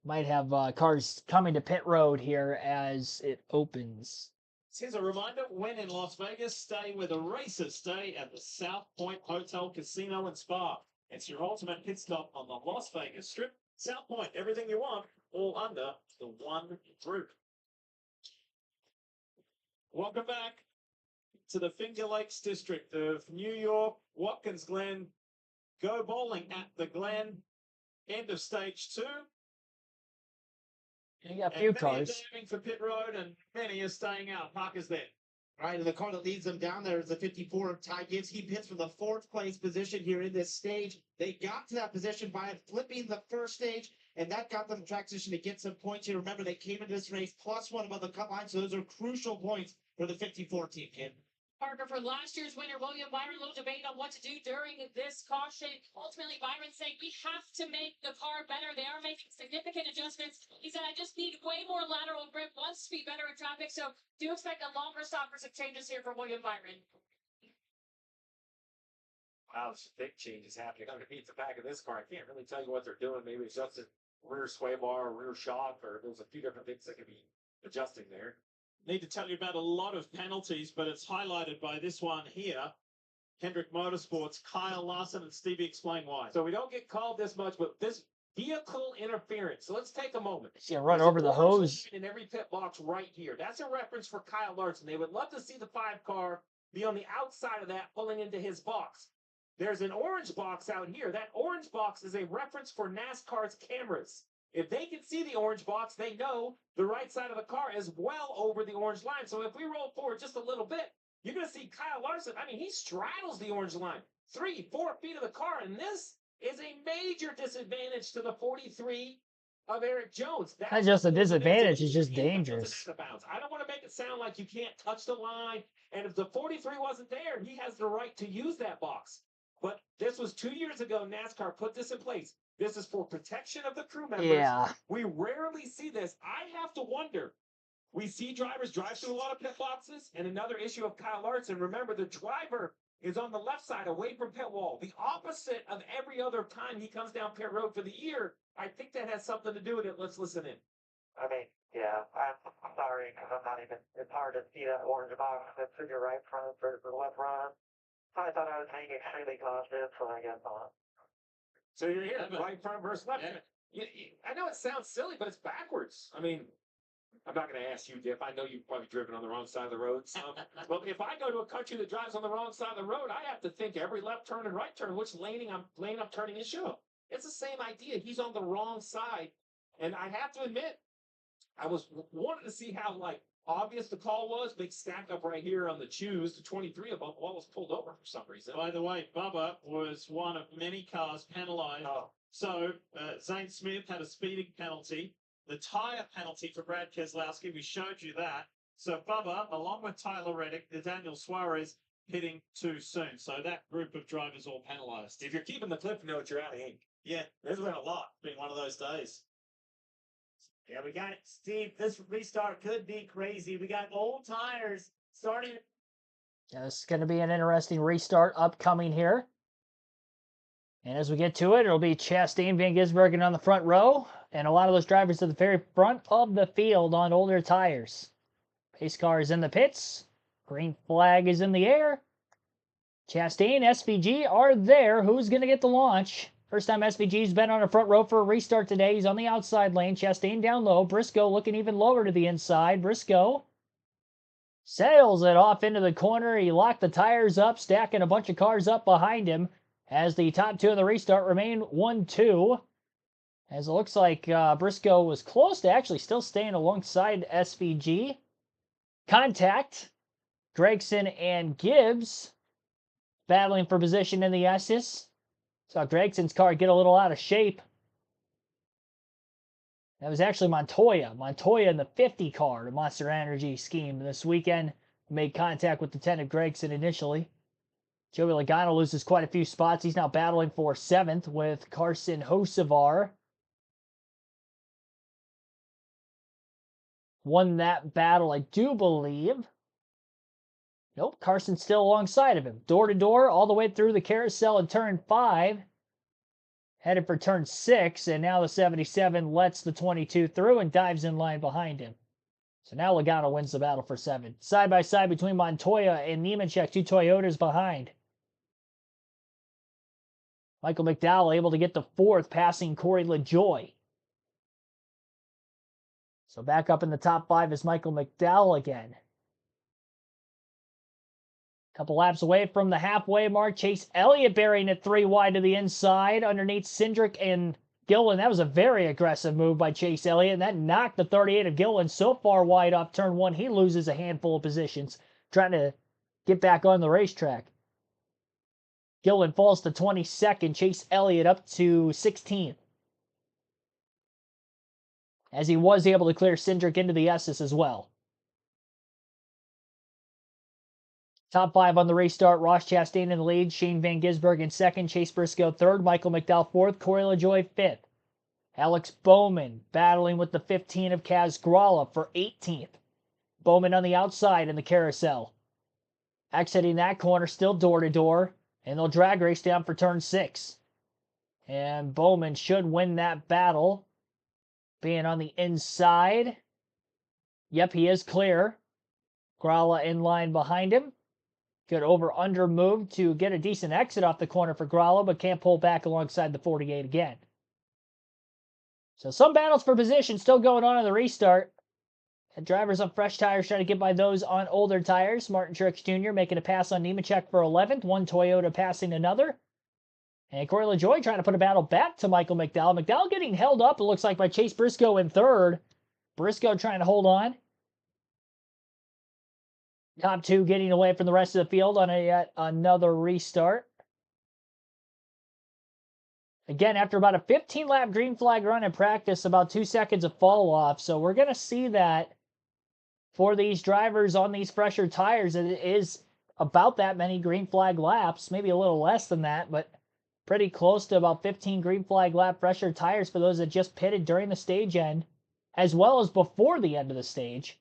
might have cars coming to pit road here as it opens. Here's a reminder, when in Las Vegas, stay where the racers stay at the South Point Hotel, Casino, and Spa. It's your ultimate pit stop on the Las Vegas Strip. South Point, everything you want, all under the one roof. Welcome back to the Finger Lakes District of New York, Watkins Glen. Go bowling at the Glen. End of stage 2. You got a few cars. Many are diving for pit road and many are staying out. Parker's there. Right, and the car that leads them down there is the 54 of Ty Gibbs. He pits from the 4th place position here in this stage. They got to that position by flipping the first stage, and that got them track position to get some points here. Remember, they came into this race +1 above the cut line, so those are crucial points for the 54 team, Kim. partner for last year's winner, William Byron. A little debate on what to do during this caution. Ultimately, Byron saying we have to make the car better. They are making significant adjustments. He said, I just need way more lateral grip, wants to be better in traffic. So do expect a longer stop for some changes here for William Byron. Wow, there's big changes happening underneath the back of this car. I can't really tell you what they're doing. Maybe it's just a rear sway bar, rear shock, or there's a few different things that could be adjusting there. Need to tell you about a lot of penalties, but it's highlighted by this one here. Hendrick Motorsports, Kyle Larson, and Stevie explain why. So we don't get called this much, but this vehicle interference. So let's take a moment. Yeah, run There's over an the orange hose. line in every pit box right here. That's a reference for Kyle Larson. They would love to see the 5 car be on the outside of that, pulling into his box. There's an orange box out here. That orange box is a reference for NASCAR's cameras. If they can see the orange box, they know the right side of the car is well over the orange line. So if we roll forward just a little bit, you're going to see Kyle Larson. I mean, he straddles the orange line 3-4 feet of the car. And this is a major disadvantage to the 43 of Eric Jones. Not just a disadvantage, it's just dangerous. I don't want to make it sound like you can't touch the line. And if the 43 wasn't there, he has the right to use that box. But this was 2 years ago. NASCAR put this in place. This is for protection of the crew members. Yeah. We rarely see this. I have to wonder. We see drivers drive through a lot of pit boxes. And another issue of Kyle Larson, remember, the driver is on the left side, away from pit wall. The opposite of every other time he comes down pit road for the year. I think that has something to do with it. Let's listen in. I mean, yeah, I'm sorry because I'm not even, it's hard to see that orange box that's in your right front versus the left front. I thought I was being extremely cautious, so I guess not. So you're here, right front versus left. Yeah. I know it sounds silly, but it's backwards. I mean, I'm not going to ask you, Diff. I know you've probably driven on the wrong side of the road. But if I go to a country that drives on the wrong side of the road, I have to think every left turn and right turn, which lane I'm turning and show. It's the same idea. He's on the wrong side. And I have to admit, I was wanting to see how, like, obvious the call was. Big stack up right here on the choose. The 23 of them all was pulled over for some reason. By the way, Bubba was one of many cars penalised. Oh. So Zane Smith had a speeding penalty. The tyre penalty for Brad Keselowski, we showed you that. So Bubba, along with Tyler Reddick, Daniel Suarez, hitting too soon. So that group of drivers all penalised. If you're keeping the clip notes, you're out of ink. Yeah, there's been a lot. It's been one of those days. Yeah, we got Steve. This restart could be crazy. We got old tires starting. Yeah, this is going to be an interesting restart upcoming here. And as we get to it, it'll be Chastain, Van Gisbergen on the front row, and a lot of those drivers at the very front of the field on older tires. Pace car is in the pits. Green flag is in the air. Chastain, SVG are there. Who's going to get the launch? First time SVG's been on the front row for a restart today. He's on the outside lane. Chastain down low. Briscoe looking even lower to the inside. Briscoe sails it off into the corner. He locked the tires up, stacking a bunch of cars up behind him as the top two of the restart remain 1-2. As it looks like Briscoe was close to actually still staying alongside SVG. Contact. Gregson and Gibbs battling for position in the S's. Saw Gregson's car get a little out of shape. That was actually Montoya. Montoya in the 50 car, the Monster Energy scheme this weekend, made contact with Lieutenant Gregson initially. Joey Logano loses quite a few spots. He's now battling for 7th with Carson Hocevar. Won that battle, I do believe. Nope, Carson's still alongside of him. Door to door, all the way through the carousel in turn 5. Headed for turn 6, and now the 77 lets the 22 through and dives in line behind him. So now Logano wins the battle for 7. Side by side between Montoya and Nemechek, 2 Toyotas behind. Michael McDowell able to get the 4th, passing Corey LaJoie. So back up in the top 5 is Michael McDowell again. Couple laps away from the halfway mark. Chase Elliott burying it 3 wide to the inside underneath Cindric and Gillen. That was a very aggressive move by Chase Elliott, and that knocked the 38 of Gillen so far wide off turn 1, he loses a handful of positions trying to get back on the racetrack. Gillen falls to 22nd. Chase Elliott up to 16th. As he was able to clear Cindric into the S's as well. Top 5 on the restart. Ross Chastain in the lead. Shane Van Gisbergen in second. Chase Briscoe third. Michael McDowell fourth. Corey LaJoie fifth. Alex Bowman battling with the 15 of Kaz Gralla for 18th. Bowman on the outside in the carousel. Exiting that corner, still door to door. And they'll drag race down for turn 6. And Bowman should win that battle. Being on the inside. Yep, he is clear. Gralla in line behind him. Good over-under move to get a decent exit off the corner for Gralla, but can't pull back alongside the 48 again. So some battles for position still going on in the restart. And drivers on fresh tires trying to get by those on older tires. Martin Truex Jr. making a pass on Nemechek for 11th. One Toyota passing another. And Corey LaJoie trying to put a battle back to Michael McDowell. McDowell getting held up, it looks like, by Chase Briscoe in third. Briscoe trying to hold on. Top 2 getting away from the rest of the field on yet another restart. Again, after about a 15-lap green flag run in practice, about 2 seconds of fall off. So we're going to see that for these drivers on these fresher tires. It is about that many green flag laps, maybe a little less than that, but pretty close to about 15 green flag lap fresher tires for those that just pitted during the stage end, as well as before the end of the stage.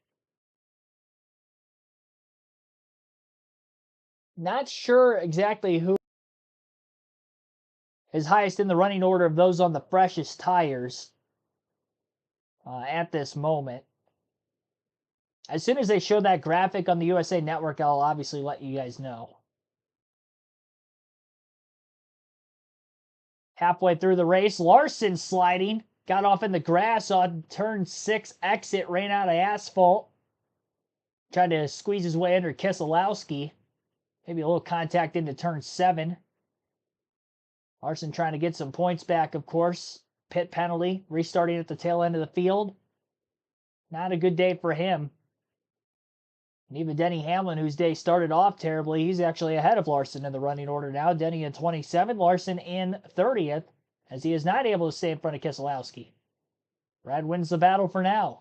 Not sure exactly who is highest in the running order of those on the freshest tires at this moment. As soon as they show that graphic on the USA Network, I'll obviously let you guys know. Halfway through the race, Larson sliding. Got off in the grass on turn 6 exit, ran out of asphalt. Tried to squeeze his way under Keselowski. Maybe a little contact into turn 7. Larson trying to get some points back, of course. Pit penalty, restarting at the tail end of the field. Not a good day for him. And even Denny Hamlin, whose day started off terribly, he's actually ahead of Larson in the running order now. Denny in 27th, Larson in 30th, as he is not able to stay in front of Keselowski. Brad wins the battle for now.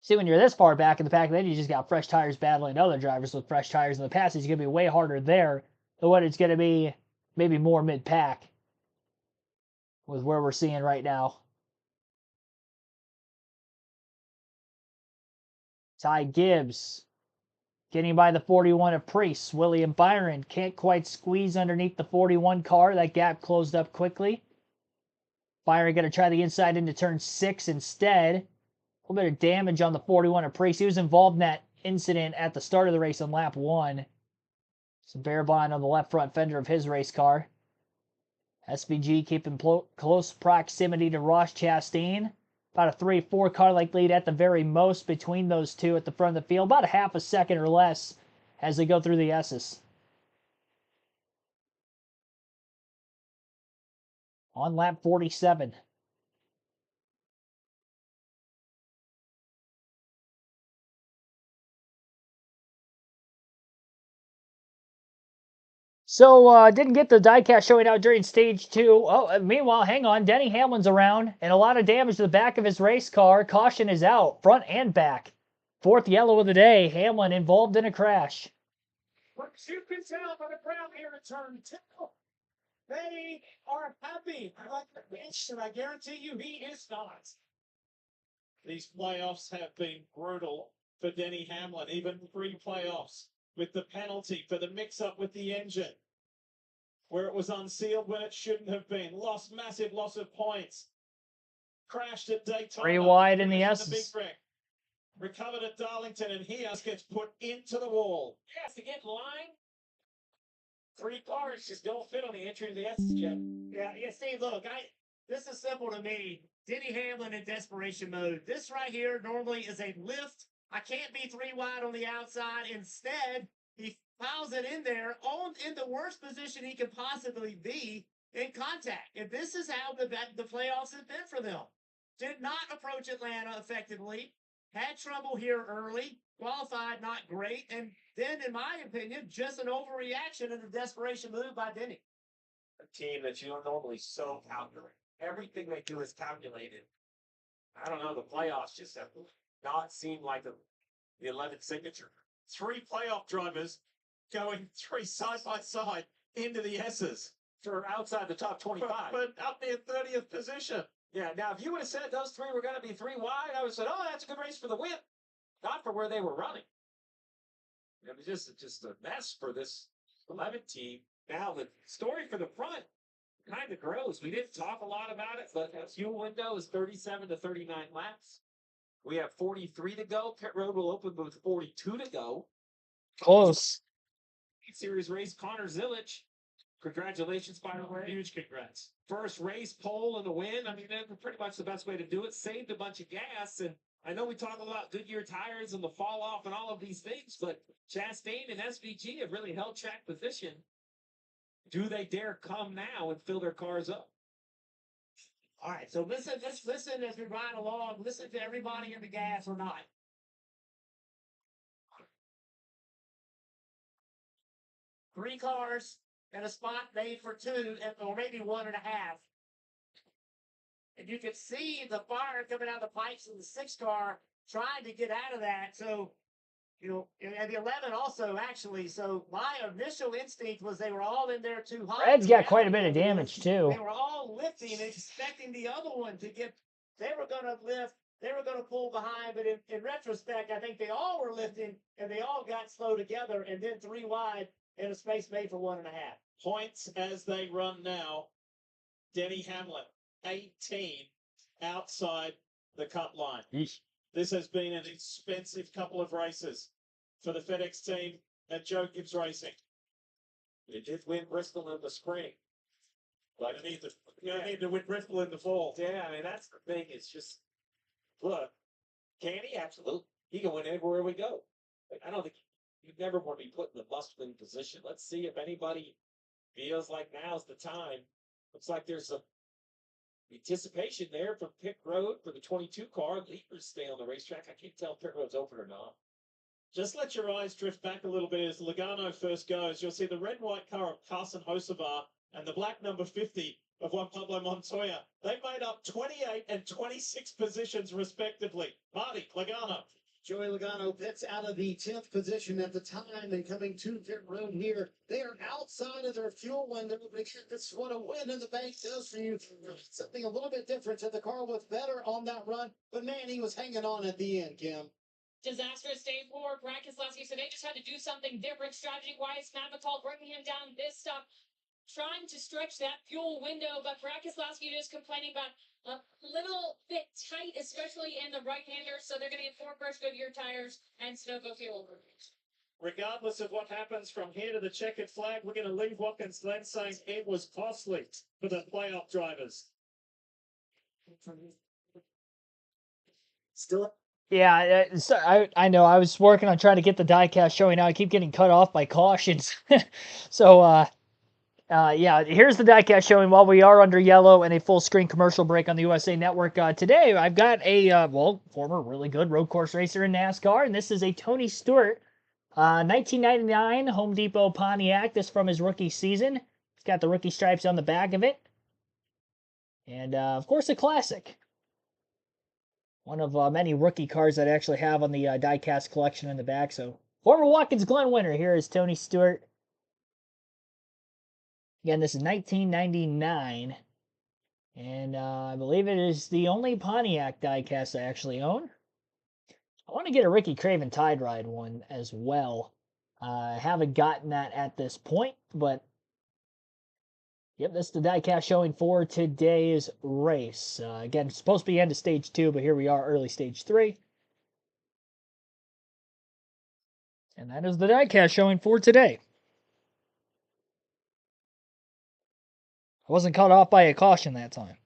See, when you're this far back in the pack, then you just got fresh tires battling other drivers with fresh tires in the passage. It's going to be way harder there than what it's going to be maybe more mid-pack with where we're seeing right now. Ty Gibbs getting by the 41 of Priest. William Byron can't quite squeeze underneath the 41 car. That gap closed up quickly. Byron going to try the inside into turn 6 instead. A little bit of damage on the 41 of Priest. He was involved in that incident at the start of the race on lap 1. Some bare bond on the left front fender of his race car. SVG keeping close proximity to Ross Chastain. About a 3-4 car length lead at the very most between those two at the front of the field. About a half a second or less as they go through the S's. On lap 47. So, didn't get the diecast showing out during stage 2. Oh, meanwhile, hang on. Denny Hamlin's around, and a lot of damage to the back of his race car. Caution is out, front and back. 4th yellow of the day. Hamlin involved in a crash. But you can tell by the crowd here at turn 2. They are happy. I like the bench, and I guarantee you he is not. These playoffs have been brutal for Denny Hamlin, even pre-playoffs, with the penalty for the mix-up with the engine, where it was unsealed when it shouldn't have been. Massive loss of points. Crashed at Daytona. 3 wide in the Big S's. wreck. Recovered at Darlington, and he gets put into the wall. Yes, to get in line. 3 cars just don't fit on the entry to the S, Jeff. Yeah, Steve, look, this is simple to me. Denny Hamlin in desperation mode. This right here normally is a lift. I can't be 3 wide on the outside. Instead, he piles it in there in the worst position he could possibly be in contact. And this is how the playoffs have been for them. Did not approach Atlanta effectively. Had trouble here early. Qualified not great. And then, in my opinion, just an overreaction and a desperation move by Denny. A team that you don't normally so calculate. Everything they do is calculated. I don't know. The playoffs just have not seemed like the 11th signature. three playoff drivers going three side by side into the S's. For outside the top 25. But up near 30th position. Yeah, now if you would have said those three were going to be three wide, I would have said, oh, that's a good race for the win. Not for where they were running. It was just a mess for this 11 team. Now the story for the front kind of grows. We didn't talk a lot about it, but the fuel window is 37 to 39 laps. We have 43 to go. Pit road will open with 42 to go. Close. Series race, Connor Zilic. Congratulations, by the way. Huge congrats. First race pole and a win. I mean, that's pretty much the best way to do it. Saved a bunch of gas. And I know we talk about Goodyear tires and the fall off and all of these things, but Chastain and SVG have really held track position. Do they dare come now and fill their cars up? All right, so listen as we ride along. Listen to everybody in the gas or not. Three cars and a spot made for two, or maybe 1.5. And you can see the fire coming out of the pipes in the 6 car trying to get out of that. So, you know, and the 11 also, actually. So my initial instinct was they were all in there too hot. Red's got quite a bit of damage, too. They were all lifting, expecting the other one to get, they were going to lift, they were going to pull behind. But in retrospect, I think they all were lifting and they all got slow together and then 3 wide in a space made for 1.5. Points as they run now. Denny Hamlin, 18 outside the cut line. Yeesh. This has been an expensive couple of races for the FedEx team at Joe Gibbs Racing. You did win Bristol in the spring. But you need to win Bristol in the fall. Yeah, I mean, that's the thing. It's just, look, can he? Absolutely. He can win everywhere we go. But I don't think you never want to be put in the must-win position. Let's see if anybody feels like now's the time. Looks like there's some anticipation there from pit road for the 22 car. Leaders stay on the racetrack. I can't tell if pit road's open or not. Just let your eyes drift back a little bit as Logano first goes. You'll see the red-white car of Carson Hocevar and the black number 50 of Juan Pablo Montoya. They made up 28 and 26 positions respectively. Marty, Logano. Joey Logano pits out of the 10th position at the time and coming to pit road here. They are outside of their fuel window, but again, this is what a win in the bank does for you. Something a little bit different. So the car was better on that run, but man, he was hanging on at the end, Kim. Disastrous day for Brad Keselowski, so they just had to do something different strategy-wise. Matt McCall bringing him down this stuff, trying to stretch that fuel window, but Brad Keselowski just complaining about a little bit tight, especially in the right-hander, so they're going to get 4 fresh Goodyear tires and Sunoco fuel. Regardless of what happens from here to the checkered flag, we're going to leave Watkins Glen saying it was costly for the playoff drivers. Still. Yeah, so I know. I was working on trying to get the diecast showing now. I keep getting cut off by cautions. So, yeah, here's the diecast showing while we are under yellow and a full screen commercial break on the USA Network. Today, I've got a, former really good road course racer in NASCAR, and this is a Tony Stewart 1999 Home Depot Pontiac. This from his rookie season. It's got the rookie stripes on the back of it. And, of course, a classic. One of many rookie cars that I actually have on the diecast collection in the back. So, former Watkins Glen winner. Here is Tony Stewart. Again, this is 1999. And I believe it is the only Pontiac diecast I actually own. I want to get a Ricky Craven Tide Ride one as well. I haven't gotten that at this point, but yep, that's the diecast showing for today's race. Again, it's supposed to be end of stage 2, but here we are, early stage 3. And that is the diecast showing for today. I wasn't caught off by a caution that time.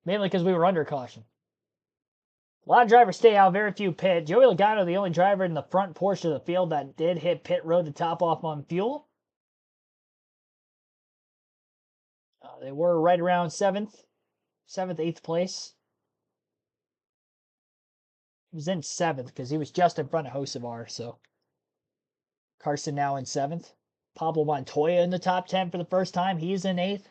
Mainly because we were under caution. A lot of drivers stay out, very few pit. Joey Logano, the only driver in the front portion of the field that did hit pit road to top off on fuel. They were right around 7th, 8th place. He was in 7th because he was just in front of Hocevar, so. Carson now in 7th. Pablo Montoya in the top 10 for the first time. He's in 8th.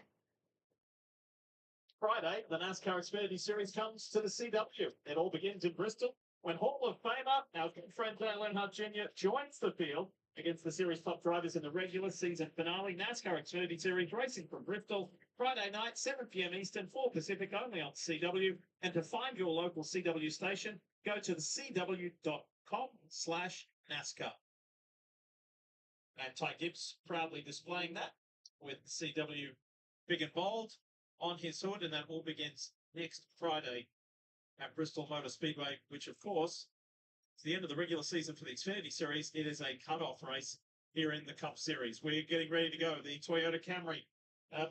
Friday, the NASCAR Xfinity Series comes to the CW. It all begins in Bristol when Hall of Famer, our good friend Dale Earnhardt Jr., joins the field against the series top drivers in the regular season finale. NASCAR Xfinity Series racing from Bristol, Friday night, 7 p.m. Eastern, 4 Pacific, only on CW. And to find your local CW station, go to the cw.com/NASCAR. And Ty Gibbs proudly displaying that with CW big and bold on his hood, and that all begins next Friday at Bristol Motor Speedway, which of course is the end of the regular season for the Xfinity Series. It is a cut-off race here in the Cup Series. We're getting ready to go. The Toyota Camry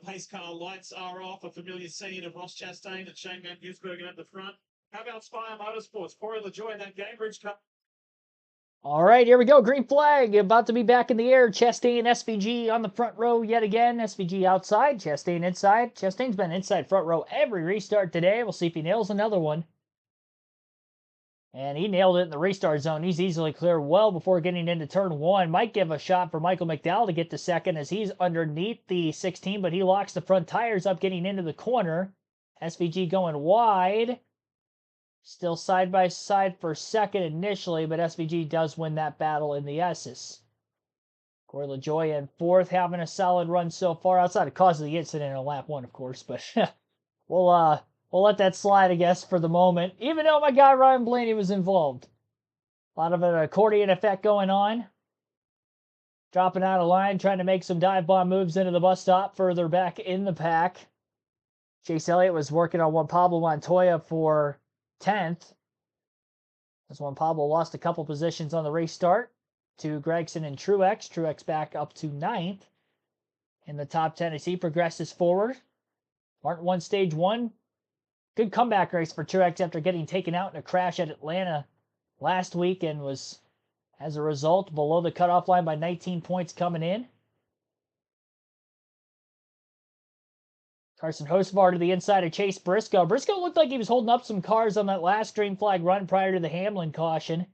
pace car lights are off. A familiar scene of Ross Chastain and Shane Van Gisbergen at the front. How about Spire Motorsports? Corey LaJoie in that Cambridge Cup. All right, here we go. Green flag about to be back in the air. Chastain, SVG on the front row yet again. SVG outside, Chastain inside. Chastain's been inside front row every restart today. We'll see if he nails another one. And he nailed it in the restart zone. He's easily clear well before getting into turn one. Might give a shot for Michael McDowell to get to second as he's underneath the 16, but he locks the front tires up getting into the corner. SVG going wide. Still side by side for second initially, but SVG does win that battle in the S's. Corey LaJoie in fourth, having a solid run so far, outside of cause of the incident on lap one, of course, but we'll let that slide, I guess, for the moment, even though my guy Ryan Blaney was involved. A lot of an accordion effect going on. Dropping out of line, trying to make some dive bomb moves into the bus stop further back in the pack. Chase Elliott was working on Juan Pablo Montoya for 10th. As Juan Pablo lost a couple positions on the race start to Gregson and Truex. Truex back up to 9th in the top 10 as he progresses forward. Martin won stage one. Good comeback race for Truex after getting taken out in a crash at Atlanta last week and was, as a result, below the cutoff line by 19 points coming in. Carson Hocevar to the inside of Chase Briscoe. Briscoe looked like he was holding up some cars on that last green flag run prior to the Hamlin caution.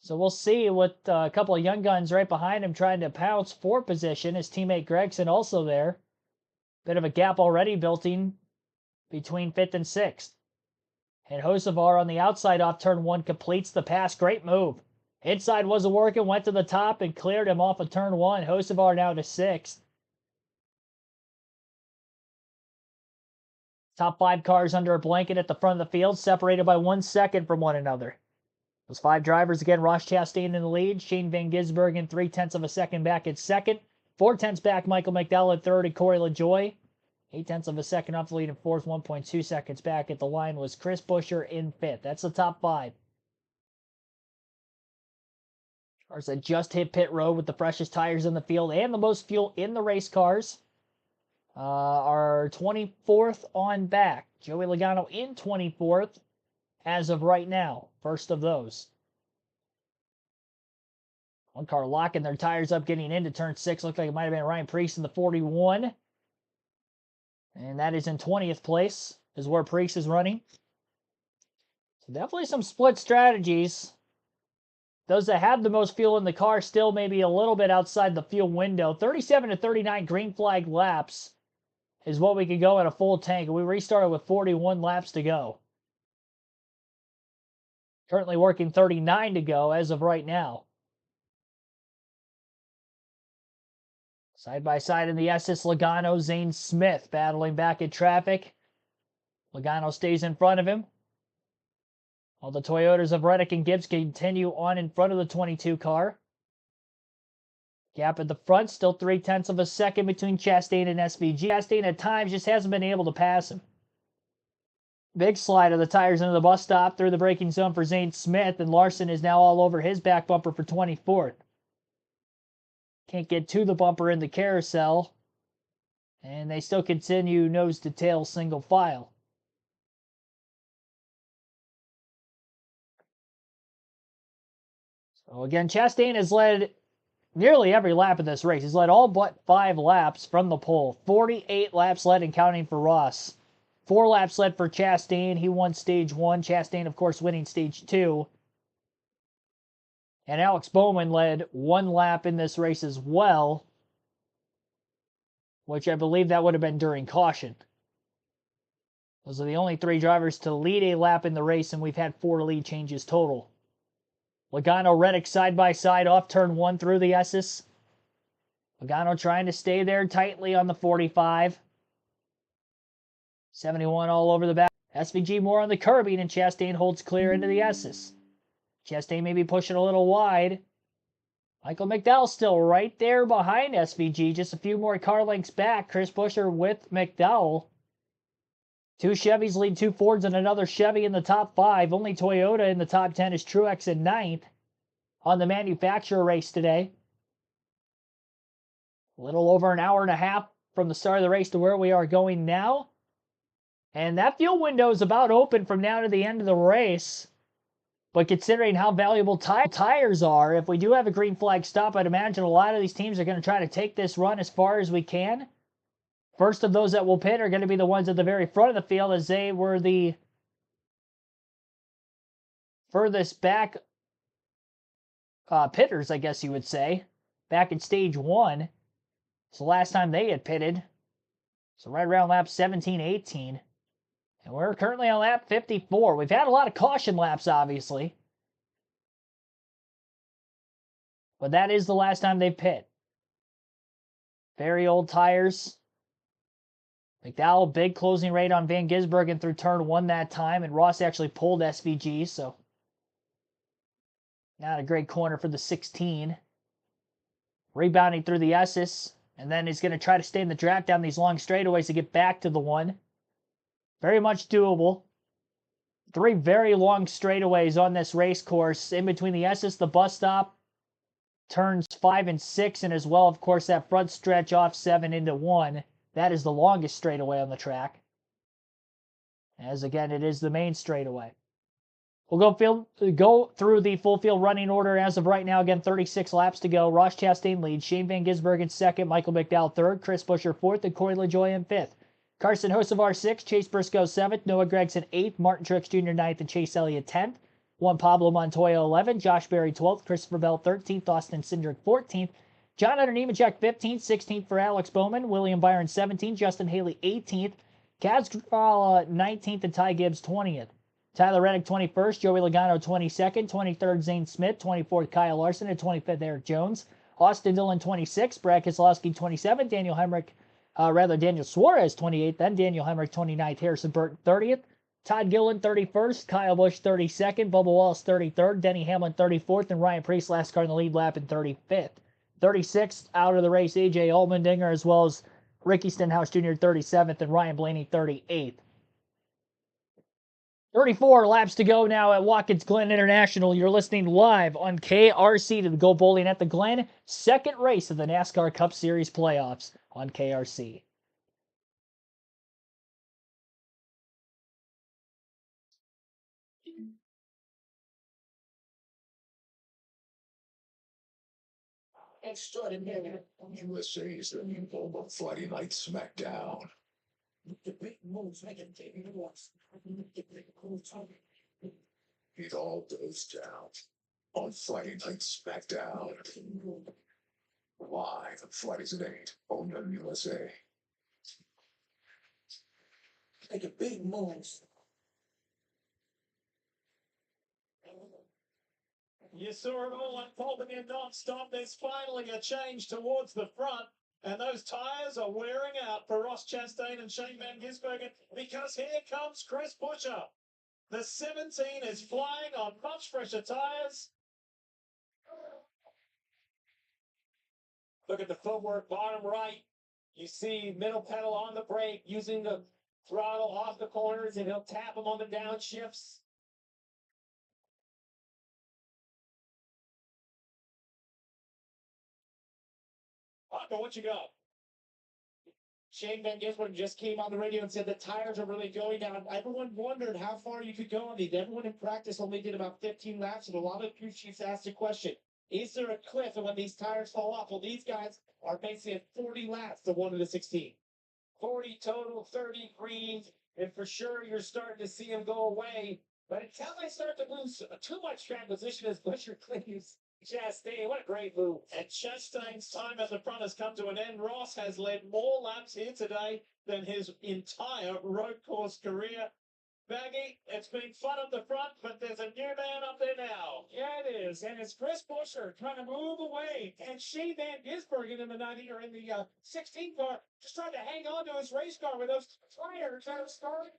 So we'll see with a couple of young guns right behind him trying to pounce for position. His teammate Gregson also there. Bit of a gap already building between 5th and 6th. And Hocevar on the outside off turn one completes the pass. Great move. Inside wasn't working, went to the top and cleared him off of turn one. Hocevar now to 6th. Top 5 cars under a blanket at the front of the field, separated by 1 second from one another. Those 5 drivers again, Ross Chastain in the lead, Shane Van Gisbergen 0.3 of a second back at second, 0.4 back Michael McDowell at third, and Corey LaJoie 0.8 of a second off the lead in fourth, 1.2 seconds back at the line was Chris Buescher in 5th. That's the top 5. Cars that just hit pit road with the freshest tires in the field and the most fuel in the race cars. Are 24th on back. Joey Logano in 24th as of right now. First of those. One car locking their tires up, getting into turn 6. Looked like it might have been Ryan Preece in the 41. And that is in 20th place, is where Preece is running. So definitely some split strategies. Those that had the most fuel in the car still maybe a little bit outside the fuel window. 37 to 39 green flag laps is what we could go at a full tank. We restarted with 41 laps to go. Currently working 39 to go as of right now. Side by side in the SS, Logano, Zane Smith battling back in traffic. Logano stays in front of him. All the Toyotas of Reddick and Gibbs continue on in front of the 22 car. Gap at the front, still 0.3 of a second between Chastain and SVG. Chastain at times just hasn't been able to pass him. Big slide of the tires into the bus stop through the braking zone for Zane Smith, and Larson is now all over his back bumper for 24th. Can't get to the bumper in the carousel, and they still continue nose to tail single file. So again, Chastain has led nearly every lap of this race. He's led all but 5 laps from the pole. 48 laps led and counting for Ross. 4 laps led for Chastain. He won stage 1. Chastain, of course, winning stage 2. And Alex Bowman led 1 lap in this race as well, which I believe that would have been during caution. Those are the only 3 drivers to lead a lap in the race, and we've had 4 lead changes total. Logano, Reddick side by side off turn 1 through the S's. Logano trying to stay there tightly on the 45. 71 all over the back. SVG more on the curbing, and Chastain holds clear into the S's. Chastain maybe pushing a little wide. Michael McDowell still right there behind SVG, just a few more car lengths back. Chris Buescher with McDowell. 2 Chevys lead 2 Fords and another Chevy in the top 5. Only Toyota in the top 10 is Truex in 9th on the manufacturer race today. A little over an hour and a half from the start of the race to where we are going now. And that fuel window is about open from now to the end of the race. But considering how valuable tires are, if we do have a green flag stop, I'd imagine a lot of these teams are going to try to take this run as far as we can. First of those that will pit are going to be the ones at the very front of the field, as they were the furthest back pitters, I guess you would say, back in stage 1. It's the last time they had pitted. So right around lap 17, 18. And we're currently on lap 54. We've had a lot of caution laps, obviously. But that is the last time they pit. Very old tires. McDowell, big closing rate on Van Gisbergen through turn 1 that time. And Ross actually pulled SVG, so not a great corner for the 16. Rebounding through the S's. And then he's going to try to stay in the track down these long straightaways to get back to the 1. Very much doable. 3 very long straightaways on this race course. In between the S's, the bus stop, turns 5 and 6, and as well, of course, that front stretch off 7 into 1. That is the longest straightaway on the track. As again, it is the main straightaway. We'll go through the full field running order as of right now. Again, 36 laps to go. Ross Chastain leads. Shane Van Gisbergen second. Michael McDowell third. Chris Buescher fourth. And Corey LaJoie in fifth. Carson Hocevar 6th, Chase Briscoe 7th, Noah Gragson 8th, Martin Truex Jr. 9th, and Chase Elliott 10th. Juan Pablo Montoya 11th, Josh Berry 12th, Christopher Bell 13th, Austin Cindric 14th, John Hunter Nemechek 15th, 16th for Alex Bowman, William Byron 17th, Justin Haley 18th, Kaz Grala 19th, and Ty Gibbs 20th. Tyler Reddick 21st, Joey Logano 22nd, 23rd Zane Smith, 24th Kyle Larson, and 25th Eric Jones. Austin Dillon 26th, Brad Keselowski 27th, Daniel Suarez 28th, then Daniel Hemrick 29th, Harrison Burton 30th, Todd Gillen 31st, Kyle Busch 32nd, Bubba Wallace 33rd, Denny Hamlin 34th, and Ryan Preece last car in the lead lap in 35th. 36th out of the race, AJ Allmendinger, as well as Ricky Stenhouse Jr. 37th, and Ryan Blaney 38th. 34 laps to go now at Watkins Glen International. You're listening live on KRC to the Go Bowling at the Glen, second race of the NASCAR Cup Series playoffs on KRC. Extraordinary. USA's the new home of Friday Night SmackDown. The big moves making David Watts. It all goes down on Friday Night SmackDown. Live on Fridays at 8 on USA. Making big moves. You saw it all unfolding in non-stop. There's finally a change towards the front. And those tyres are wearing out for Ross Chastain and Shane Van Gisbergen, because here comes Chris Buescher. The 17 is flying on much fresher tyres. Look at the footwork, bottom right. You see middle pedal on the brake, using the throttle off the corners, and he'll tap them on the downshifts. Marco, what you got? Shane Van Gisbergen just came on the radio and said the tires are really going down. Everyone wondered how far you could go on these. Everyone in practice only did about 15 laps, and a lot of crew chiefs asked the question, is there a cliff and when these tires fall off? Well, these guys are basically at 40 laps, the 1 to the 16. 40 total, 30 green, and for sure you're starting to see them go away. But until they start to lose too much track position, as Buescher claims, Chastain, what a great move. And Chastain's time at the front has come to an end. Ross has led more laps here today than his entire road course career. Baggy, it's been fun at the front, but there's a new man up there now. Yeah, it is. And it's Chris Buescher trying to move away. And Shane Van Gisbergen in the 90 or in the 16 car just trying to hang on to his race car with those tires that are starting.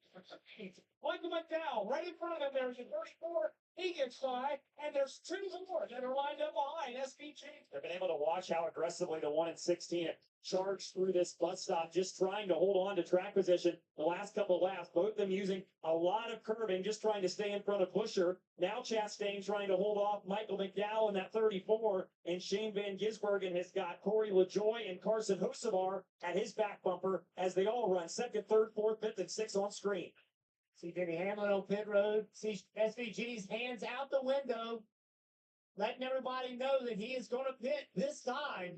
Michael McDowell right in front of him. There's a 34. He gets by, and there's two more that are lined up behind SVG. They've been able to watch how aggressively the 1 and 16 have charged through this bus stop, just trying to hold on to track position the last couple of laps. Both of them using a lot of curving, just trying to stay in front of Buescher. Now Chastain trying to hold off Michael McDowell in that 34, and Shane Van Gisbergen has got Corey LaJoie and Carson Hocevar at his back bumper as they all run second, third, fourth, fifth, and sixth on screen. See Denny Hamlin on pit road. See SVG's hands out the window, letting everybody know that he is going to pit this time.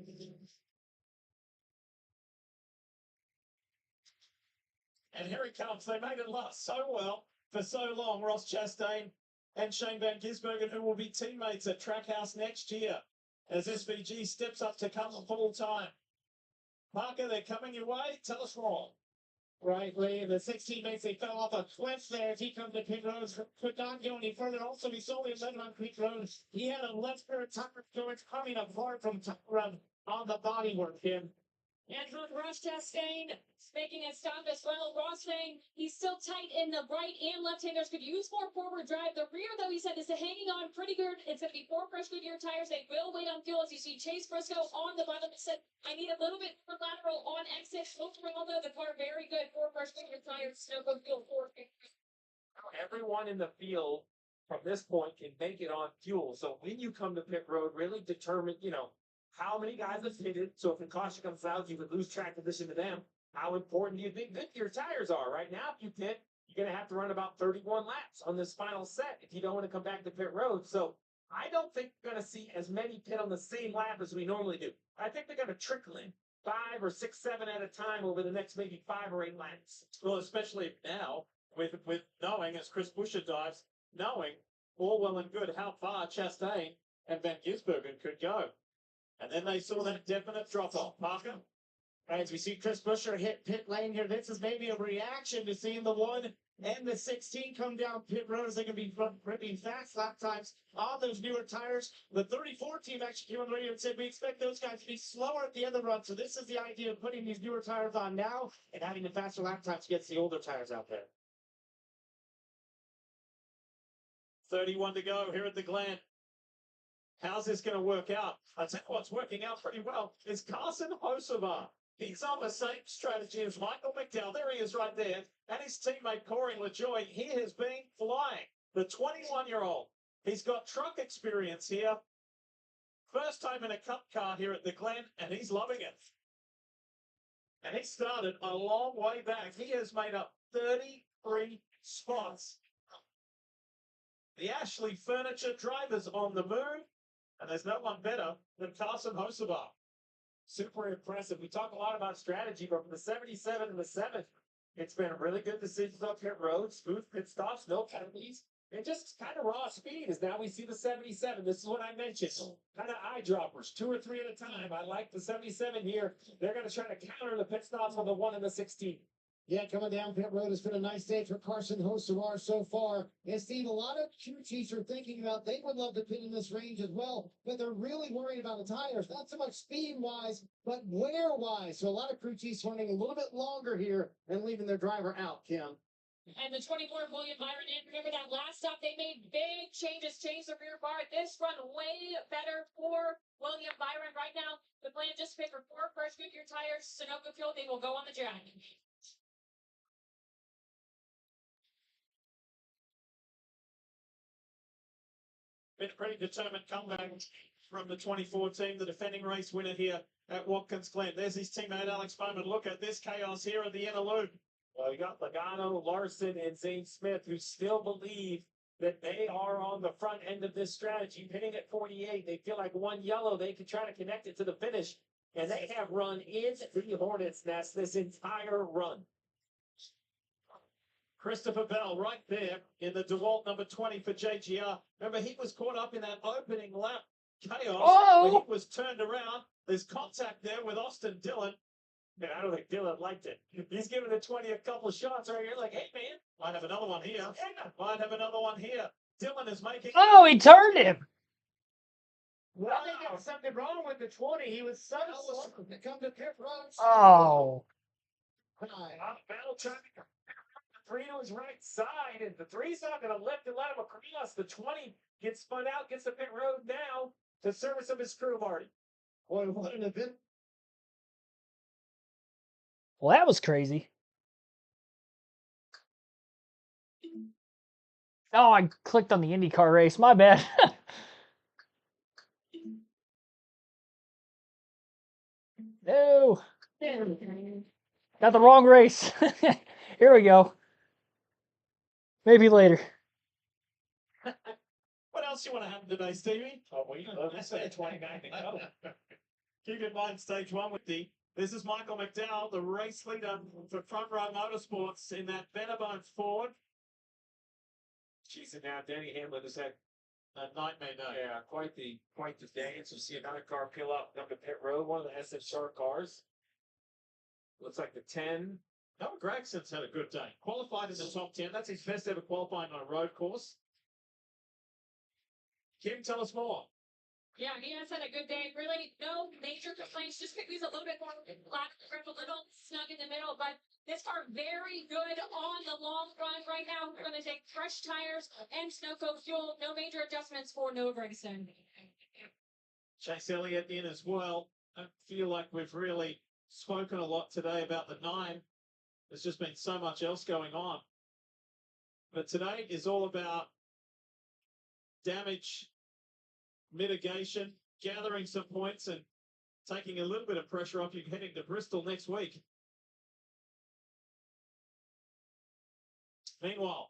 And here he comes. They made it last so well for so long. Ross Chastain and Shane Van Gisbergen, who will be teammates at Trackhouse next year as SVG steps up to come full time. Parker, they're coming your way. Tell us more. Right, Lee. The 16 mates, they fell off a cliff there as he comes to pit road. Could not go any further. Also, he saw him on pit road. He had a left rear tire, so it's coming apart from run on the bodywork, Kim. And from Ross Chastain making a stop as well. Ross saying he's still tight in the right and left-handers, could use more forward drive. The rear, though, he said, is hanging on pretty good. It's going to be 4 fresh Goodyear tires. They will wait on fuel. As you see Chase Briscoe on the bottom, he said, I need a little bit more lateral on exit. Overall, though, the car very good. 4 fresh Goodyear tires. No go fuel. 4. Everyone in the field from this point can make it on fuel. So when you come to pit road, really determine, how many guys have pitted. So if the caution comes out, you could lose track position to them. How important do you think Goodyear tires are? Right now, if you pit, you're going to have to run about 31 laps on this final set if you don't want to come back to pit road. So I don't think we're going to see as many pit on the same lap as we normally do. I think they're going to trickle in 5 or 6, 7 at a time over the next maybe 5 or 8 laps. Well, especially now with knowing, as Chris Buescher dives, knowing all well and good how far Chastain and Van Gisbergen could go. And then they saw that definite drop-off. Parker? As we see Chris Buescher hit pit lane here, this is maybe a reaction to seeing the 1 and the 16 come down pit road as they can be ripping fast lap times on those newer tires. The 34 team actually came on the radio and said, we expect those guys to be slower at the end of the run. So this is the idea of putting these newer tires on now and having the faster lap times against the older tires out there. 31 to go here at the Glen. How's this going to work out? I tell you what's working out pretty well is Carson Hocevar. He's on the same strategy as Michael McDowell. There he is right there. And his teammate Corey LaJoie. He has been flying. The 21-year-old. He's got truck experience here. First time in a cup car here at the Glen, and he's loving it. And he started a long way back. He has made up 33 spots. The Ashley Furniture drivers on the move. And there's no one better than Carson Hocevar. Super impressive. We talk a lot about strategy, but from the 77 and the 7th, it's been really good decisions up pit road, smooth pit stops, no penalties, and just kind of raw speed. As now we see the 77. This is what I mentioned. Kind of eyedroppers, 2 or 3 at a time. I like the 77 here. They're going to try to counter the pit stops on the 1 and the 16. Yeah, coming down pit road has been a nice day for Carson Hocevar so far. And Steve, a lot of crew chiefs are thinking about they would love to pit in this range as well, but they're really worried about the tires, not so much speed-wise, but wear-wise. So a lot of crew chiefs running a little bit longer here and leaving their driver out, Kim. And the 24 William Byron in. Remember that last stop, they made big changes, changed the rear bar. This run way better for William Byron right now. The plan just picked for 4 fresh Goodyear tires, Sunoco fuel. They will go on the track. Been a pretty determined comeback from the 24 team, the defending race winner here at Watkins Glen. There's his teammate Alex Bowman. Look at this chaos here at the inner loop. Well, you got Logano, Larson, and Zane Smith, who still believe that they are on the front end of this strategy, pitting at 48. They feel like one yellow, they could try to connect it to the finish. And they have run in the Hornets' nest this entire run. Christopher Bell right there in the DeWalt number 20 for JGR. Remember, he was caught up in that opening lap chaos Oh! when he was turned around. There's contact there with Austin Dillon. Man, I don't think Dillon liked it. He's giving the 20 a couple of shots right here. Like, hey, man. Might have another one here. Might have another one here. Dillon is making. Oh, he turned him. Well, I think there's something wrong with the 20. He was so slow. Come to pit road. Oh. Battle trying to get the 3 to his right side, and the 3's not going to lift and let him across. The 20 gets spun out, gets the pit road now to service of his crew, Marty. Boy, what an event. Well, that was crazy. Oh, I clicked on the IndyCar race. My bad. No. Got the wrong race. Here we go. Maybe later. What else you want to have today, Stevie? Oh, we love this at 29 to go. Keep in mind, stage 1 with D. This is Michael McDowell, the race leader for Front Row Motorsports in that Benabone Ford. Jeez, and now Danny Hamlin has had A nightmare day. yeah, quite the dance. You see another car peel up come to pit road, one of the SFR cars. Looks like the 10. Noah Gregson's had a good day. Qualified in the top 10. That's his best ever qualifying on a road course. Kim, tell us more. Yeah, he has had a good day. Really, no major complaints. Just maybe he's a little bit more lack of grip, a little snug in the middle. But this car very good on the long run right now. We're going to take fresh tires and snow coat fuel. No major adjustments for Noah Gragson. Chase Elliott in as well. I feel like we've really spoken a lot today about the 9. There's just been so much else going on. But today is all about damage mitigation, gathering some points, and taking a little bit of pressure off you heading to Bristol next week. Meanwhile,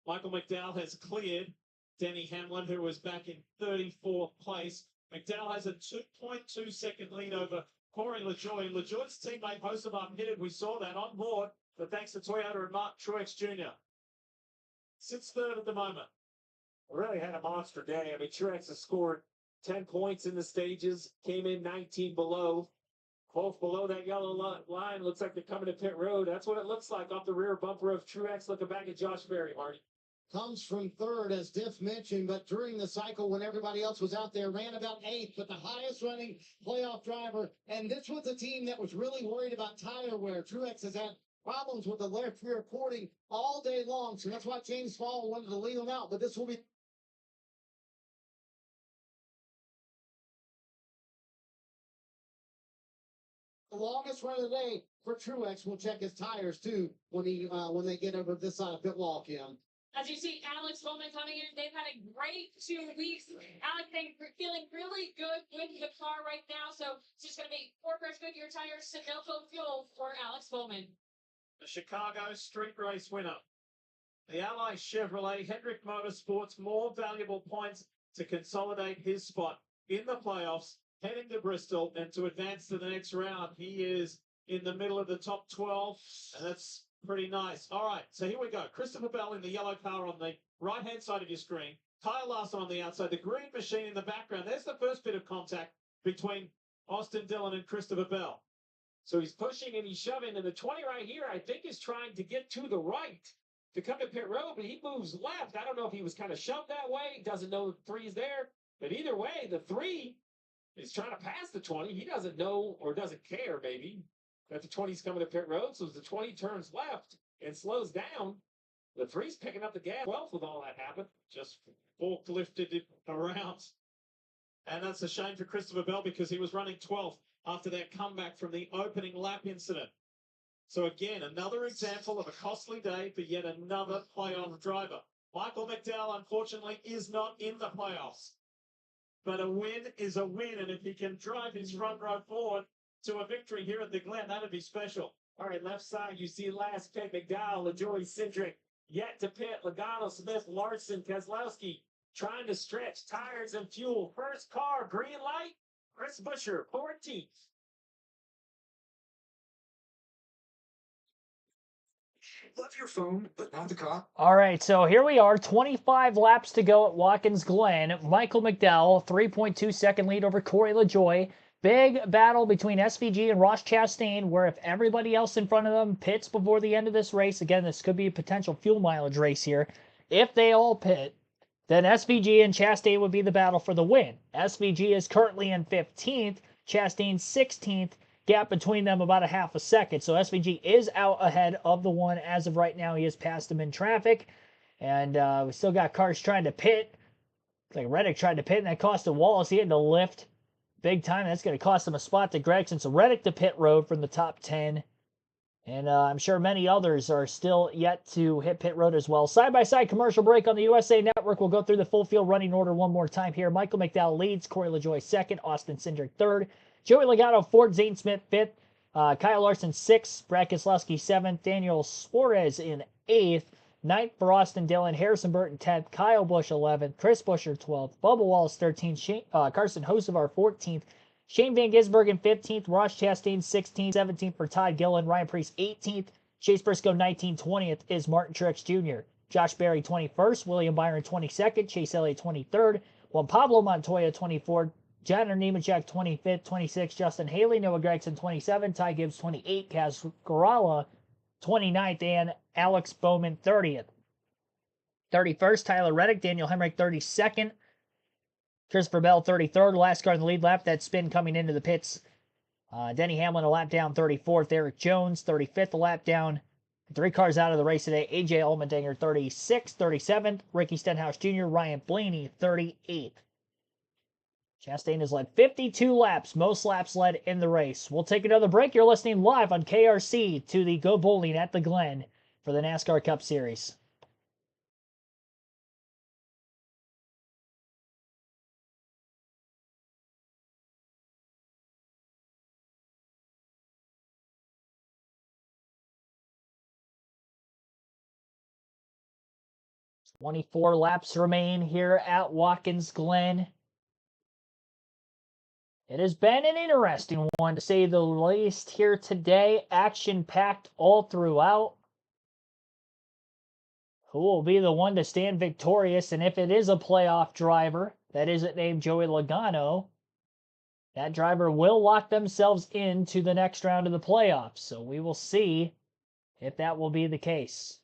Michael McDowell has cleared Denny Hamlin, who was back in 34th place. McDowell has a 2.2 second lead over Corey LaJoy. LaJoy's teammate, Hosevar, pitted. We saw that on board, but thanks to Toyota and Mark Truex Jr. Sits third at the moment. Really had a monster day. I mean, Truex has scored 10 points in the stages, came in 19 below. Both below that yellow line. Looks like they're coming to pit road. That's what it looks like off the rear bumper of Truex. Looking back at Josh Berry, Marty. Comes from third, as Diff mentioned, but during the cycle when everybody else was out there, ran about 8th, but the highest running playoff driver. And this was a team that was really worried about tire wear. Truex has had problems with the left rear cording all day long, so that's why James Fall wanted to leave him out. But this will be the longest run of the day for Truex. We'll check his tires too when they get over this side of pit wall, Kim. As you see Alex Bowman coming in, they've had a great 2 weeks. Alex, feeling really good with the car right now. So it's just going to be 4 fresh Goodyear tires, Sunoco fuel for Alex Bowman. The Chicago Street Race winner. The Ally Chevrolet Hendrick Motorsports, more valuable points to consolidate his spot in the playoffs, heading to Bristol and to advance to the next round. He is in the middle of the top 12, and that's pretty nice. All right, so here we go. Christopher Bell in the yellow car on the right-hand side of your screen. Kyle Larson on the outside. The green machine in the background. There's the first bit of contact between Austin Dillon and Christopher Bell. So he's pushing and he's shoving, and the 20 right here, I think, is trying to get to the right to come to pit road, but he moves left. I don't know if he was kind of shoved that way. He doesn't know the 3's there. But either way, the 3 is trying to pass the 20. He doesn't know or doesn't care, maybe, that the 20's coming to pit road. So as the 20 turns left and slows down, the 3's picking up the gas. 12th with all that happened. Just forklifted it around. And that's a shame for Christopher Bell because he was running 12th after that comeback from the opening lap incident. So again, another example of a costly day for yet another playoff driver. Michael McDowell, unfortunately, is not in the playoffs. But a win is a win, and if he can drive his front row forward to a victory here at the Glen, that would be special. All right, left side, you see last pick, McDowell, LaJoy, Cindric, yet to pit, Logano, Smith, Larson, Keselowski, trying to stretch tires and fuel. First car, green light, Chris Buescher, 14th. Love your phone, but not the car. All right, so here we are, 25 laps to go at Watkins Glen. Michael McDowell, 3.2 second lead over Corey LaJoie. Big battle between SVG and Ross Chastain, where if everybody else in front of them pits before the end of this race, again, this could be a potential fuel mileage race here. If they all pit, then SVG and Chastain would be the battle for the win. SVG is currently in 15th, Chastain 16th, gap between them about a half a second. So SVG is out ahead of the one as of right now. He has passed him in traffic. And we still got cars trying to pit. Like Reddick tried to pit, and that cost him Wallace. He had to lift big time. That's going to cost him a spot to Gregson. So Reddick to pit road from the top 10. And I'm sure many others are still yet to hit pit road as well. Side-by-side commercial break on the USA Network. We'll go through the full field running order one more time here. Michael McDowell leads, Corey LaJoie second, Austin Cindric third, Joey Logano fourth, Zane Smith fifth, Kyle Larson sixth, Brad Keselowski seventh, Daniel Suarez in eighth, ninth for Austin Dillon, Harrison Burton 10th, Kyle Busch 11th, Chris Buescher 12th, Bubba Wallace 13th, Carson Hocevar 14th, Shane Van Gisbergen 15th, Ross Chastain 16th, 17th for Todd Gillen, Ryan Preece 18th, Chase Briscoe 19th, 20th is Martin Truex Jr., Josh Berry 21st, William Byron 22nd, Chase Elliott 23rd, Juan Pablo Montoya 24th, Janer Nemechek 25th, 26th, Justin Haley, Noah Gragson 27th, Ty Gibbs 28th, Kaz Grala 29th, and Alex Bowman 30th. 31st, Tyler Reddick, Daniel Hemrick 32nd, Christopher Bell 33rd, last car in the lead lap, that spin coming into the pits. Denny Hamlin a lap down 34th, Eric Jones 35th a lap down. 3 cars out of the race today, AJ Allmendinger 36th, 37th, Ricky Stenhouse Jr., Ryan Blaney 38th. Chastain has led 52 laps, most laps led in the race. We'll take another break. You're listening live on KRC to the Go Bowling at the Glen for the NASCAR Cup Series. "24 laps remain here at Watkins Glen. It has been an interesting one, to say the least, here today. Action-packed all throughout. Who will be the one to stand victorious? And if it is a playoff driver that isn't named Joey Logano, that driver will lock themselves into the next round of the playoffs. So we will see if that will be the case.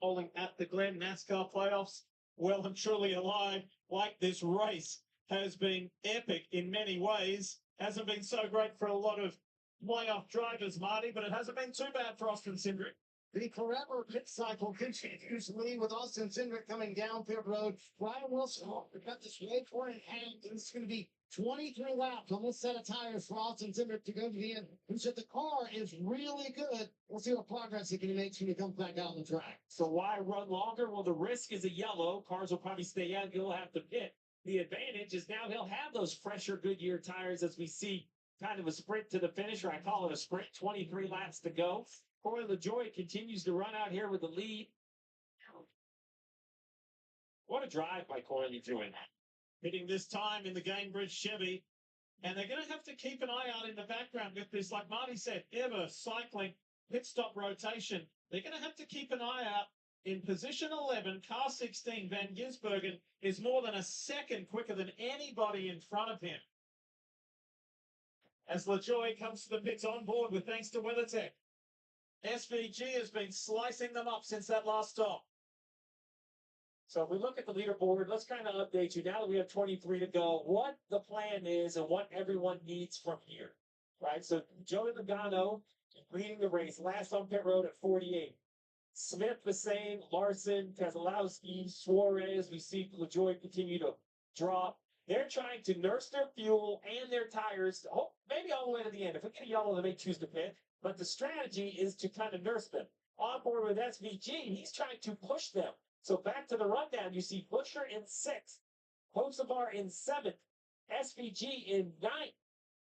Bowling at the Glen NASCAR playoffs, well and truly alive. Like this race has been epic in many ways. Hasn't been so great for a lot of playoff drivers, Marty, but it hasn't been too bad for Austin Cindric. The forever pit cycle continues to lead with Austin Cindric coming down pit road. Brian Wilson got this way for it, and it's going to be 23 laps on this set of tires for Austin Cindric to go to the end. Who said the car is really good. We'll see what progress he can make when he comes back out on the track. So why run longer? Well, the risk is a yellow. Cars will probably stay out. He'll have to pit. The advantage is now he'll have those fresher Goodyear tires as we see kind of a sprint to the finish, or I call it a sprint, 23 laps to go. Corey LaJoie continues to run out here with the lead. What a drive by Corey LaJoie. Hitting this time in the Gainbridge Chevy. And they're going to have to keep an eye out in the background with this, like Marty said, ever cycling pit stop rotation. They're going to have to keep an eye out. In position 11, car 16, Van Gisbergen is more than a second quicker than anybody in front of him. As LaJoie comes to the pits on board with thanks to WeatherTech. SVG has been slicing them up since that last stop. So if we look at the leaderboard, let's kind of update you now that we have 23 to go, what the plan is and what everyone needs from here, right? So Joey Logano leading the race, last on pit road at 48. Smith the same, Larson, Keselowski, Suarez. We see LaJoie continue to drop. They're trying to nurse their fuel and their tires, maybe all the way to the end. If we get a yellow, they may choose to pit. But the strategy is to kind of nurse them. On board with SVG, he's trying to push them. So back to the rundown, you see Buescher in 6th, Hocevar in 7th, SVG in 9th.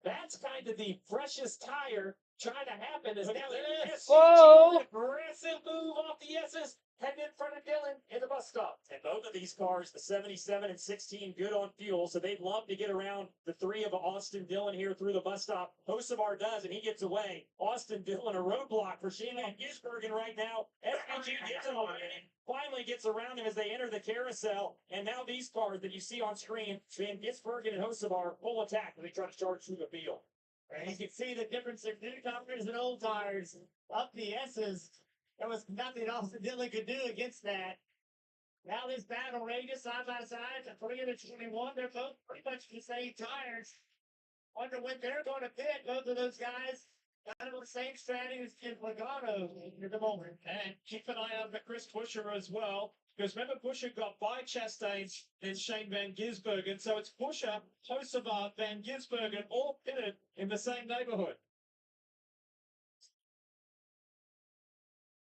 That's kind of the freshest tire trying to happen. Is now SVG, aggressive move off the S's, heading in front of Dylan in the bus stop. And both of these cars, the 77 and 16, good on fuel, so they'd love to get around the three of Austin Dillon here through the bus stop. Hocevar does, and he gets away. Austin Dillon, a roadblock for Shane Van Gisbergen right now. SVG gets him away. Finally gets around him as they enter the carousel. And now these cars that you see on screen, Van Gisbergen and Hocevar, full attack as they try to charge through the field. And you can see the difference of new tires and old tires. Up the S's. There was nothing Austin Dillon could do against that. Now this battle rages side by side to 3 and 21. They're both pretty much the same tires. Wonder when they're going to fit. Both of those guys kind of the same strategy as in Logano at the moment. And keep an eye on the Chris Buescher as well. Because remember, Buescher got by Chastain and Shane Van Gisbergen. So it's Buescher, Hocevar, Van Gisbergen, all pitted in the same neighborhood.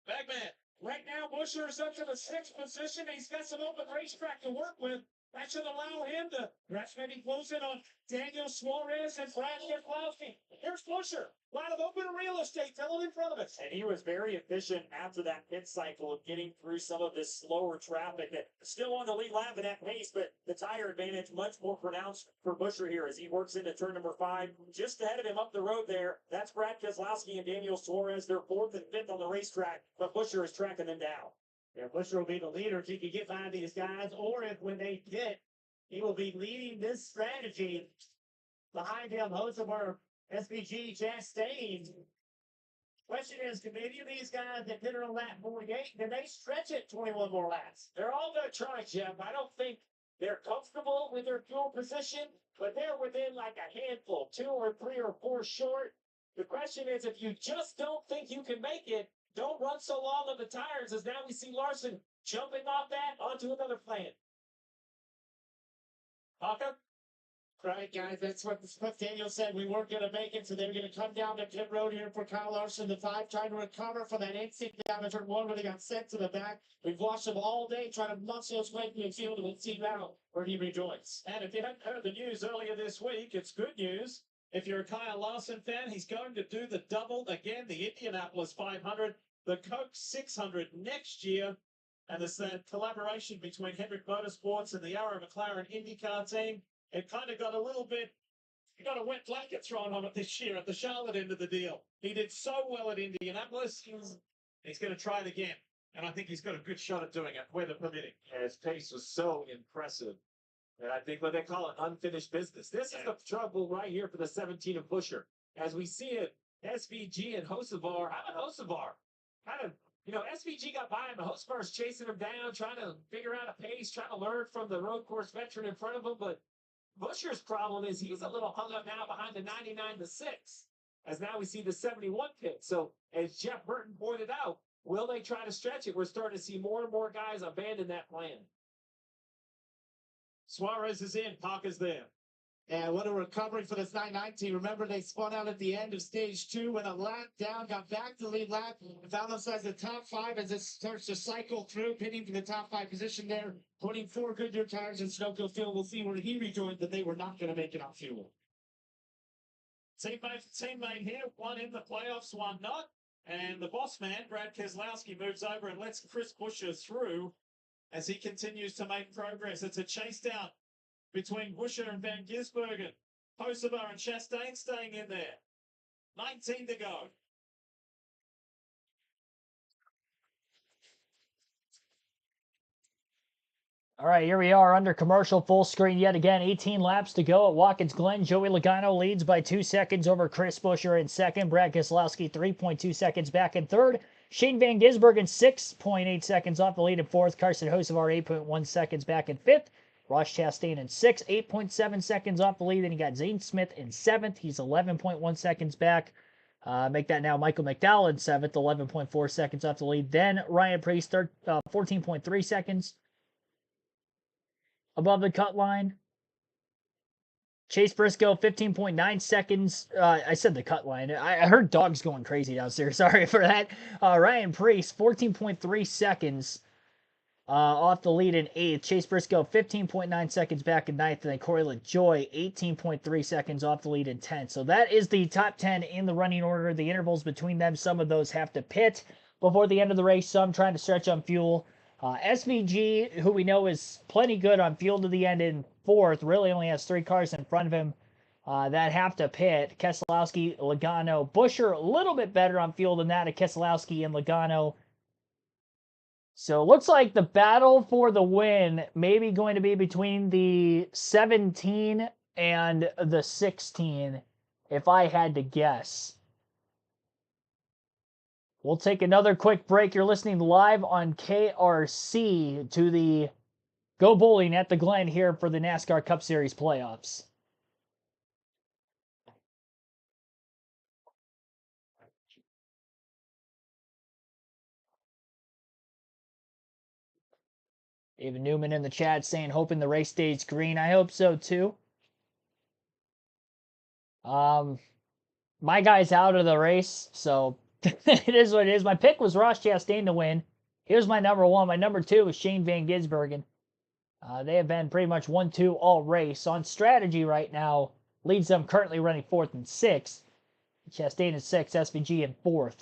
Bagman. Right now, Buescher is up to the 6th position. He's got some open racetrack to work with. That should allow him to perhaps maybe close in on Daniel Suarez and Brad Keselowski. Here's Buescher. A lot of open real estate telling in front of us. And he was very efficient after that pit cycle of getting through some of this slower traffic that still on the lead lap at that pace, but the tire advantage much more pronounced for Buescher here as he works into turn number 5. Just ahead of him up the road there, that's Brad Keselowski and Daniel Suarez. They're 4th and 5th on the racetrack, but Buescher is tracking them down. Yeah, Buescher will be the leader if he can get by these guys, or if when they pit, he will be leading this strategy behind him. Hocevar, SVG, Chastain. Question is, can any of these guys that did it on lap 48, can they stretch it 21 more laps? They're all going to try, Jeff. I don't think they're comfortable with their fuel position, but they're within like a handful, 2 or 3 or 4 short. The question is, if you just don't think you can make it, don't run so long on the tires, as now we see Larson jumping off that onto another plan. Hawker? Right, guys, that's what Daniel said. We weren't going to make it, so they're going to come down to pit road here for Kyle Larson, the 5, trying to recover from that instinct down in turn 1 where they got sent to the back. We've watched him all day trying to muscle his way through the field, and we'll see now where he rejoins. And if you hadn't heard the news earlier this week, it's good news. If you're a Kyle Larson fan, he's going to do the double again, the Indianapolis 500, the Coke 600 next year. And there's that collaboration between Hendrick Motorsports and the Arrow McLaren IndyCar team. It kind of got a little bit, got a wet blanket thrown on it this year at the Charlotte end of the deal. He did so well at Indianapolis, he's going to try it again. And I think he's got a good shot at doing it, weather permitting. Yeah, his pace was so impressive. And I think what they call it unfinished business. This is the trouble right here for the 17 of Buescher. As we see it, SVG and Hocevar. How about Hocevar? Kind of, SVG got by him. The Hocevar's chasing him down, trying to figure out a pace, trying to learn from the road course veteran in front of him. But Buescher's problem is he's a little hung up now behind the 99 to 6. As now we see the 71 pit. So as Jeff Burton pointed out, will they try to stretch it? We're starting to see more and more guys abandon that plan. Suarez is in, Parker's there. And what a recovery for this 919. Remember, they spun out at the end of stage 2, went a lap down, got back to the lead lap, and found themselves in the top 5 as it starts to cycle through, pitting for the top 5 position there, putting 4 Goodyear tires in Snowfield Field. We'll see where he rejoined that they were not going to make it on fuel. Teammate here, one in the playoffs, one not. And the boss man, Brad Keselowski, moves over and lets Chris Buescher through as he continues to make progress. It's a chase down between Buescher and Van Gisbergen. Hocevar and Chastain staying in there. 19 to go. All right, here we are under commercial full screen yet again. 18 laps to go at Watkins Glen. Joey Logano leads by 2 seconds over Chris Buescher in second. Brad Keselowski 3.2 seconds back in third. Shane Van Gisbergen 6.8 seconds off the lead in fourth. Carson Hocevar 8.1 seconds back in fifth. Ross Chastain in sixth, 8.7 seconds off the lead. Then you got Zane Smith in seventh. He's 11.1 seconds back. Make that now Michael McDowell in seventh, 11.4 seconds off the lead. Then Ryan Preece, 14.3 seconds above the cut line. Chase Briscoe, 15.9 seconds. I said the cut line. I heard dogs going crazy downstairs. Sorry for that. Ryan Preece, 14.3 seconds off the lead in eighth. Chase Briscoe, 15.9 seconds back in ninth. And then Corey LaJoy, 18.3 seconds off the lead in 10th. So that is the top 10 in the running order. The intervals between them, some of those have to pit. before the end of the race, some trying to stretch on fuel. SVG, who we know is plenty good on fuel to the end in fourth, really only has 3 cars in front of him that have to pit. Keselowski, Logano, Buescher a little bit better on fuel than that of Keselowski and Logano. So it looks like the battle for the win may be going to be between the 17 and the 16, if I had to guess. We'll take another quick break. You're listening live on KRC to the Go Bowling at the Glen here for the NASCAR Cup Series playoffs. Even Newman in the chat saying, hoping the race stays green. I hope so too. My guy's out of the race, so it is what it is. My pick was Ross Chastain to win. Here's my number 1. My number 2 is Shane Van Gisbergen. They have been pretty much 1-2 all race. On strategy right now, leads them currently running 4th and 6th. Chastain is 6th, SVG in 4th.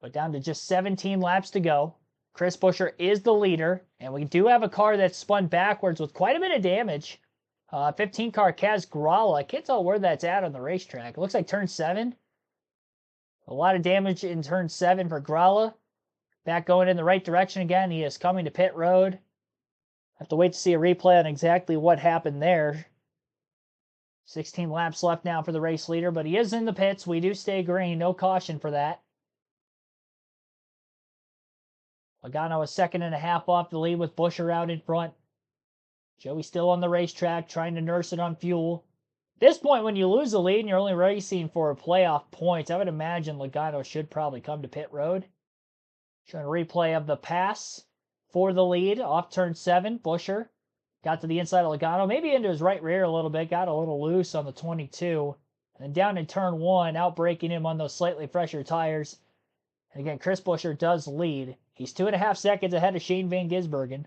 But down to just 17 laps to go. Chris Buescher is the leader, and we do have a car that's spun backwards with quite a bit of damage. 15 car Kaz Grala. I can't tell where that's at on the racetrack. It looks like turn 7. A lot of damage in turn 7 for Grala. Back going in the right direction again. He is coming to pit road. Have to wait to see a replay on exactly what happened there. 16 laps left now for the race leader, but he is in the pits. We do stay green. No caution for that. Logano a 2.5 seconds off the lead with Buescher out in front. Joey still on the racetrack, trying to nurse it on fuel. At this point, when you lose the lead and you're only racing for playoff points, I would imagine Logano should probably come to pit road. Showing a replay of the pass for the lead off turn 7. Buescher got to the inside of Logano, maybe into his right rear a little bit, got a little loose on the 22. And down in turn 1, outbraking him on those slightly fresher tires. And again, Chris Buescher does lead. He's 2.5 seconds ahead of Shane Van Gisbergen.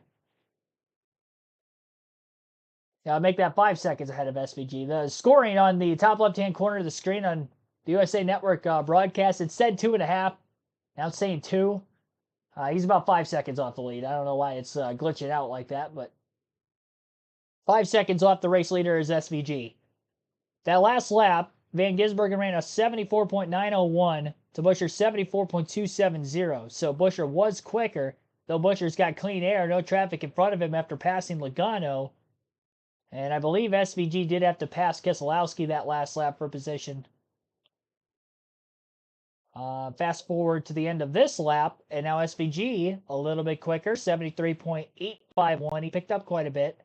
Now make that 5 seconds ahead of SVG. The scoring on the top left-hand corner of the screen on the USA Network broadcast, it said 2.5. Now it's saying 2. He's about 5 seconds off the lead. I don't know why it's glitching out like that, but 5 seconds off the race leader is SVG. That last lap, Van Gisbergen ran a 74.901 to Buescher's 74.270. So Buescher was quicker, though Buescher's got clean air, no traffic in front of him after passing Logano. And I believe SVG did have to pass Keselowski that last lap for position. Fast forward to the end of this lap, and now SVG a little bit quicker, 73.851. He picked up quite a bit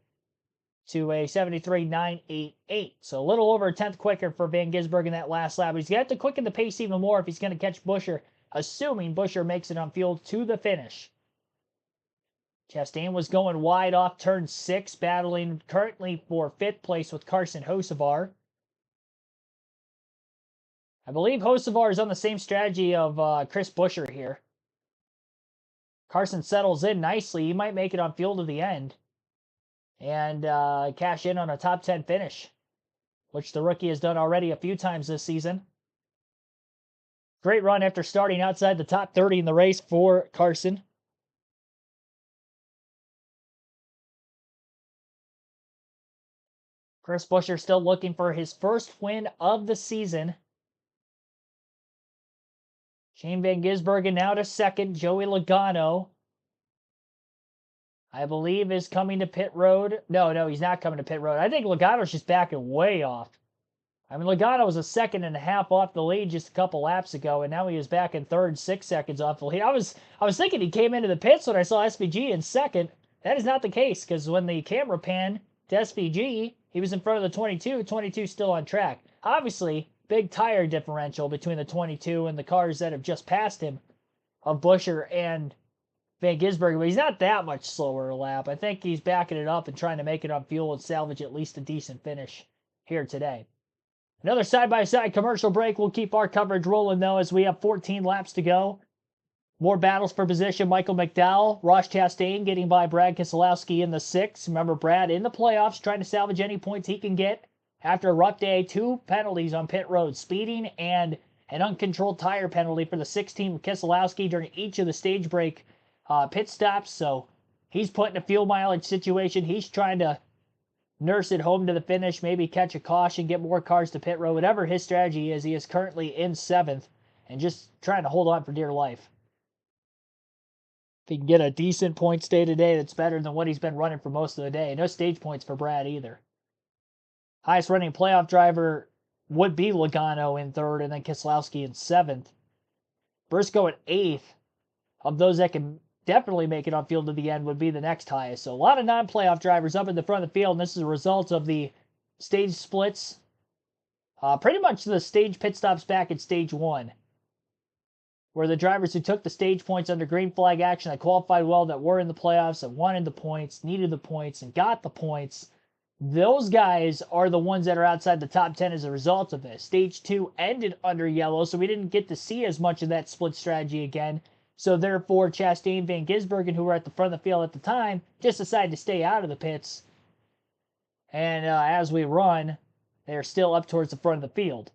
to a 73.988. So a little over a tenth quicker for Van Gisbergen that last lap. But he's going to have to quicken the pace even more if he's going to catch Buescher, assuming Buescher makes it on fuel to the finish. Chastain was going wide off turn 6, battling currently for 5th place with Carson Hocevar. I believe Hocevar is on the same strategy of Chris Buescher here. Carson settles in nicely. He might make it on fuel to the end and cash in on a top 10 finish, which the rookie has done already a few times this season. Great run after starting outside the top 30 in the race for Carson. Chris Buescher still looking for his first win of the season. Shane Van Gisbergen now to second. Joey Logano, I believe, is coming to pit road. No, he's not coming to pit road. I think Logano's just backing way off. I mean, Logano was a 1.5 seconds off the lead just a couple laps ago, and now he is back in third, 6 seconds off the lead. I was thinking he came into the pits when I saw SVG in second. That is not the case, because when the camera panned to SVG, he was in front of the 22. 22 still on track. Obviously, big tire differential between the 22 and the cars that have just passed him of Buescher and Van Gisbergen, but he's not that much slower a lap. I think he's backing it up and trying to make it on fuel and salvage at least a decent finish here today. Another side-by-side commercial break. We'll keep our coverage rolling, though, as we have 14 laps to go. More battles for position. Michael McDowell, Ross Chastain getting by Brad Keselowski in the 6th. Remember, Brad in the playoffs trying to salvage any points he can get after a rough day. 2 penalties on pit road, speeding and an uncontrolled tire penalty for the 16 Keselowski during each of the stage break pit stops. So he's put in a fuel mileage situation. He's trying to nurse it home to the finish, maybe catch a caution, get more cars to pit road. Whatever his strategy is, he is currently in 7th and just trying to hold on for dear life. If he can get a decent points day today, that's better than what he's been running for most of the day. No stage points for Brad either. Highest running playoff driver would be Logano in 3rd and then Keselowski in 7th. Briscoe at 8th. Of those that can definitely make it on field to the end would be the next highest. So a lot of non-playoff drivers up in the front of the field, and this is a result of the stage splits. Pretty much the stage pit stops back at stage 1, where the drivers who took the stage points under green flag action, that qualified well, that were in the playoffs, that wanted the points, needed the points, and got the points, those guys are the ones that are outside the top 10 as a result of this. Stage 2 ended under yellow, so we didn't get to see as much of that split strategy again. So therefore, Chastain, Van Gisbergen, who were at the front of the field at the time, just decided to stay out of the pits. And as we run, they're still up towards the front of the field.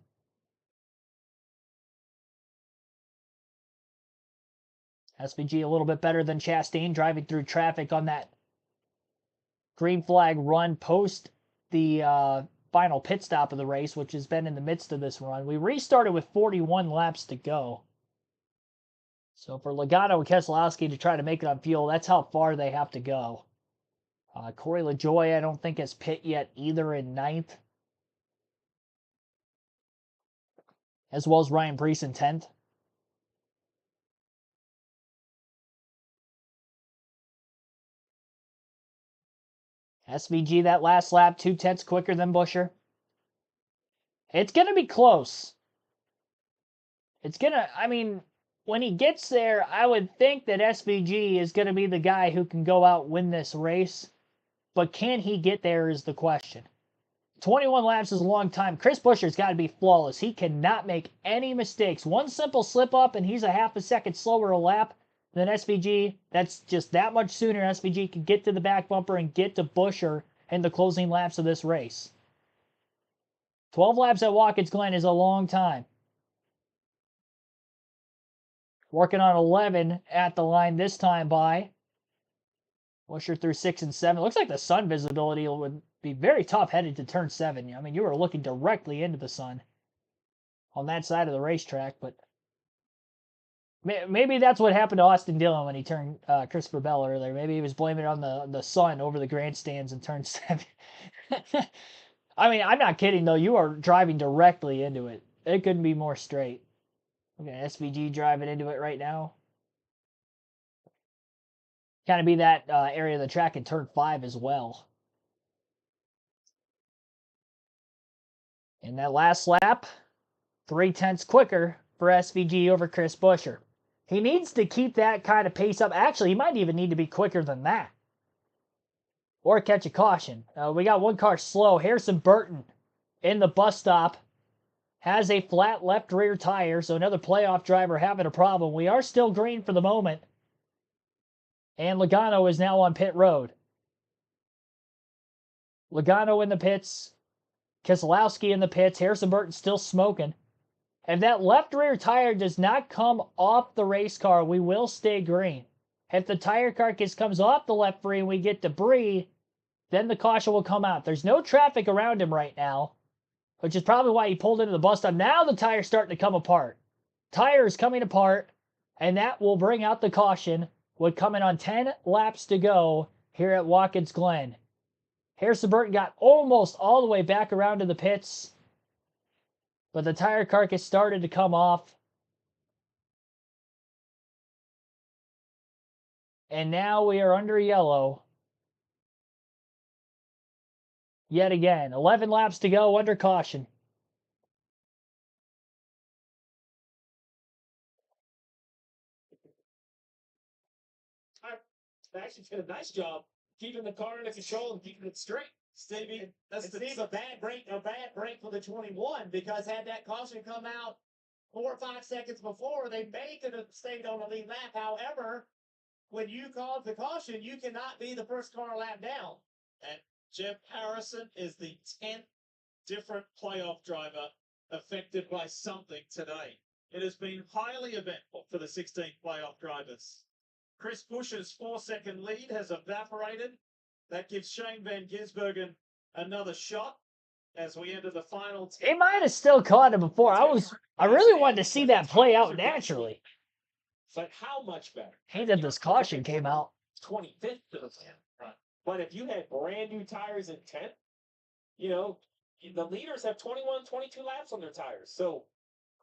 SVG a little bit better than Chastain, driving through traffic on that green flag run post the final pit stop of the race, which has been in the midst of this run. We restarted with 41 laps to go. So for Logano and Keselowski to try to make it on fuel, that's how far they have to go. Corey LaJoie, I don't think has pit yet either in 9th. As well as Ryan Preece in 10th. SVG that last lap, 2/10 quicker than Buescher. It's going to be close. When he gets there, I would think that SVG is going to be the guy who can go out and win this race. But can he get there is the question. 21 laps is a long time. Chris Buescher's got to be flawless. He cannot make any mistakes. One simple slip up and he's a half a second slower a lap than SVG. That's just that much sooner SVG can get to the back bumper and get to Buescher in the closing laps of this race. 12 laps at Watkins Glen is a long time. Working on 11 at the line this time by Buescher through 6 and 7. Looks like the sun visibility would be very tough headed to turn 7. I mean, you were looking directly into the sun on that side of the racetrack, but maybe that's what happened to Austin Dillon when he turned Christopher Bell earlier. Maybe he was blaming it on the sun over the grandstands in turn 7. I mean, I'm not kidding, though. You are driving directly into it. It couldn't be more straight. Okay, SVG driving into it right now. Kind of be that area of the track in turn 5 as well. In that last lap, 3/10 quicker for SVG over Chris Buescher. He needs to keep that kind of pace up. Actually, he might even need to be quicker than that. Or catch a caution. We got one car slow. Harrison Burton in the bus stop. Has a flat left rear tire, so another playoff driver having a problem. We are still green for the moment. And Logano is now on pit road. Logano in the pits. Keselowski in the pits. Harrison Burton still smoking. If that left rear tire does not come off the race car, we will stay green. If the tire carcass comes off the left rear and we get debris, then the caution will come out. There's no traffic around him right now, which is probably why he pulled into the bus stop. Now the tire's starting to come apart. Tire is coming apart, and that will bring out the caution. Would come in on 10 laps to go here at Watkins Glen. Harrison Burton got almost all the way back around to the pits, but the tire carcass started to come off. And now we are under yellow. Yet again, 11 laps to go under caution. Actually did a nice job keeping the car under control and keeping it straight. Stevie, Steve, a bad break for the 21, because had that caution come out 4 or 5 seconds before, they may could have stayed on the lead lap. However, when you called the caution, you cannot be the first car lap down. And Jeff Harrison is the 10th different playoff driver affected by something today. It has been highly eventful for the 16 playoff drivers. Chris Busch's 4-second lead has evaporated. That gives Shane Van Gisbergen another shot as we enter the final. He might have still caught it before. I really wanted to see that play out naturally. But how much better? Hated this caution came out. 25th to the plan. But if you had brand new tires in 10th, you know, the leaders have 21, 22 laps on their tires. So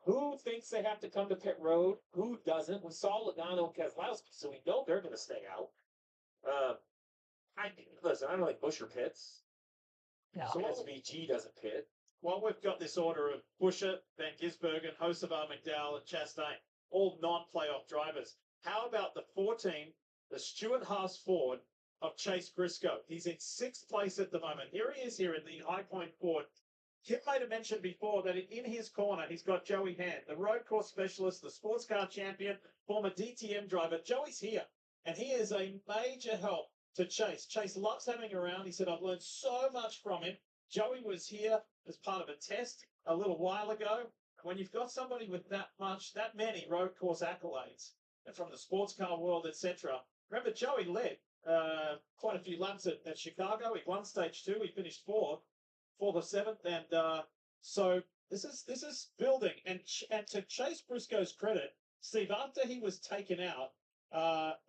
who thinks they have to come to pit road? Who doesn't? We saw Logano and Keselowski, so we know they're going to stay out. Listen, I don't think Buescher pits. No. So SVG doesn't pit. Well, we've got this order of Buescher, Van Gisbergen, Hocevar, McDowell, and Chastain, all non-playoff drivers. How about the 14, the Stewart Haas Ford of Chase Briscoe? He's in 6th place at the moment. Here he is here in the High Point Ford. Kim made a mention before that in his corner, he's got Joey Hand, the road course specialist, the sports car champion, former DTM driver. Joey's here, and he is a major help to Chase. Chase loves having him around. He said, I've learned so much from him. Joey was here as part of a test a little while ago. When you've got somebody with that many road course accolades, and from the sports car world, etc. Remember, Joey led quite a few laps at Chicago. He won stage 2. He finished 4th or 7th, and so this is building. And to Chase Briscoe's credit, Steve, after he was taken out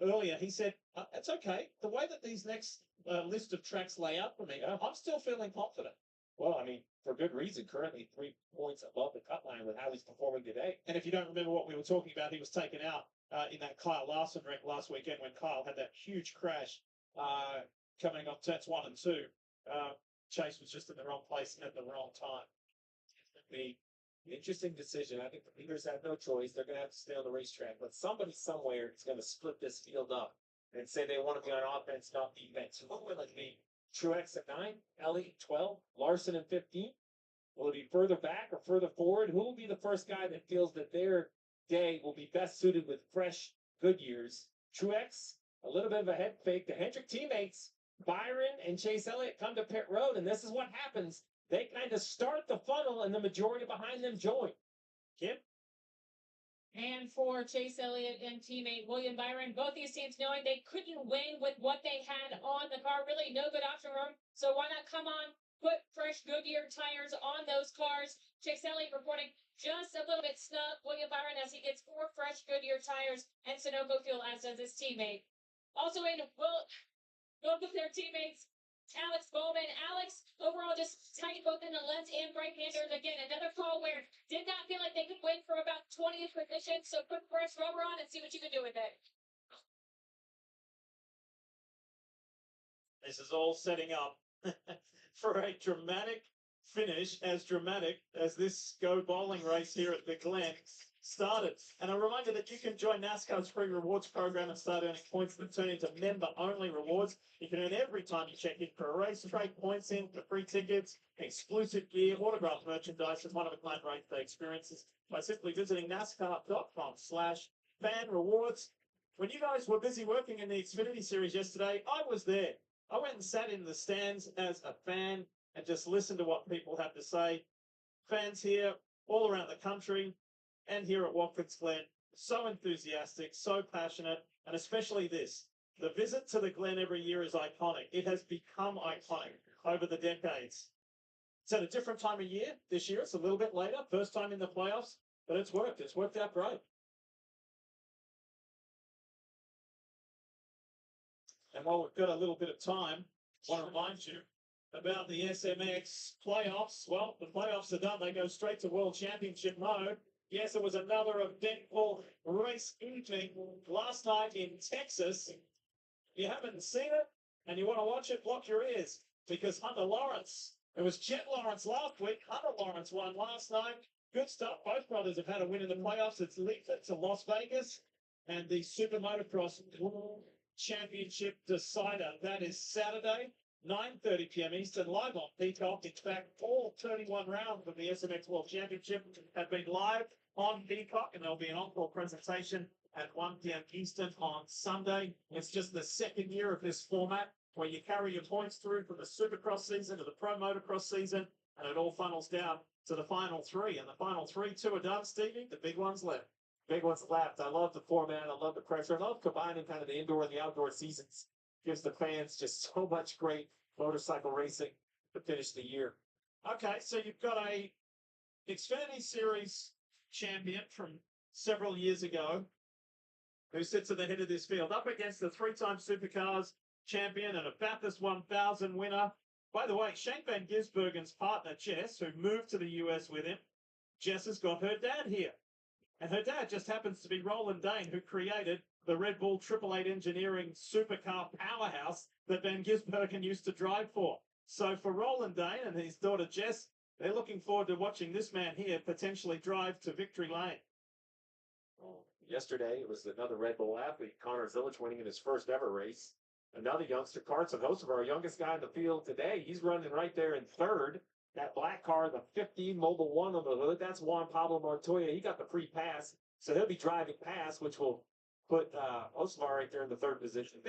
earlier, he said, "It's okay. The way that these next list of tracks lay out for me, I'm still feeling confident." Well, I mean, for good reason. Currently 3 points above the cut line with how he's performing today. And if you don't remember what we were talking about, he was taken out in that Kyle Larson wreck last weekend when Kyle had that huge crash coming off turns 1 and 2. Chase was just in the wrong place at the wrong time. The interesting decision. I think the leaders have no choice. They're going to have to stay on the racetrack. But somebody somewhere is going to split this field up and say they want to be on offense, not defense. Who will it be? Truex at 9, Elliott 12, Larson at 15. Will it be further back or further forward? Who will be the first guy that feels that their day will be best suited with fresh Goodyears? Truex, a little bit of a head fake. The Hendrick teammates, Byron and Chase Elliott, come to pit road, and this is what happens. They kind of start the funnel, and the majority behind them join. Kim? And for Chase Elliott and teammate William Byron, both these teams knowing they couldn't win with what they had on the car, really no good option room. So why not come on, put fresh Goodyear tires on those cars? Chase Elliott reporting just a little bit snug. William Byron as he gets 4 fresh Goodyear tires and Sunoco fuel, as does his teammate. Also in both of their teammates, Alex Bowman. Alex, overall, just tight both in the left and right handers. Again, another call where did not feel like they could win for about 20th position. So put fresh rubber on and see what you can do with it. This is all setting up for a dramatic finish, as dramatic as this Go Bowling race here at the Glen started. And a reminder that you can join NASCAR's free rewards program and start earning points that turn into member-only rewards. You can earn every time you check in for a race, trade points in for free tickets, exclusive gear, autographed merchandise, and one-of-a-kind race day experiences by simply visiting NASCAR.com/fan rewards. When you guys were busy working in the Xfinity Series yesterday, I was there. I went and sat in the stands as a fan and just listened to what people have to say. Fans here all around the country and here at Watkins Glen, so enthusiastic, so passionate, and especially this. The visit to the Glen every year is iconic. It has become iconic over the decades. It's at a different time of year. This year it's a little bit later, first time in the playoffs, but it's worked. It's worked out great. And while we've got a little bit of time, I want to remind you about the SMX playoffs. Well, the playoffs are done. They go straight to World Championship mode. Yes, it was another eventful race evening last night in Texas. If you haven't seen it and you want to watch it, block your ears, because Hunter Lawrence, it was Chet Lawrence last week. Hunter Lawrence won last night. Good stuff. Both brothers have had a win in the playoffs. It's linked to Las Vegas and the Super Motocross World Championship decider. That is Saturday, 9:30 p.m. Eastern, live on Peacock. In fact, all 31 rounds of the SMX World Championship have been live on Peacock, and there'll be an encore presentation at 1 p.m. Eastern on Sunday. It's just the second year of this format where you carry your points through from the Supercross season to the Pro Motocross season, and it all funnels down to the final three. And the final three, two are done, Stevie. The big one's left. Big one's left. I love the format. I love the pressure. I love combining kind of the indoor and the outdoor seasons. Gives the fans just so much great motorcycle racing to finish the year. Okay, so you've got a Xfinity Series champion from several years ago who sits at the head of this field up against the three-time Supercars champion and a Bathurst 1000 winner. By the way, Shane Van Gisbergen's partner, Jess, who moved to the US with him, Jess has got her dad here. And her dad just happens to be Roland Dane, who created the Red Bull 888 engineering supercar powerhouse that Van Gisbergen used to drive for. So for Roland Dane and his daughter Jess, they're looking forward to watching this man here potentially drive to victory lane. Well, yesterday, it was another Red Bull athlete, Connor Zilic, winning in his first ever race. Another youngster, Carson Hocevar, our youngest guy in the field today. He's running right there in third. That black car, the 15 Mobile 1 on the hood, that's Juan Pablo Montoya. He got the free pass, so he'll be driving past, which will put Hocevar right there in the third position.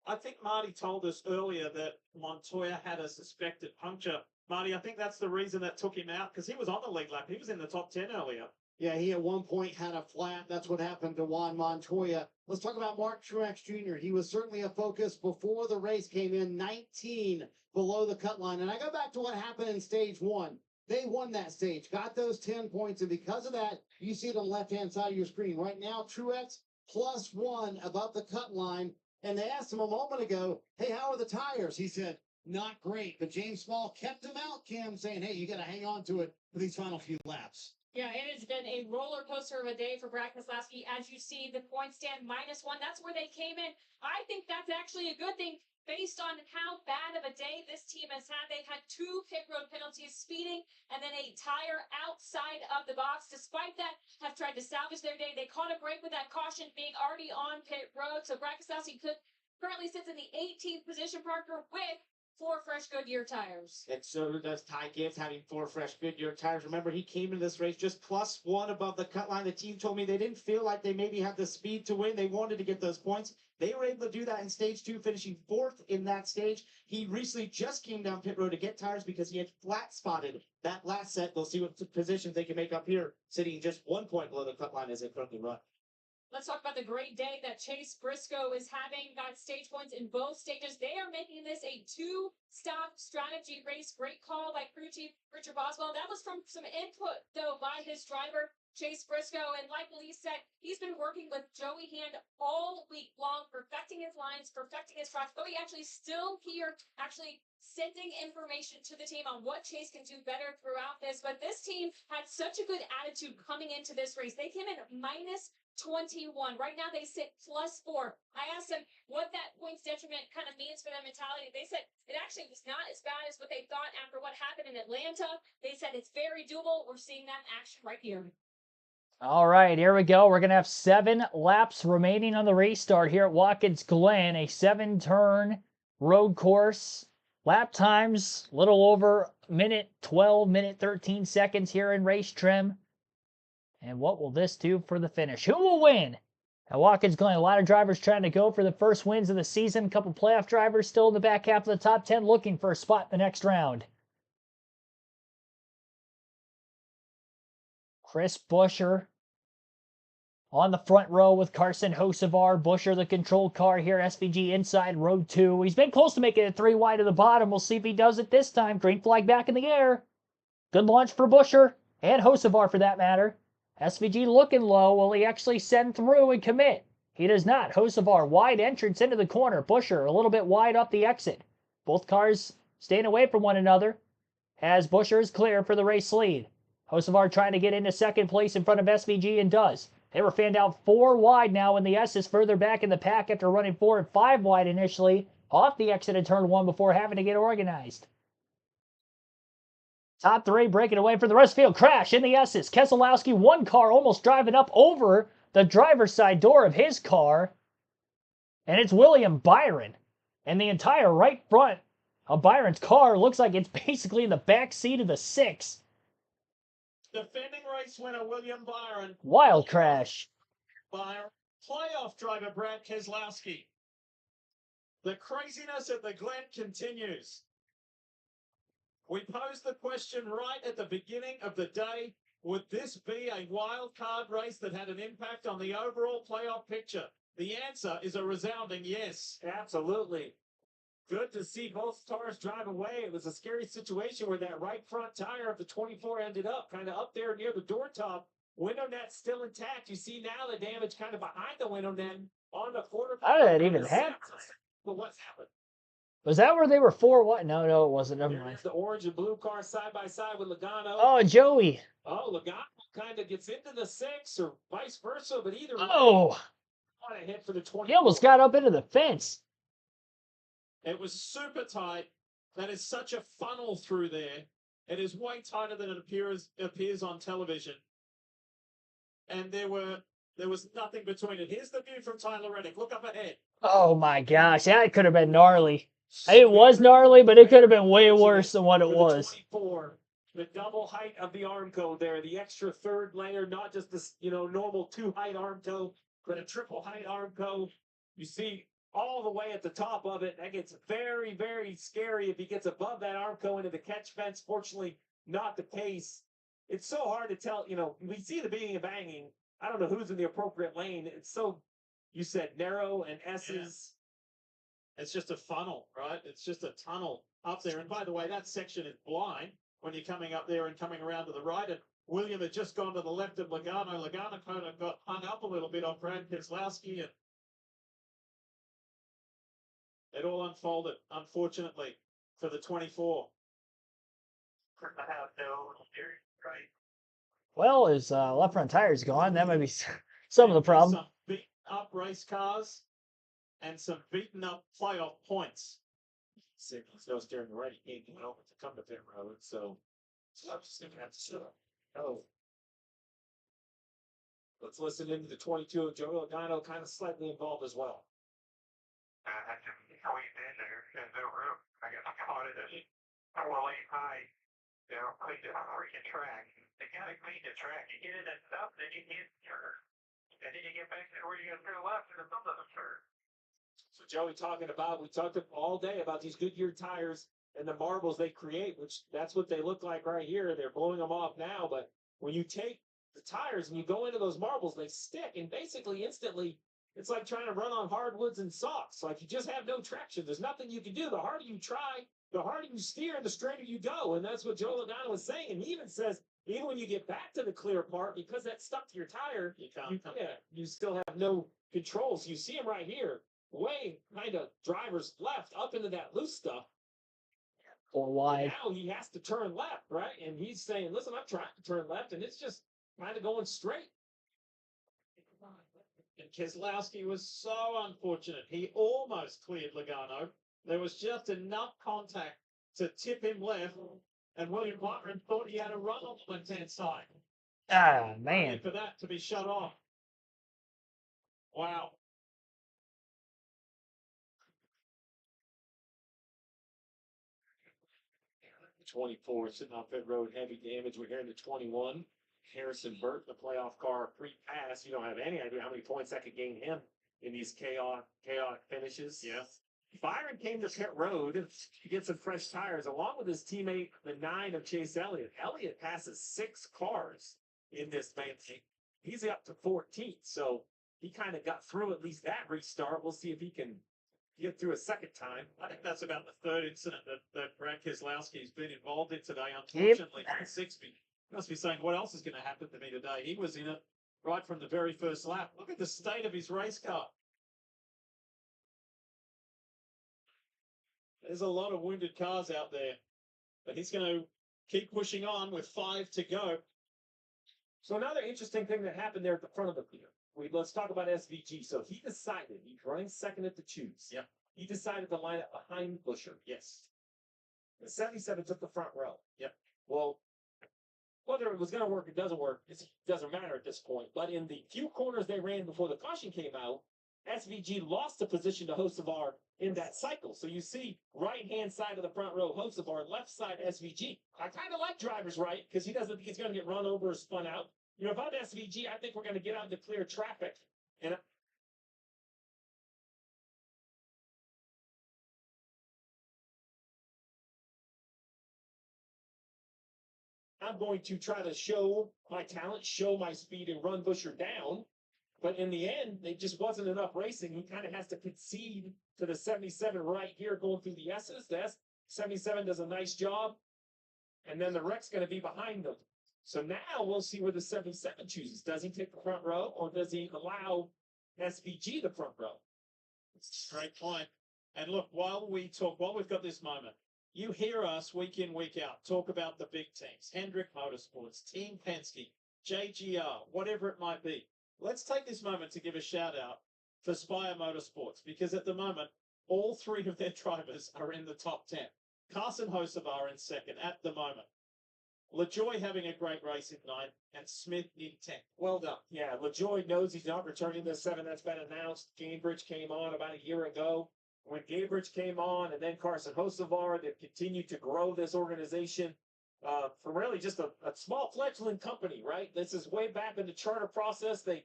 I think Marty told us earlier that Montoya had a suspected puncture. Marty, I think that's the reason that took him out, because he was on the lead lap. He was in the top 10 earlier. Yeah, he at one point had a flat. That's what happened to Juan Montoya. Let's talk about Mark Truex Jr. He was certainly a focus before the race came in, 19 below the cut line. And I go back to what happened in stage one. They won that stage, got those 10 points, and because of that, you see it on the left-hand side of your screen. Right now, Truex +1 above the cut line. And they asked him a moment ago, hey, how are the tires? He said, not great. But James Small kept him out, Cam, saying, hey, you got to hang on to it for these final few laps. Yeah, it has been a roller coaster of a day for Brad Keselowski. As you see, the point stand -1. That's where they came in. I think that's actually a good thing based on how bad of a day this team has had. They've had 2 pit road penalties, speeding, and then a tire outside of the box. Despite that, have tried to salvage their day. They caught a break with that caution being already on pit road. So Brad Keselowski currently sits in the 18th position, Parker, with 4 fresh Goodyear tires. And so does Ty Gibbs having 4 fresh Goodyear tires. Remember, he came into this race just +1 above the cut line. The team told me they didn't feel like they maybe had the speed to win. They wanted to get those points. They were able to do that in stage 2, finishing 4th in that stage. He recently just came down pit road to get tires because he had flat spotted that last set. They'll see what positions they can make up here, sitting just 1 point below the cut line as they currently run. Let's talk about the great day that Chase Briscoe is having. Got stage points in both stages. They are making this a 2-stop strategy race. Great call by crew chief Richard Boswell. That was from some input, though, by his driver, Chase Briscoe. And like Lee said, he's been working with Joey Hand all week long, perfecting his lines, perfecting his tracks. Joey actually still here, actually sending information to the team on what Chase can do better throughout this. But this team had such a good attitude coming into this race. They came in -21. Right now they sit +4. I asked them what that points detriment kind of means for their mentality. They said it actually was not as bad as what they thought after what happened in Atlanta. They said it's very doable. We're seeing that in action right here. All right, here we go. We're going to have 7 laps remaining on the race start here at Watkins Glen, a 7-turn road course. Lap times, a little over minute 12, minute 13 seconds here in race trim. And what will this do for the finish? Who will win? At Watkins Glen, a lot of drivers trying to go for the first wins of the season. A couple playoff drivers still in the back half of the top 10 looking for a spot in the next round. Chris Buescher on the front row with Carson Hocevar. Buescher, the controlled car here. SVG inside row 2. He's been close to making it 3 wide to the bottom. We'll see if he does it this time. Green flag back in the air. Good launch for Buescher and Hocevar for that matter. SVG looking low. Will he actually send through and commit? He does not. Hocevar, wide entrance into the corner. Buescher a little bit wide up the exit. Both cars staying away from one another as Buescher is clear for the race lead. Hocevar trying to get into second place in front of SVG and does. They were fanned out 4 wide now, and the S is further back in the pack after running 4 and 5 wide initially off the exit of turn 1 before having to get organized. Top 3 breaking away for the rest of the field. Crash in the S's. Keselowski, one car almost driving up over the driver's side door of his car. And it's William Byron. And the entire right front of Byron's car looks like it's basically in the back seat of the 6. Defending race winner William Byron. Wild crash. Byron. Playoff driver Brad Keselowski. The craziness at the Glen continues. We posed the question right at the beginning of the day. Would this be a wild card race that had an impact on the overall playoff picture? The answer is a resounding yes. Absolutely. Good to see both cars drive away. It was a scary situation where that right front tire of the 24 ended up kind of up there near the door top. Window net's still intact. You see now the damage kind of behind the window net on the quarter. How did that even happen? But what's happened? Was that where they were 4 wide? No, it wasn't. Never mind. The orange and blue car side by side with Logano. Oh, Joey. Oh, Logano kind of gets into the 6 or vice versa, but either way, Oh, what a hit for the 20. he almost got up into the fence. It was super tight. That is such a funnel through there. It is way tighter than it appears on television. And there was nothing between it. Here's the view from Tyler Reddick. Look up ahead. Oh my gosh, that could have been gnarly. It was gnarly, but it could have been way worse than what it was. 24, the double height of the arm toe there, the extra third layer, not just this, normal 2-height arm toe, but a triple height arm toe. You see all the way at the top of it. That gets very, very scary if he gets above that arm toe into the catch fence. Fortunately, not the case. It's so hard to tell, we see the beating and banging. I don't know who's in the appropriate lane. It's so, you said, narrow and S's. Yeah. It's just a funnel, right? It's just a tunnel up there. And by the way, that section is blind when you're coming up there and coming around to the right. And William had just gone to the left of Logano. Logano kind of got hung up a little bit on Brad Keselowski, and it all unfolded, unfortunately, for the 24. Well, his left front tire's gone. That might be some of the problem. Some beaten up race cars and some beaten up playoff points. Signals goes during the rain. He can't get over to come to pit road, so I'm just gonna have to sit up. Oh. Let's listen into the 22 of Joey Logano, kind of slightly involved as well. I just squeezed in there and the roof. I got caught in a 4-lane high, cleaned the freaking track. They gotta clean the track. You get in that stuff, then you can't turn. And then you get back to where you're gonna turn left and the thumb doesn't turn. So Joey we talked all day about these Goodyear tires and the marbles they create, which that's what they look like right here. They're blowing them off now, but when you take the tires and you go into those marbles, they stick, and basically instantly it's like trying to run on hardwoods and socks. Like you just have no traction. There's nothing you can do. The harder you try, the harder you steer, the straighter you go. And that's what Joe Logano was saying. And he even says, even when you get back to the clear part, because that's stuck to your tire, you still have no control. So you see him right here, way kind of driver's left up into that loose stuff. 4 wide. Now he has to turn left, right? And he's saying, listen, I'm trying to turn left, and it's just kind of going straight. And Keselowski was so unfortunate. He almost cleared Logano. There was just enough contact to tip him left, and William Byron thought he had a run on the left-hand side. Ah, man. Only for that to be shut off. Wow. The 24 sitting on pit road, heavy damage. We're here in the 21. Harrison Burt, the playoff car, pre-pass. You don't have any idea how many points that could gain him in these chaotic finishes. Yes. Byron came to pit road to get some fresh tires, along with his teammate, the 9 of Chase Elliott. Elliott passes 6 cars in this main thing. He's up to 14th, so he kind of got through at least that restart. We'll see if he can get through a second time. I think that's about the third incident that Brad Keselowski has been involved in today, unfortunately, for 60. Must be saying, what else is going to happen to me today? He was in it right from the very first lap. Look at the state of his race car. There's a lot of wounded cars out there, but he's going to keep pushing on with 5 to go. So another interesting thing that happened there at the front of the field. Let's talk about SVG. So he decided, he's running second at the choose. Yep. He decided to line up behind Busher. Yes. The 77 took the front row. Yep. Well, whether it was going to work or doesn't work, it doesn't matter at this point. But in the few corners they ran before the caution came out, SVG lost the position to Hocevar in that cycle. So you see right-hand side of the front row, Hocevar, left side SVG. I kind of like driver's right because he doesn't think he's going to get run over or spun out. If I'm SVG, I think we're going to get out into clear traffic. And I'm going to try to show my talent, show my speed, and run Busher down. But in the end, it just wasn't enough racing. He kind of has to concede to the 77 right here going through the S's. The 77 does a nice job. And then the wreck's going to be behind them. So now we'll see where the 77 chooses. Does he take the front row or does he allow SVG the front row? Great point. And look, while we've got this moment, you hear us week in, week out talk about the big teams, Hendrick Motorsports, Team Penske, JGR, whatever it might be. Let's take this moment to give a shout out to Spire Motorsports, because at the moment, all three of their drivers are in the top 10. Carson Hocevar in second at the moment. LaJoy having a great race in 9th, and Smith in 10th. Well done. Yeah, LaJoy knows he's not returning the 7 that's been announced. Cambridge came on about a year ago. When Cambridge came on, and then Carson Hocevar, they've continued to grow this organization from really just a small fledgling company, right? This is way back in the charter process. They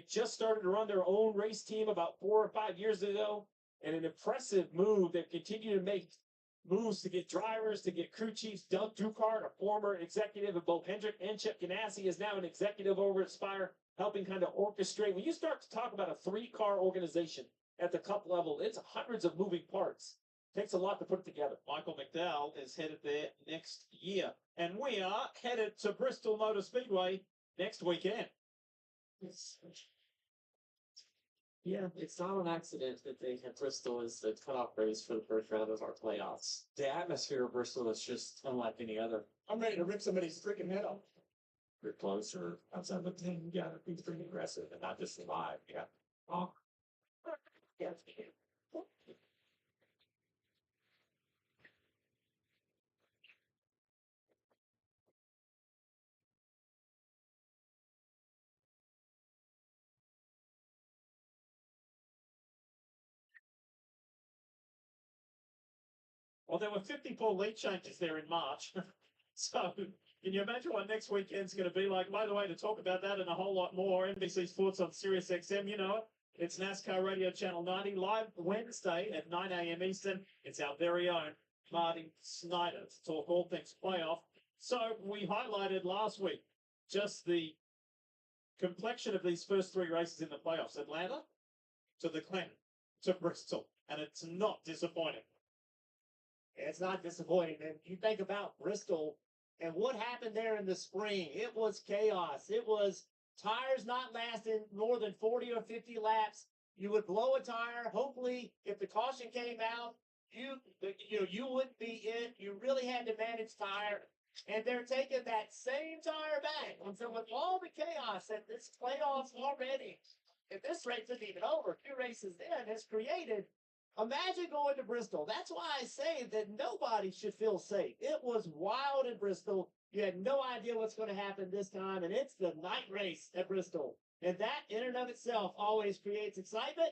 just started to run their own race team about 4 or 5 years ago, and an impressive move. They've continued to make moves to get drivers, to get crew chiefs. Doug Ducart, a former executive of both Hendrick and Chip Ganassi, is now an executive over at Spire, helping kind of orchestrate. When you start to talk about a 3-car organization at the cup level, it's hundreds of moving parts. Takes a lot to put it together. Michael McDowell is headed there next year. And we are headed to Bristol Motor Speedway next weekend. Yeah, it's not an accident that they had Bristol as the cutoff race for the first round of our playoffs. The atmosphere of Bristol is just unlike any other. I'm ready to rip somebody's freaking head off. You're closer outside the team. You gotta be pretty aggressive and not just survive. Yeah. Oh. Yeah. Well, there were 54 lead changes there in March. So can you imagine what next weekend's going to be like? By the way, to talk about that and a whole lot more, NBC Sports on Sirius XM, you know it. It's NASCAR Radio Channel 90, live Wednesday at 9 a.m. Eastern. It's our very own Marty Snyder to talk all things playoff. So we highlighted last week just the complexion of these first 3 races in the playoffs. Atlanta to the Glen to Bristol. And it's not disappointing. It's not disappointing. And you think about Bristol and what happened there in the spring. It was chaos. It was tires not lasting more than 40 or 50 laps. You would blow a tire. Hopefully, if the caution came out, you wouldn't be in. You really had to manage tire. And they're taking that same tire back. And so with all the chaos and this playoffs already, if this race isn't even over, 2 races in, has created. Imagine going to Bristol. That's why I say that nobody should feel safe. It was wild in Bristol. You had no idea what's going to happen this time, and it's the night race at Bristol. And that, in and of itself, always creates excitement.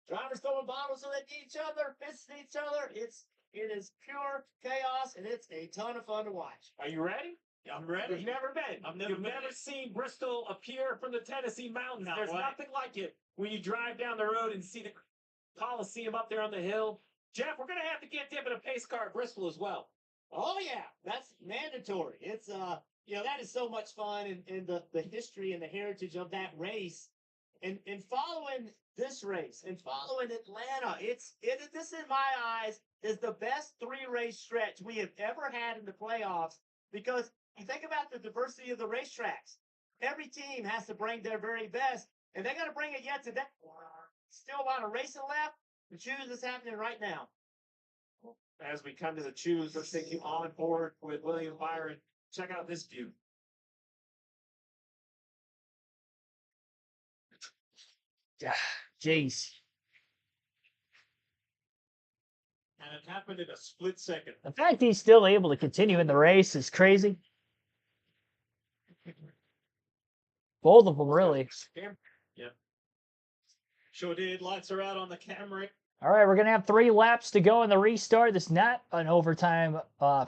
Drivers throwing bottles at each other, fisting each other. It is pure chaos, and it's a ton of fun to watch. Are you ready? I'm ready. You've never been. You've never seen Bristol appear from the Tennessee mountains. There's nothing like it when you drive down the road and see the Coliseum up there on the hill. Jeff, we're going to have to get Dip in a pace car at Bristol as well. Oh, yeah. That's mandatory. It's, that is so much fun, and the history and the heritage of that race. And following this race and following Atlanta, this, in my eyes, is the best 3-race stretch we have ever had in the playoffs, because you think about the diversity of the racetracks. Every team has to bring their very best, and they got to bring it yet today. Still about a race left. The choose is happening right now. As we come to the choose, let's take you on board with William Byron. Check out this view. Jeez. And it happened in a split second. The fact he's still able to continue in the race is crazy. Both of them, really. Yep. Sure did. Lights are out on the Camry. All right, we're going to have 3 laps to go in the restart. This is not an overtime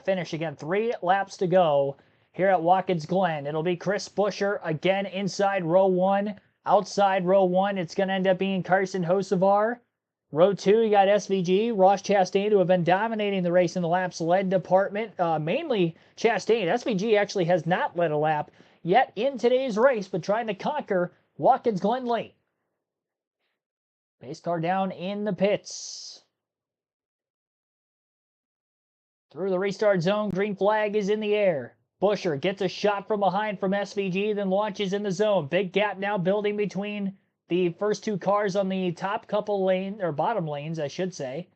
finish. Again, 3 laps to go here at Watkins Glen. It'll be Chris Buescher again inside row 1. Outside row 1, it's going to end up being Carson Hocevar. Row 2, you got SVG, Ross Chastain, who have been dominating the race in the laps led department. Mainly Chastain. SVG actually has not led a lap yet in today's race, but trying to conquer Watkins Glen late. Pace car down in the pits. Through the restart zone, green flag is in the air. Buscher gets a shot from behind from SVG, then launches in the zone. Big gap now building between the first two cars on the top couple lane, or bottom lanes, I should say.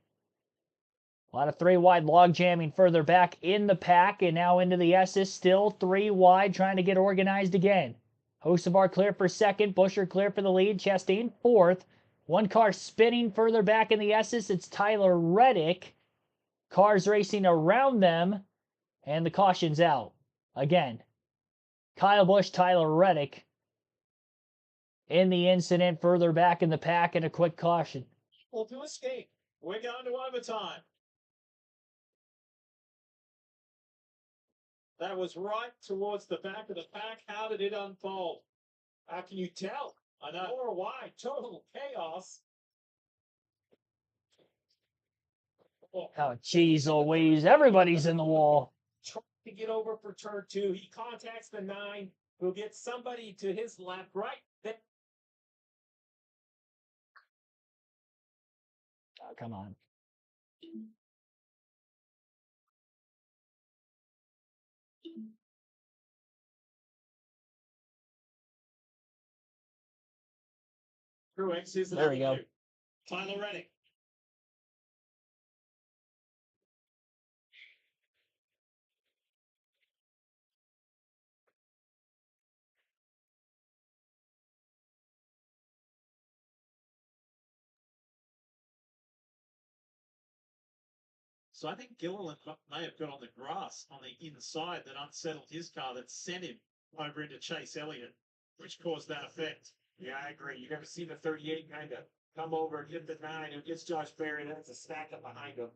A lot of three wide log jamming further back in the pack, and now into the S's, still three wide, trying to get organized again. Hocevar clear for second, Buscher clear for the lead, Chastain fourth. One car spinning further back in the S's, it's Tyler Reddick. Cars racing around them, and the caution's out. Again, Kyle Busch, Tyler Reddick in the incident further back in the pack, and a quick caution. Well, to escape. We're going to overtime. That was right towards the back of the pack. How did it unfold? How can you tell? I know. Or why? Total chaos. Oh, jeez Louise. Everybody's in the wall. Trying to get over for turn 2. He contacts the 9, who gets somebody to his left, right there. Oh, come on. Truex, here's There we another go. two. Tyler Reddick. So I think Gilliland may have got on the grass on the inside that unsettled his car that sent him over into Chase Elliott, which caused that effect. Yeah, I agree. You never see the 38 kind of come over and hit the 9 and gets Josh Berry. That's a stack up behind him.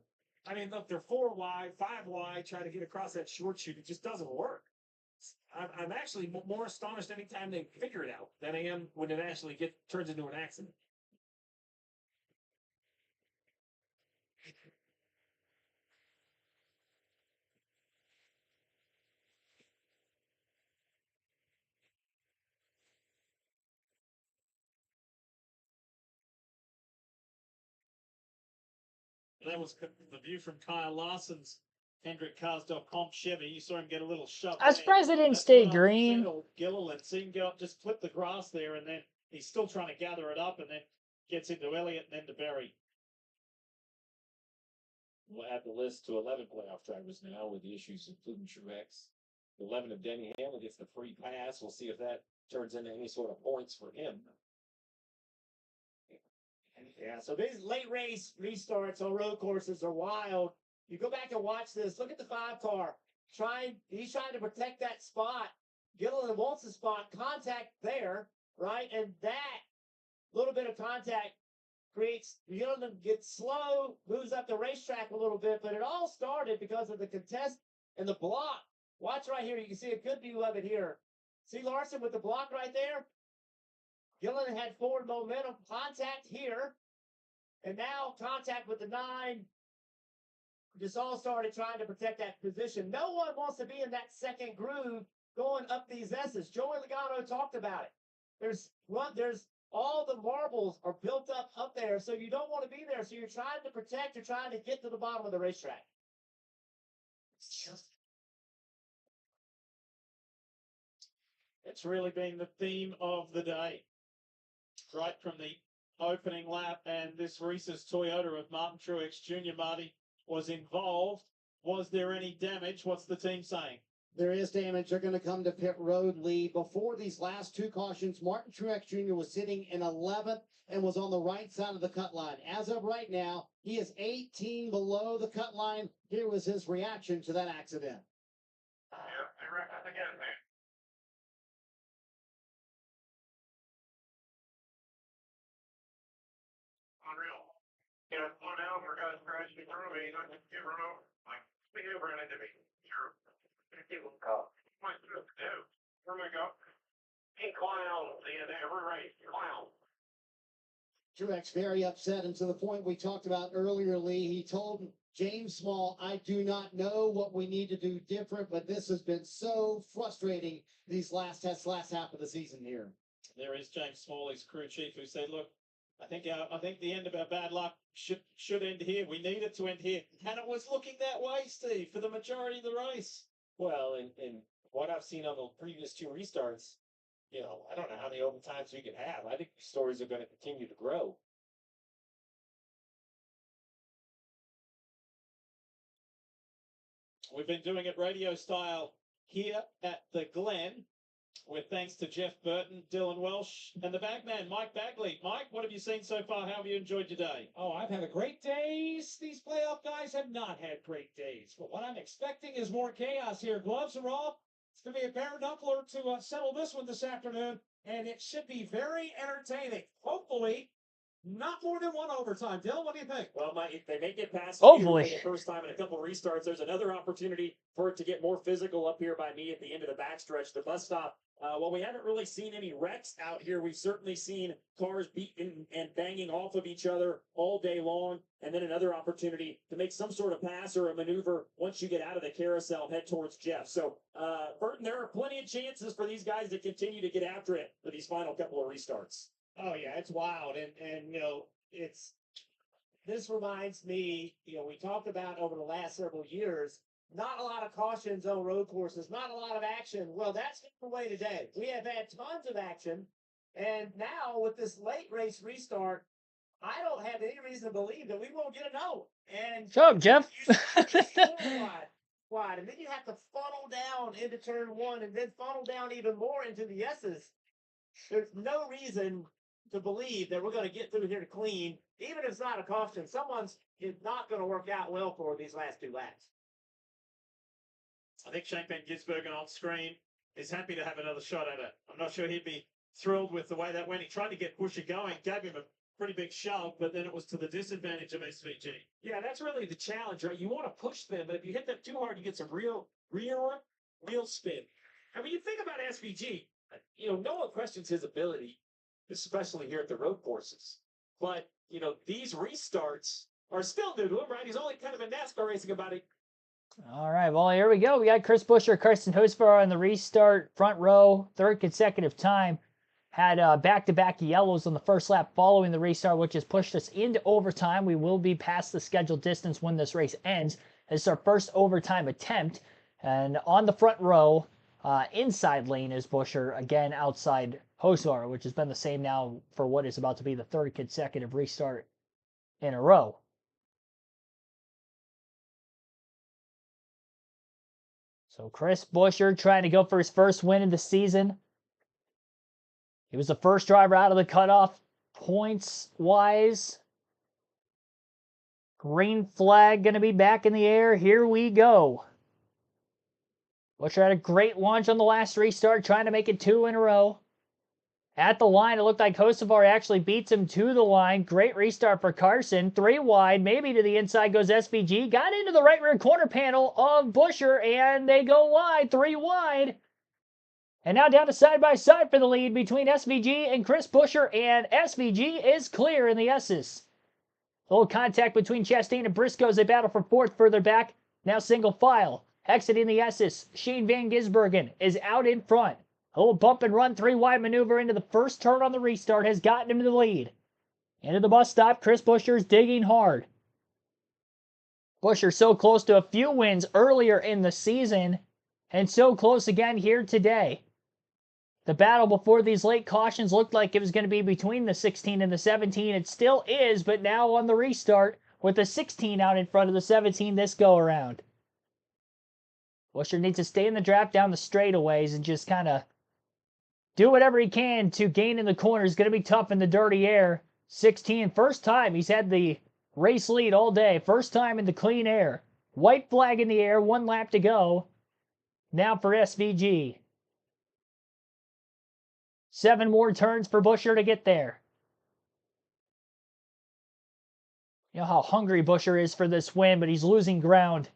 I mean, look, they're 4 wide, 5 wide, trying to get across that short chute. It just doesn't work. I'm actually more astonished anytime they figure it out than I am when it actually turns into an accident. That was the view from Kyle Larson's HendrickCars.com Chevy. You saw him get a little shove. As President stay green. Gilliland, see him go up, just flip the grass there, and then he's still trying to gather it up, and then gets into Elliott and then to Berry. We'll add the list to 11 playoff drivers now with the issues including Truex. 11 of Denny Hamlin gets the free pass. We'll see if that turns into any sort of points for him. Yeah, so these late race restarts on road courses are wild. You go back and watch this. Look at the 5 car. He's trying to protect that spot. Gilliland wants the spot. Contact there, right? And that little bit of contact creates Gilliland gets slow, moves up the racetrack a little bit, but it all started because of the contest and the block. Watch right here. You can see a good view of it here. See Larson with the block right there? Gilliland had forward momentum, contact here, and now contact with the 9. Just all started trying to protect that position. No one wants to be in that second groove going up these S's. Joey Logano talked about it. There's all the marbles are built up there, so you don't want to be there. So you're trying to protect, you're trying to get to the bottom of the racetrack. It's really been the theme of the day. Right from the opening lap, and this Reese's Toyota of Martin Truex Jr. Marty was involved. Was there any damage? What's the team saying? There is damage. They're going to come to pit road lead. Before these last 2 cautions, Martin Truex Jr. was sitting in 11th and was on the right side of the cut line. As of right now, he is 18 below the cut line. Here was his reaction to that accident. Yeah, I reckon I get it, man. Unreal. You know, slow down for guys crashing in front of me. I just get run over. Like, we never ran into me. Sure. What am I supposed to do? Where am I go? He clowns the end of every race. Clown. Truex very upset, and to the point we talked about earlier, Lee, he told James Small, I do not know what we need to do different, but this has been so frustrating these last half of the season here. There is James Small, his crew chief, who said, look, I think the end of our bad luck should end here. We need it to end here. And it was looking that way, Steve, for the majority of the race. Well, and what I've seen on the previous 2 restarts, you know, I don't know how many overtimes we could have. I think these stories are going to continue to grow. We've been doing it radio style here at the Glen, with thanks to Jeff Burton, Dylan Welsh, and the bagman, Mike Bagley. Mike, what have you seen so far? How have you enjoyed your day? Oh, I've had a great day. These playoff guys have not had great days. But what I'm expecting is more chaos here. Gloves are off. It's going to be a bare knuckler to settle this one this afternoon, and it should be very entertaining. Hopefully, not more than 1 overtime. Dylan, what do you think? Well, if they make it past Hopefully. for the first time in a couple restarts, there's another opportunity for it to get more physical up here by me at the end of the backstretch. The bus stop, well, we haven't really seen any wrecks out here. We've certainly seen cars beating and banging off of each other all day long, and then another opportunity to make some sort of pass or a maneuver once you get out of the carousel and head towards Jeff. So, Burton, there are plenty of chances for these guys to continue to get after it for these final couple of restarts. Oh yeah, it's wild, and you know, this reminds me, you know, we talked about over the last several years, not a lot of cautions on road courses, not a lot of action. Well, that's the way today. We have had tons of action, and now with this late race restart, I don't have any reason to believe that we won't get another one. And Shut up, Jeff. wide, and then you have to funnel down into turn 1, and then funnel down even more into the S's. There's no reason to believe that we're going to get through here clean, even if it's not a caution. Someone's not going to work out well for these last 2 laps. I think Shane Van Gisbergen on screen is happy to have another shot at it. I'm not sure he'd be thrilled with the way that went. He tried to get Busher going, gave him a pretty big shove, but then it was to the disadvantage of SVG. Yeah, that's really the challenge, right? You want to push them, but if you hit them too hard, you get some real spin. And when you think about SVG, you know, no one questions his ability, especially here at the road courses. But, you know, these restarts are still new to him, right? He's only kind of been NASCAR racing about it. All right, well, here we go. We got Chris Buescher, Carson Hocevar on the restart, front row, 3rd consecutive time. Had back-to-back yellows on the first lap following the restart, which has pushed us into overtime. We will be past the scheduled distance when this race ends. This is our first overtime attempt. And on the front row, inside lane is Buescher, again outside Hocevar, which has been the same now for what is about to be the 3rd consecutive restart in a row. So Chris Buescher trying to go for his first win of the season. He was the first driver out of the cutoff points-wise. Green flag going to be back in the air. Here we go. Buescher had a great launch on the last restart, trying to make it 2 in a row. At the line, it looked like Hocevar actually beats him to the line. Great restart for Carson. 3 wide, maybe to the inside goes SVG. Got into the right rear corner panel of Buescher, and they go wide, 3 wide. And now down to side-by-side for the lead between SVG and Chris Buescher, and SVG is clear in the S's. A little contact between Chastain and Briscoe as they battle for 4th further back. Now single file. Exiting the S's, Shane Van Gisbergen is out in front. A little bump and run 3 wide maneuver into the first turn on the restart has gotten him to the lead. Into the bus stop, Chris Buescher's digging hard. Buescher so close to a few wins earlier in the season, and so close again here today. The battle before these late cautions looked like it was going to be between the 16 and the 17. It still is, but now on the restart with the 16 out in front of the 17 this go-around. Buescher needs to stay in the draft down the straightaways and just kind of do whatever he can to gain in the corners. Going to be tough in the dirty air. 16, first time he's had the race lead all day. First time in the clean air. White flag in the air, 1 lap to go. Now for SVG. 7 more turns for Buescher to get there. You know how hungry Buescher is for this win, but he's losing ground.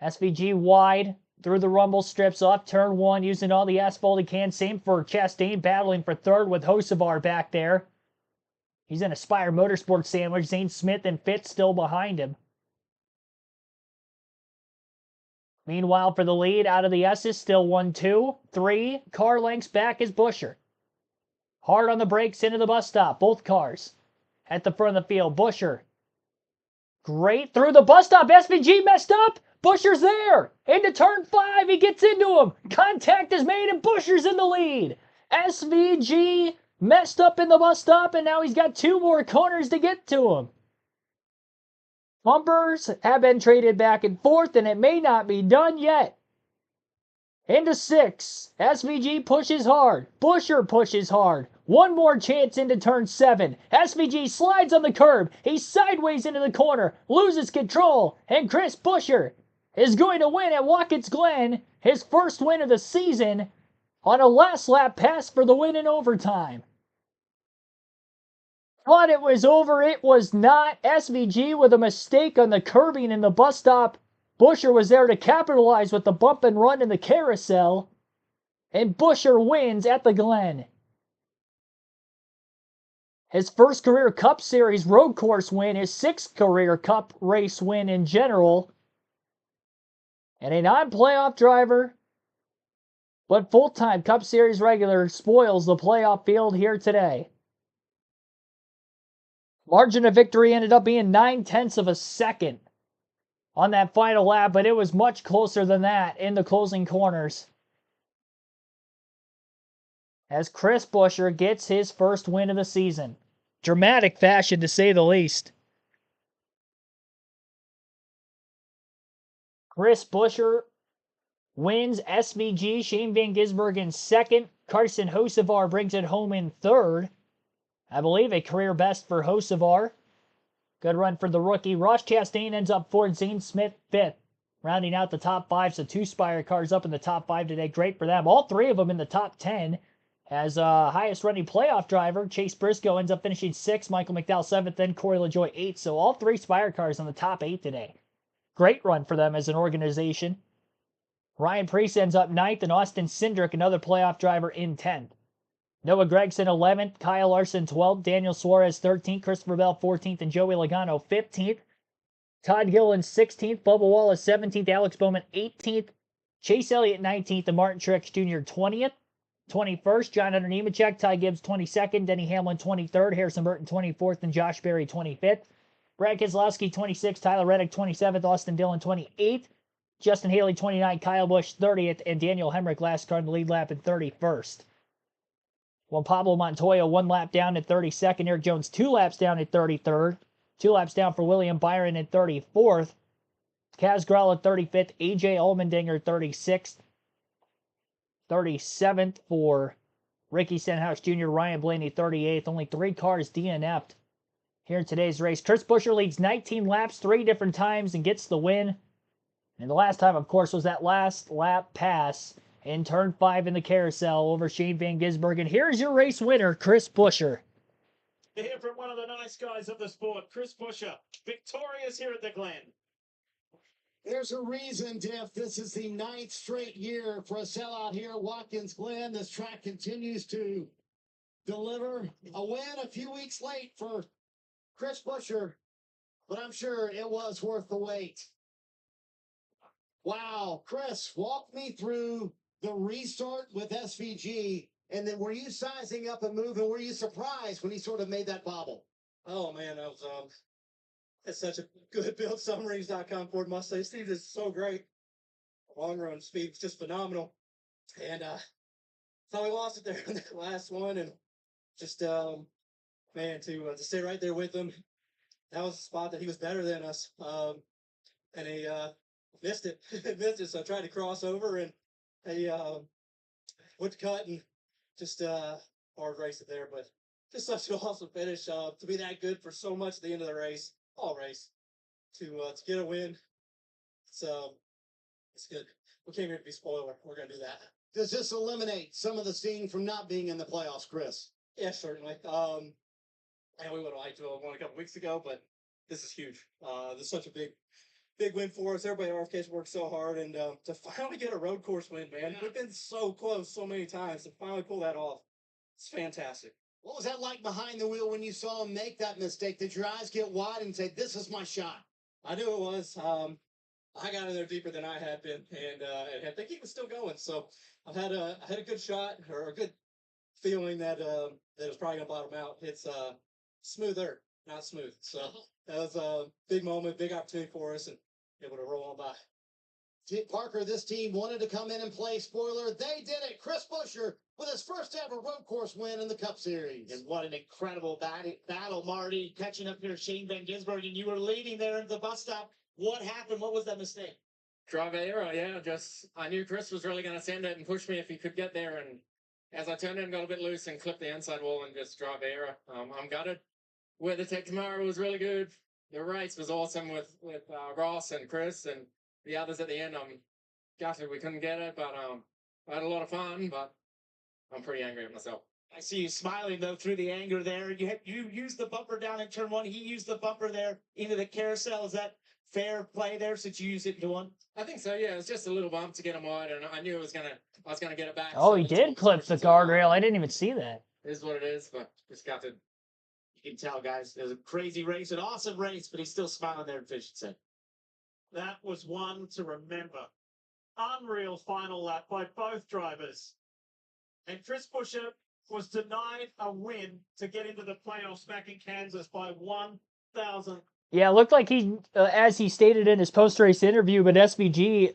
SVG wide, through the rumble strips off turn 1, using all the asphalt he can. Same for Chastain, battling for third with Hocevar back there. He's in a Spire Motorsports sandwich. Zane Smith and Fitz still behind him. Meanwhile, for the lead out of the S's, still 1, 2, 3 car lengths back is Buescher. Hard on the brakes into the bus stop. Both cars at the front of the field. Buescher. Great through the bus stop. SVG messed up. Buescher's there. Into turn 5. He gets into him. Contact is made and Buescher's in the lead. SVG messed up in the bus stop, and now he's got 2 more corners to get to him. Bumpers have been traded back and forth, and it may not be done yet. Into 6. SVG pushes hard. Buescher pushes hard. One more chance into turn 7. SVG slides on the curb. He's sideways into the corner. Loses control. And Chris Buescher is going to win at Watkins Glen. His first win of the season on a last lap pass for the win in overtime. Thought it was over. It was not. SVG with a mistake on the curbing in the bus stop. Buescher was there to capitalize with the bump and run in the carousel. And Buescher wins at the Glen. His first career Cup Series road course win, his 6th career Cup race win in general. And a non-playoff driver, but full-time Cup Series regular, spoils the playoff field here today. Margin of victory ended up being 9/10 of a second on that final lap, but it was much closer than that in the closing corners. As Chris Buescher gets his first win of the season. Dramatic fashion, to say the least. Chris Buescher wins SVG. Shane Van Gisbergen in 2nd. Carson Hocevar brings it home in 3rd. I believe a career best for Hocevar. Good run for the rookie. Ross Chastain ends up 4th. Zane Smith 5th. Rounding out the top 5, so 2 Spire cars up in the top 5 today. Great for them. All 3 of them in the top 10. As highest running playoff driver, Chase Briscoe ends up finishing 6th. Michael McDowell 7th. Then Corey LaJoie 8th. So all 3 Spire cars in the top 8 today. Great run for them as an organization. Ryan Preece ends up 9th. And Austin Cindric, another playoff driver, in 10th. Noah Gragson 11th, Kyle Larson 12th, Daniel Suarez 13th, Christopher Bell 14th, and Joey Logano 15th. Todd Gilliland 16th, Bubba Wallace 17th, Alex Bowman 18th, Chase Elliott 19th, and Martin Truex Jr. 20th. 21st, John Hunter Nemechek, Ty Gibbs 22nd, Denny Hamlin 23rd, Harrison Burton 24th, and Josh Berry 25th. Brad Keselowski 26th, Tyler Reddick 27th, Austin Dillon 28th, Justin Haley 29th, Kyle Busch 30th, and Daniel Hemrick last car in the lead lap in 31st. Juan Pablo Montoya 1 lap down at 32nd. Eric Jones 2 laps down at 33rd. 2 laps down for William Byron at 34th. Kaz Grala at 35th. AJ Allmendinger 36th. 37th for Ricky Stenhouse Jr. Ryan Blaney 38th. Only 3 cars DNF'd here in today's race. Chris Buescher leads 19 laps 3 different times and gets the win. And the last time, of course, was that last lap pass in turn 5 in the carousel over Shane Van Gisbergen. Here's your race winner, Chris Buescher. To hear from one of the nice guys of the sport, Chris Buescher, victorious here at the Glen. There's a reason, Diff. This is the 9th straight year for a sellout here at Watkins Glen. This track continues to deliver a win a few weeks late for Chris Buescher, but I'm sure it was worth the wait. Wow, Chris, walk me through the restart with SVG, and then were you sizing up a move, and were you surprised when he sort of made that bobble? Oh man, I was it's such a good build. Summaries.com Ford Mustang. Steve is so great. Long run speed's just phenomenal. And so we lost it there in the last one, and just man, to stay right there with him. That was a spot that he was better than us. And he missed it. Missed it, so I tried to cross over, and he went to cut and just hard race it there, but just such an awesome finish. To be that good for so much at the end of the race, all race, to get a win, it's good. We came here to be spoiler. We're gonna do that. Does this eliminate some of the sting from not being in the playoffs, Chris? Yeah, certainly. And we would have liked to have won a couple weeks ago, but this is huge. This is such a big big win for us. Everybody at RFK's worked so hard, and to finally get a road course win, man. We've been so close so many times to finally pull that off. It's fantastic. What was that like behind the wheel when you saw him make that mistake? Did your eyes get wide and say, "This is my shot"? I knew it was. I got in there deeper than I had been, and I think he was still going. So I had a good shot or a good feeling that that it was probably gonna bottom out. It's smoother, not smooth. So that was a big moment, big opportunity for us, and able to roll on by. Parker, this team wanted to come in and play. Spoiler, they did it. Chris Buescher with his first ever road course win in the Cup Series. And what an incredible battle, Marty, catching up here, Shane Van Gisbergen, and you were leading there at the bus stop. What happened? What was that mistake? Drive error, yeah. Just I knew Chris was really going to send it and push me if he could get there, and as I turned in, got a bit loose and clipped the inside wall and just drive error. I'm gutted. Weather tech tomorrow was really good. The race was awesome with Ross and Chris and the others at the end. I'm gutted we couldn't get it, but I had a lot of fun. But I'm pretty angry at myself. I see you smiling though through the anger there. You used the bumper down in turn one. He used the bumper there into the carousel. Is that fair play there since you used it into one? I think so. Yeah, it was just a little bump to get him wide, and I knew I was gonna get it back. Oh, so he that's did what clip the guardrail. I didn't even see that. It is what it is, but just got to. You can tell, guys, it was a crazy race, an awesome race, but he's still smiling there in Fishington. That was one to remember. Unreal final lap by both drivers. And Chris Buescher was denied a win to get into the playoffs back in Kansas by 1,000. Yeah, it looked like he, as he stated in his post-race interview, but SVG,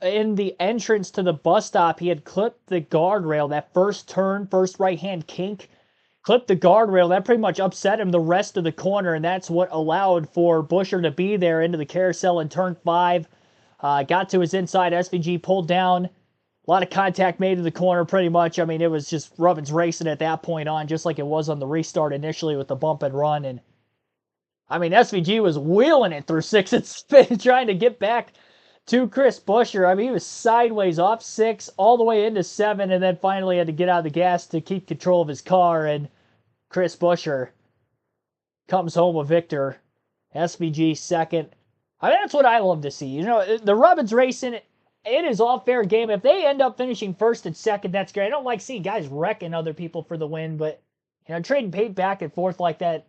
in the entrance to the bus stop, he had clipped the guardrail, that first turn, first right-hand kink, clipped the guardrail. That pretty much upset him the rest of the corner, and that's what allowed for Buescher to be there into the carousel in turn 5. Got to his inside, SVG pulled down. A lot of contact made in the corner, pretty much. I mean, it was just Rubbins racing at that point on, just like it was on the restart initially with the bump and run. And I mean, SVG was wheeling it through 6 and spin, trying to get back to Chris Buescher. I mean, he was sideways off 6, all the way into 7, and then finally had to get out of the gas to keep control of his car. And Chris Buescher comes home a victor. SVG second. I mean, that's what I love to see. You know, the Rubbins racing, it is all fair game. If they end up finishing first and second, that's great. I don't like seeing guys wrecking other people for the win, but, you know, trading paint back and forth like that,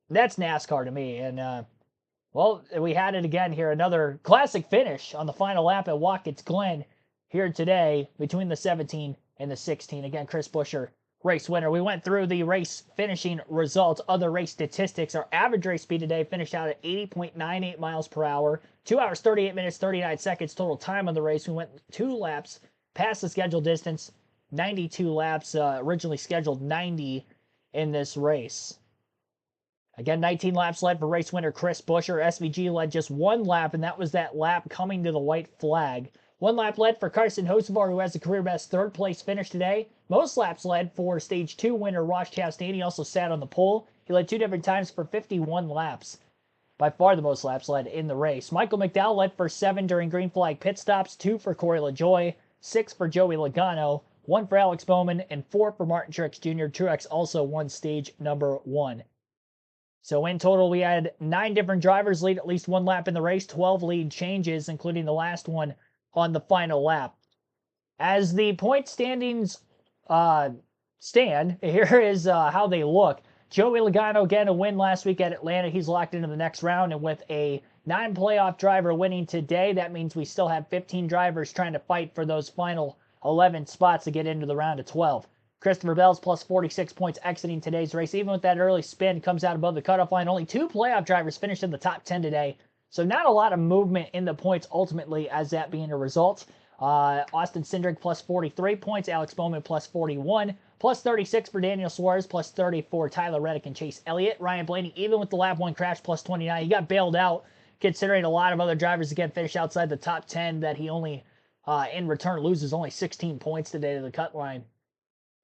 that's NASCAR to me. And, well, we had it again here. Another classic finish on the final lap at Watkins Glen here today between the 17 and the 16. Again, Chris Buescher, race winner. We went through the race finishing results, other race statistics. Our average race speed today finished out at 80.98 miles per hour, 2 hours, 38 minutes, 39 seconds total time on the race. We went 2 laps past the scheduled distance, 92 laps, originally scheduled 90 in this race. Again, 19 laps led for race winner Chris Buescher. SVG led just 1 lap, and that was that lap coming to the white flag. 1 lap led for Carson Hocevar, who has a career-best 3rd place finish today. Most laps led for Stage 2 winner Ross Chastain. He also sat on the pole. He led 2 different times for 51 laps. By far the most laps led in the race. Michael McDowell led for 7 during green flag pit stops, 2 for Corey LaJoie, 6 for Joey Logano, 1 for Alex Bowman, and 4 for Martin Truex Jr. Truex also won stage number 1. So in total, we had 9 different drivers lead at least 1 lap in the race, 12 lead changes, including the last one on the final lap. As the point standings stand, here is how they look. Joey Logano again a win last week at Atlanta. He's locked into the next round, and with a 9 playoff driver winning today, that means we still have 15 drivers trying to fight for those final 11 spots to get into the round of 12. Christopher Bell's plus 46 points exiting today's race. Even with that early spin, comes out above the cutoff line. Only 2 playoff drivers finished in the top 10 today. So not a lot of movement in the points ultimately as that being a result. Austin Cindric plus 43 points. Alex Bowman plus 41. Plus 36 for Daniel Suarez. Plus 30 for Tyler Reddick and Chase Elliott. Ryan Blaney, even with the lap 1 crash, plus 29. He got bailed out considering a lot of other drivers again finished outside the top 10 that he only, in return, loses only 16 points today to the cut line.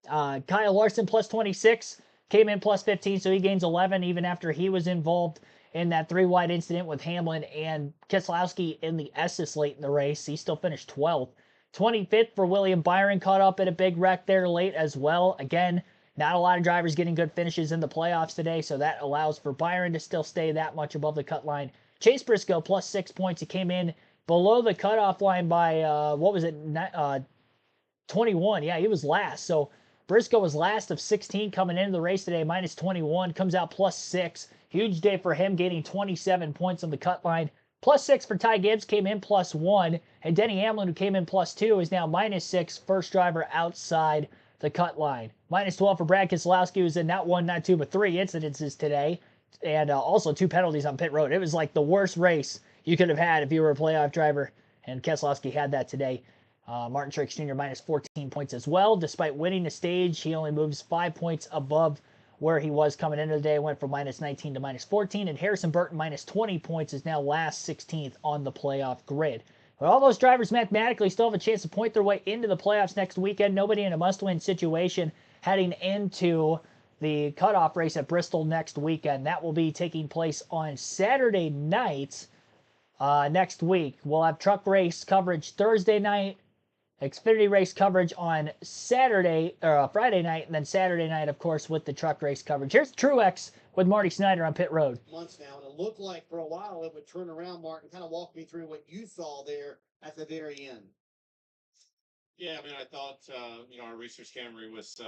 Kyle Larson plus 26, came in plus 15, so he gains 11 even after he was involved in that 3-wide incident with Hamlin and Keselowski in the S's late in the race. He still finished 12th. 25th for William Byron, caught up in a big wreck there late as well. Again, not a lot of drivers getting good finishes in the playoffs today, so that allows for Byron to still stay that much above the cut line. Chase Briscoe plus 6 points. He came in below the cutoff line by, 21. Yeah, he was last. So Briscoe was last of 16 coming into the race today, minus 21. Comes out plus 6. Huge day for him, gaining 27 points on the cut line. Plus 6 for Ty Gibbs, came in plus 1. And Denny Hamlin, who came in plus 2, is now minus 6, first driver outside the cut line. Minus 12 for Brad Keselowski, who's in not 1, not 2, but 3 incidences today. And also 2 penalties on pit road. It was like the worst race you could have had if you were a playoff driver. And Keselowski had that today. Martin Truex Jr. minus 14 points as well. Despite winning the stage, he only moves 5 points above where he was coming into the day. Went from minus 19 to minus 14. And Harrison Burton minus 20 points is now last 16th on the playoff grid. But all those drivers mathematically still have a chance to point their way into the playoffs next weekend. Nobody in a must-win situation heading into the cutoff race at Bristol next weekend. That will be taking place on Saturday night next week. We'll have truck race coverage Thursday night, Xfinity race coverage on Saturday or Friday night, and then Saturday night, of course, with the truck race coverage. Here's Truex with Marty Snyder on pit road. Months now, and it looked like for a while it would turn around. Martin, kind of walk me through what you saw there at the very end. Yeah, I mean, I thought our research Camry was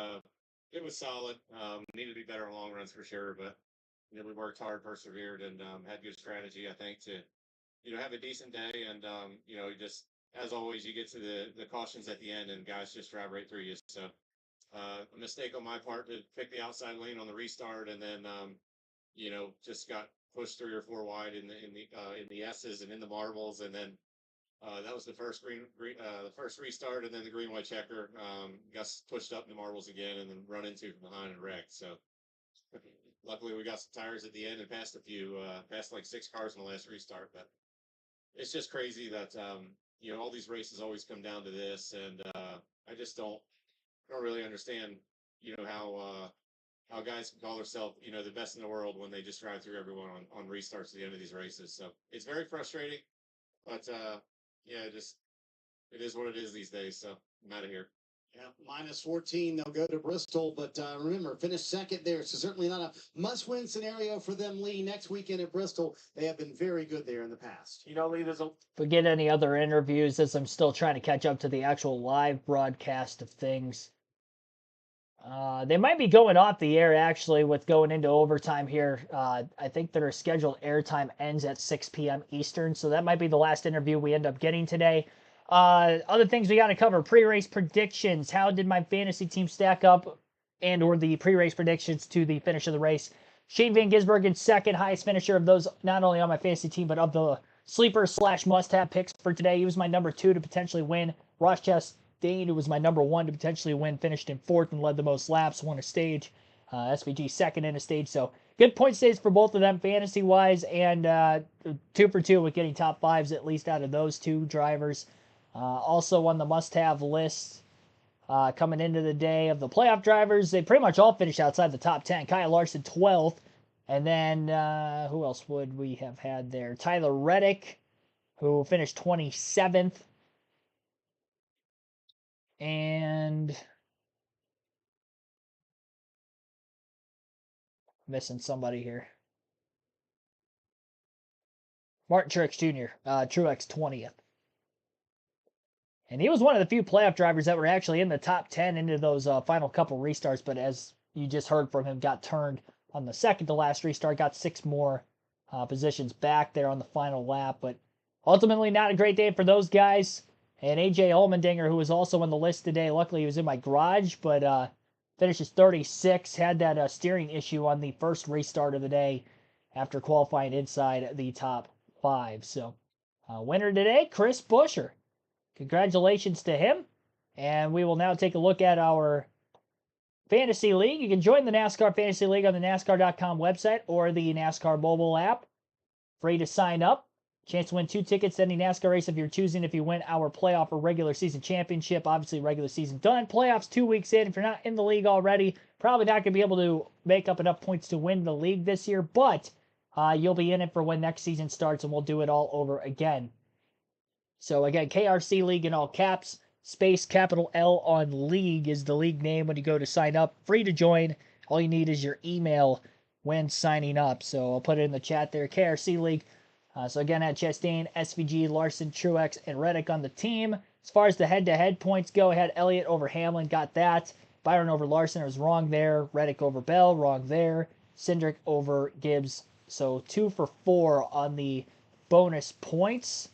it was solid. Needed to be better in long runs for sure, but we worked hard, persevered, and had good strategy. I think to have a decent day, and just as always, you get to the cautions at the end, and guys just drive right through you. So a mistake on my part to pick the outside lane on the restart, and then just got pushed 3 or 4 wide in the S's and in the marbles, and then that was the first the first restart, and then the green white checker got pushed up in the marbles again, and then run into from behind and wrecked. So luckily we got some tires at the end and passed passed like 6 cars in the last restart. But it's just crazy that all these races always come down to this, and I just don't really understand how guys can call themselves the best in the world when they just drive through everyone on restarts at the end of these races. So it's very frustrating, but it is what it is these days. So I'm out of here. Yeah, minus 14, they'll go to Bristol, but remember, finish second there. So certainly not a must-win scenario for them, Lee. Next weekend at Bristol, they have been very good there in the past. Lee, there's a... Forget any other interviews, as I'm still trying to catch up to the actual live broadcast of things. They might be going off the air, actually, with going into overtime here. I think their scheduled airtime ends at 6 p.m. Eastern, so that might be the last interview we end up getting today. Other things we got to cover, pre-race predictions. How did my fantasy team stack up, and or the pre-race predictions to the finish of the race? Shane Van Gisbergen's second highest finisher of those, not only on my fantasy team, but of the sleeper/must-have picks for today. He was my number 2 to potentially win. Ross Chastain, who was my number 1 to potentially win, finished in 4th and led the most laps, won a stage. SVG second in a stage, so good point stays for both of them fantasy-wise, and 2 for 2 with getting top 5s at least out of those 2 drivers. Also on the must-have list coming into the day of the playoff drivers, they pretty much all finished outside the top 10. Kyle Larson 12th, and then who else would we have had there? Tyler Reddick, who finished 27th, and missing somebody here. Martin Truex Jr., Truex 20th. And he was one of the few playoff drivers that were actually in the top 10 into those final couple restarts, but as you just heard from him, got turned on the second to last restart, got 6 more positions back there on the final lap, but ultimately not a great day for those guys. And AJ Allmendinger, who was also on the list today, luckily he was in my garage, but finishes 36, had that steering issue on the first restart of the day after qualifying inside the top 5. So winner today, Chris Buescher. Congratulations to him. And we will now take a look at our Fantasy League. You can join the NASCAR Fantasy League on the NASCAR.com website or the NASCAR mobile app. Free to sign up. Chance to win 2 tickets to any NASCAR race if you're choosing if you win our playoff or regular season championship. Obviously, regular season done. Playoffs 2 weeks in. If you're not in the league already, probably not going to be able to make up enough points to win the league this year, but you'll be in it for when next season starts, and we'll do it all over again. So again, KRC League in all caps, space capital L on league is the league name when you go to sign up. Free to join. All you need is your email when signing up. So I'll put it in the chat there. KRC League, So again, at Chastain, SVG, Larson, Truex, and Reddick on the team. As far as the head-to-head points go, I had Elliott over Hamlin, got that. Byron over Larson, I was wrong there. Reddick over Bell, wrong there. Cindric over Gibbs. So 2 for 4 on the bonus points.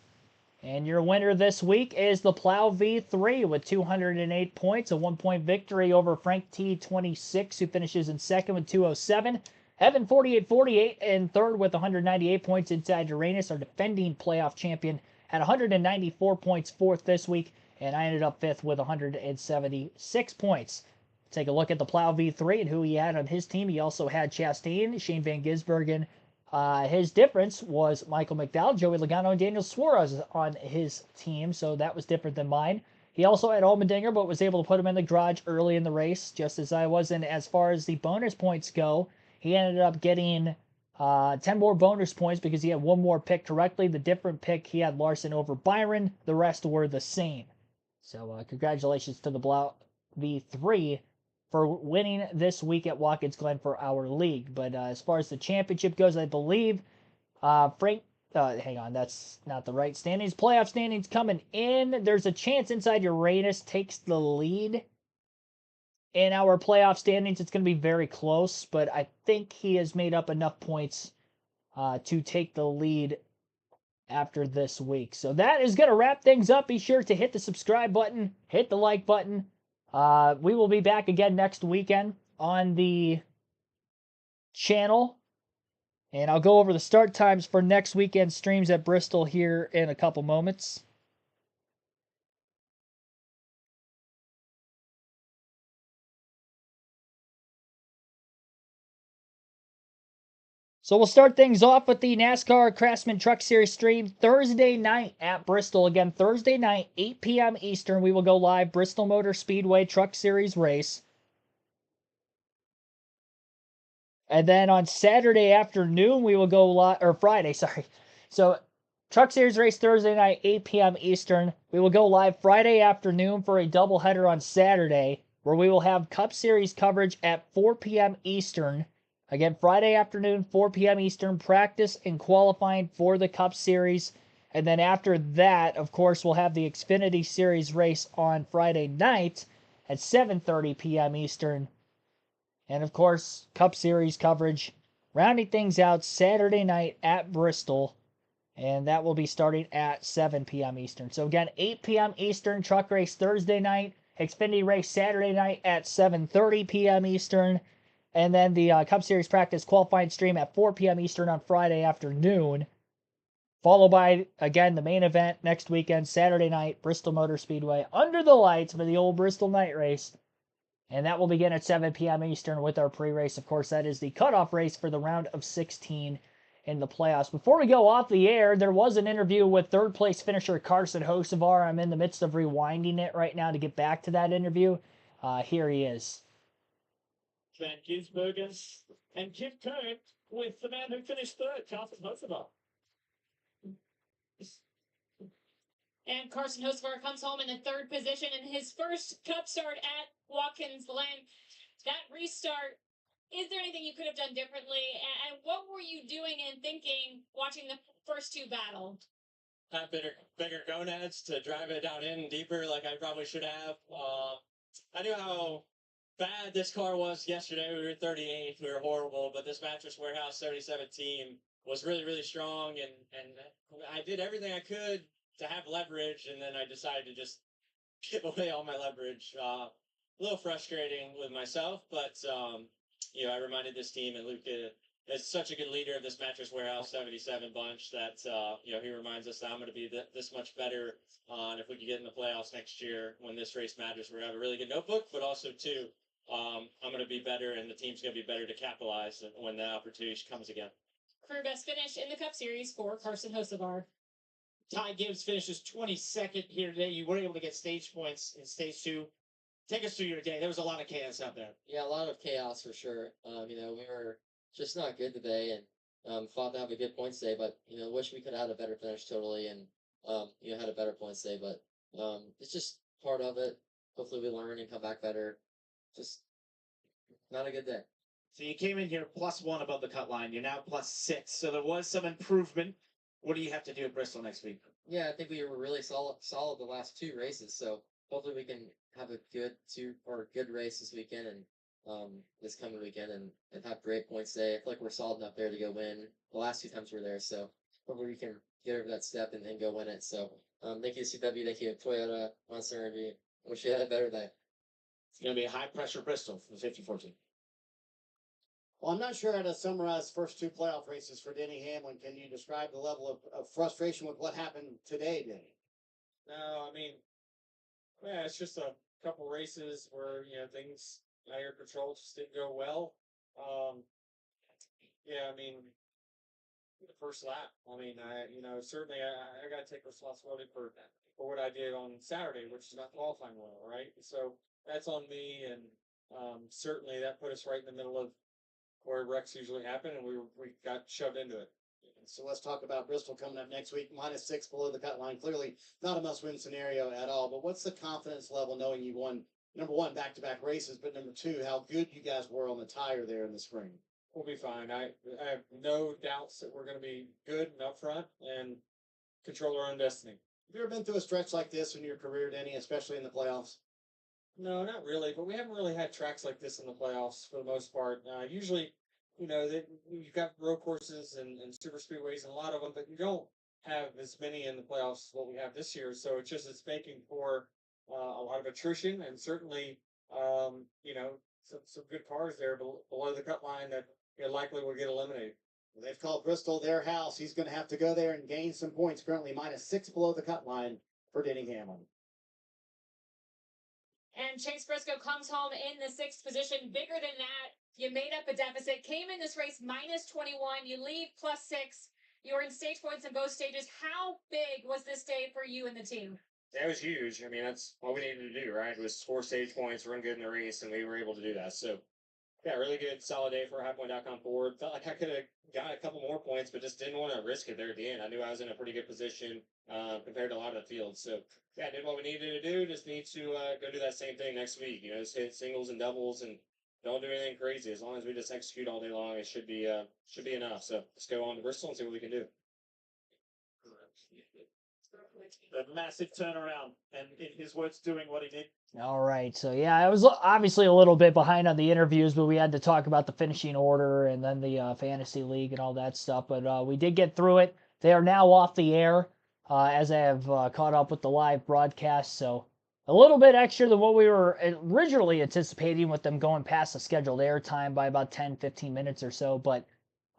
And your winner this week is the Plow V3 with 208 points, a 1-point victory over Frank T26, who finishes in second with 207. Evan 48-48 in third with 198 points inside Uranus, our defending playoff champion, at 194 points fourth this week, and I ended up fifth with 176 points. Take a look at the Plow V3 and who he had on his team. He also had Chastain, Shane Van Gisbergen. His difference was Michael McDowell, Joey Logano, and Daniel Suarez on his team, so that was different than mine. He also had Allmendinger, but was able to put him in the garage early in the race, just as I was. And as far as the bonus points go, he ended up getting 10 more bonus points because he had one more pick correctly. The different pick, he had Larson over Byron. The rest were the same. So congratulations to the Blau V3 for winning this week at Watkins Glen for our league. But as far as the championship goes, I believe Frank, hang on, that's not the right standings. Playoff standings coming in. There's a chance inside Uranus takes the lead in our playoff standings. It's going to be very close, but I think he has made up enough points to take the lead after this week. So that is going to wrap things up. Be sure to hit the subscribe button, hit the like button. We will be back again next weekend on the channel, and I'll go over the start times for next weekend streams at Bristol here in a couple moments. So we'll start things off with the NASCAR Craftsman Truck Series stream Thursday night at Bristol. Again, Thursday night, 8 p.m. Eastern, we will go live Bristol Motor Speedway Truck Series race. And then on Saturday afternoon, we will go live, or Friday, sorry. So Truck Series race Thursday night, 8 p.m. Eastern. We will go live Friday afternoon for a doubleheader on Saturday, where we will have Cup Series coverage at 4 p.m. Eastern. Again, Friday afternoon, 4 p.m. Eastern, practice and qualifying for the Cup Series. And then after that, of course, we'll have the Xfinity Series race on Friday night at 7:30 p.m. Eastern. And of course, Cup Series coverage, rounding things out Saturday night at Bristol. And that will be starting at 7 p.m. Eastern. So again, 8 p.m. Eastern, truck race Thursday night, Xfinity race Saturday night at 7:30 p.m. Eastern. And then the Cup Series practice qualifying stream at 4 p.m. Eastern on Friday afternoon. Followed by, again, the main event next weekend, Saturday night, Bristol Motor Speedway, under the lights for the old Bristol night race. And that will begin at 7 p.m. Eastern with our pre-race. Of course, that is the cutoff race for the round of 16 in the playoffs. Before we go off the air, there was an interview with third place finisher Carson Hocevar. I'm in the midst of rewinding it right now to get back to that interview. Here he is. Van Gisbergen and Kim Kurt with the man who finished third, Carson Hocevar. And Carson Hocevar comes home in the third position in his first Cup start at Watkins Glen. That restart, is there anything you could have done differently? And what were you doing and thinking watching the first two battle? Have bigger gonads to drive it down in deeper like I probably should have. I knew how bad this car was yesterday. We were 38th. We were horrible. But this Mattress Warehouse 77 team was really, really strong. And I did everything I could to have leverage. And then I decided to just give away all my leverage. A little frustrating with myself. But, I reminded this team, and Luke is such a good leader of this Mattress Warehouse 77 bunch that, he reminds us that I'm going to be this much better. And if we could get in the playoffs next year when this race matters, we're going to have a really good notebook. But also, too, I'm going to be better, and the team's going to be better to capitalize when the opportunity comes again. Career best finish in the Cup Series for Carson Hocevar. Ty Gibbs finishes 22nd here today. You weren't able to get stage points in stage 2. Take us through your day. There was a lot of chaos out there. Yeah, a lot of chaos for sure. We were just not good today, and thought to have a good points day, but wish we could have had a better finish totally, and had a better points day. But it's just part of it. Hopefully, we learn and come back better. Just not a good day. So you came in here +1 above the cut line. You're now +6. So there was some improvement. What do you have to do at Bristol next week? Yeah, I think we were really solid the last 2 races. So hopefully we can have a good race this weekend and this coming weekend and have great points day. I feel like we're solid enough there to go win. The last 2 times we were there, so hopefully we can get over that step and then go win it. So thank you CW, thank you Toyota, Monster Energy. Wish you had a better day. It's going to be a high pressure Bristol for the 54 team. Well, I'm not sure how to summarize the first 2 playoff races for Denny Hamlin. Can you describe the level of frustration with what happened today, Denny? No, I mean, yeah, it's just a couple races where things out of your control just didn't go well. Yeah, I mean, the first lap. I mean, certainly I got to take responsibility for what I did on Saturday, which is not qualifying well, right? So that's on me, and certainly that put us right in the middle of where wrecks usually happen, and we got shoved into it. So let's talk about Bristol coming up next week. -6 below the cut line. Clearly not a must-win scenario at all. But what's the confidence level knowing you won, number one, back-to-back races, but number two, how good you guys were on the tire there in the spring? We'll be fine. I have no doubts that we're going to be good and up front and control our own destiny. Have you ever been through a stretch like this in your career, Denny, especially in the playoffs? No, not really. But we haven't really had tracks like this in the playoffs for the most part. Usually, you've got road courses and super speedways and a lot of them, but you don't have as many in the playoffs as what we have this year. So it's making for a lot of attrition and certainly, some good cars there below the cut line that likely will get eliminated. Well, they've called Bristol their house. He's going to have to go there and gain some points. Currently -6 below the cut line for Denny Hamlin. And Chase Briscoe comes home in the 6th position. Bigger than that, you made up a deficit. Came in this race -21. You leave +6. You're in stage points in both stages. How big was this day for you and the team? That was huge. I mean, that's what we needed to do, right? It was 4 stage points, run good in the race, and we were able to do that. So, yeah, really good, solid day for highpoint.com board. Felt like I could have got a couple more points, but just didn't want to risk it there at the end. I knew I was in a pretty good position compared to a lot of the field. So, yeah, did what we needed to do. Just need to go do that same thing next week. Just hit singles and doubles and don't do anything crazy. As long as we just execute all day long, it should be enough. So let's go on to Bristol and see what we can do. A massive turnaround, and in his words, doing what he did. All right. So, yeah, I was obviously a little bit behind on the interviews, but we had to talk about the finishing order and then the fantasy league and all that stuff. But we did get through it. They are now off the air as I have caught up with the live broadcast. So, a little bit extra than what we were originally anticipating with them going past the scheduled air time by about 10, 15 minutes or so. But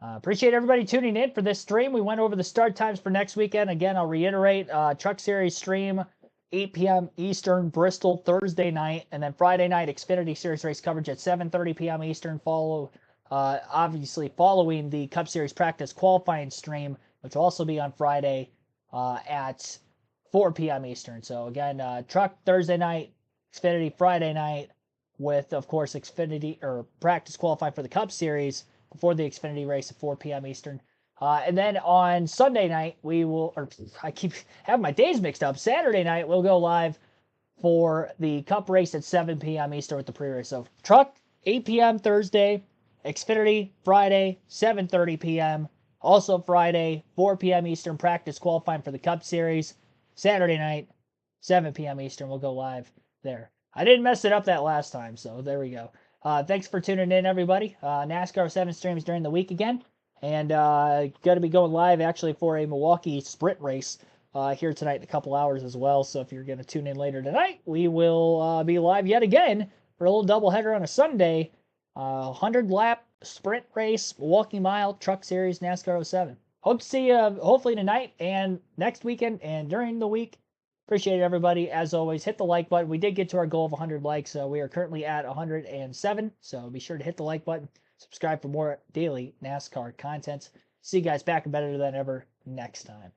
appreciate everybody tuning in for this stream. We went over the start times for next weekend. Again, I'll reiterate, Truck Series stream, 8 p.m. Eastern, Bristol, Thursday night. And then Friday night, Xfinity Series race coverage at 7:30 p.m. Eastern, obviously following the Cup Series practice qualifying stream, which will also be on Friday at 4 p.m. Eastern. So again, Truck Thursday night, Xfinity Friday night, with, of course, Xfinity or practice qualifying for the Cup Series before the Xfinity race at 4 p.m. Eastern. And then on Sunday night, I keep having my days mixed up. Saturday night, we'll go live for the Cup race at 7 p.m. Eastern with the pre-race. So Truck, 8 p.m. Thursday, Xfinity Friday, 7:30 p.m. Also Friday, 4 p.m. Eastern, practice qualifying for the Cup Series. Saturday night, 7 p.m. Eastern, we'll go live there. I didn't mess it up that last time, so there we go. Thanks for tuning in, everybody. NASCAR 7 streams during the week again. And going to be going live, actually, for a Milwaukee sprint race here tonight in a couple hours as well. So if you're going to tune in later tonight, we will be live yet again for a little doubleheader on a Sunday. 100-lap sprint race, Milwaukee Mile, Truck Series, NASCAR 07. Hope to see you hopefully tonight and next weekend and during the week. Appreciate it, everybody. As always, hit the like button. We did get to our goal of 100 likes. We are currently at 107. So be sure to hit the like button. Subscribe for more daily NASCAR content. See you guys back and better than ever next time.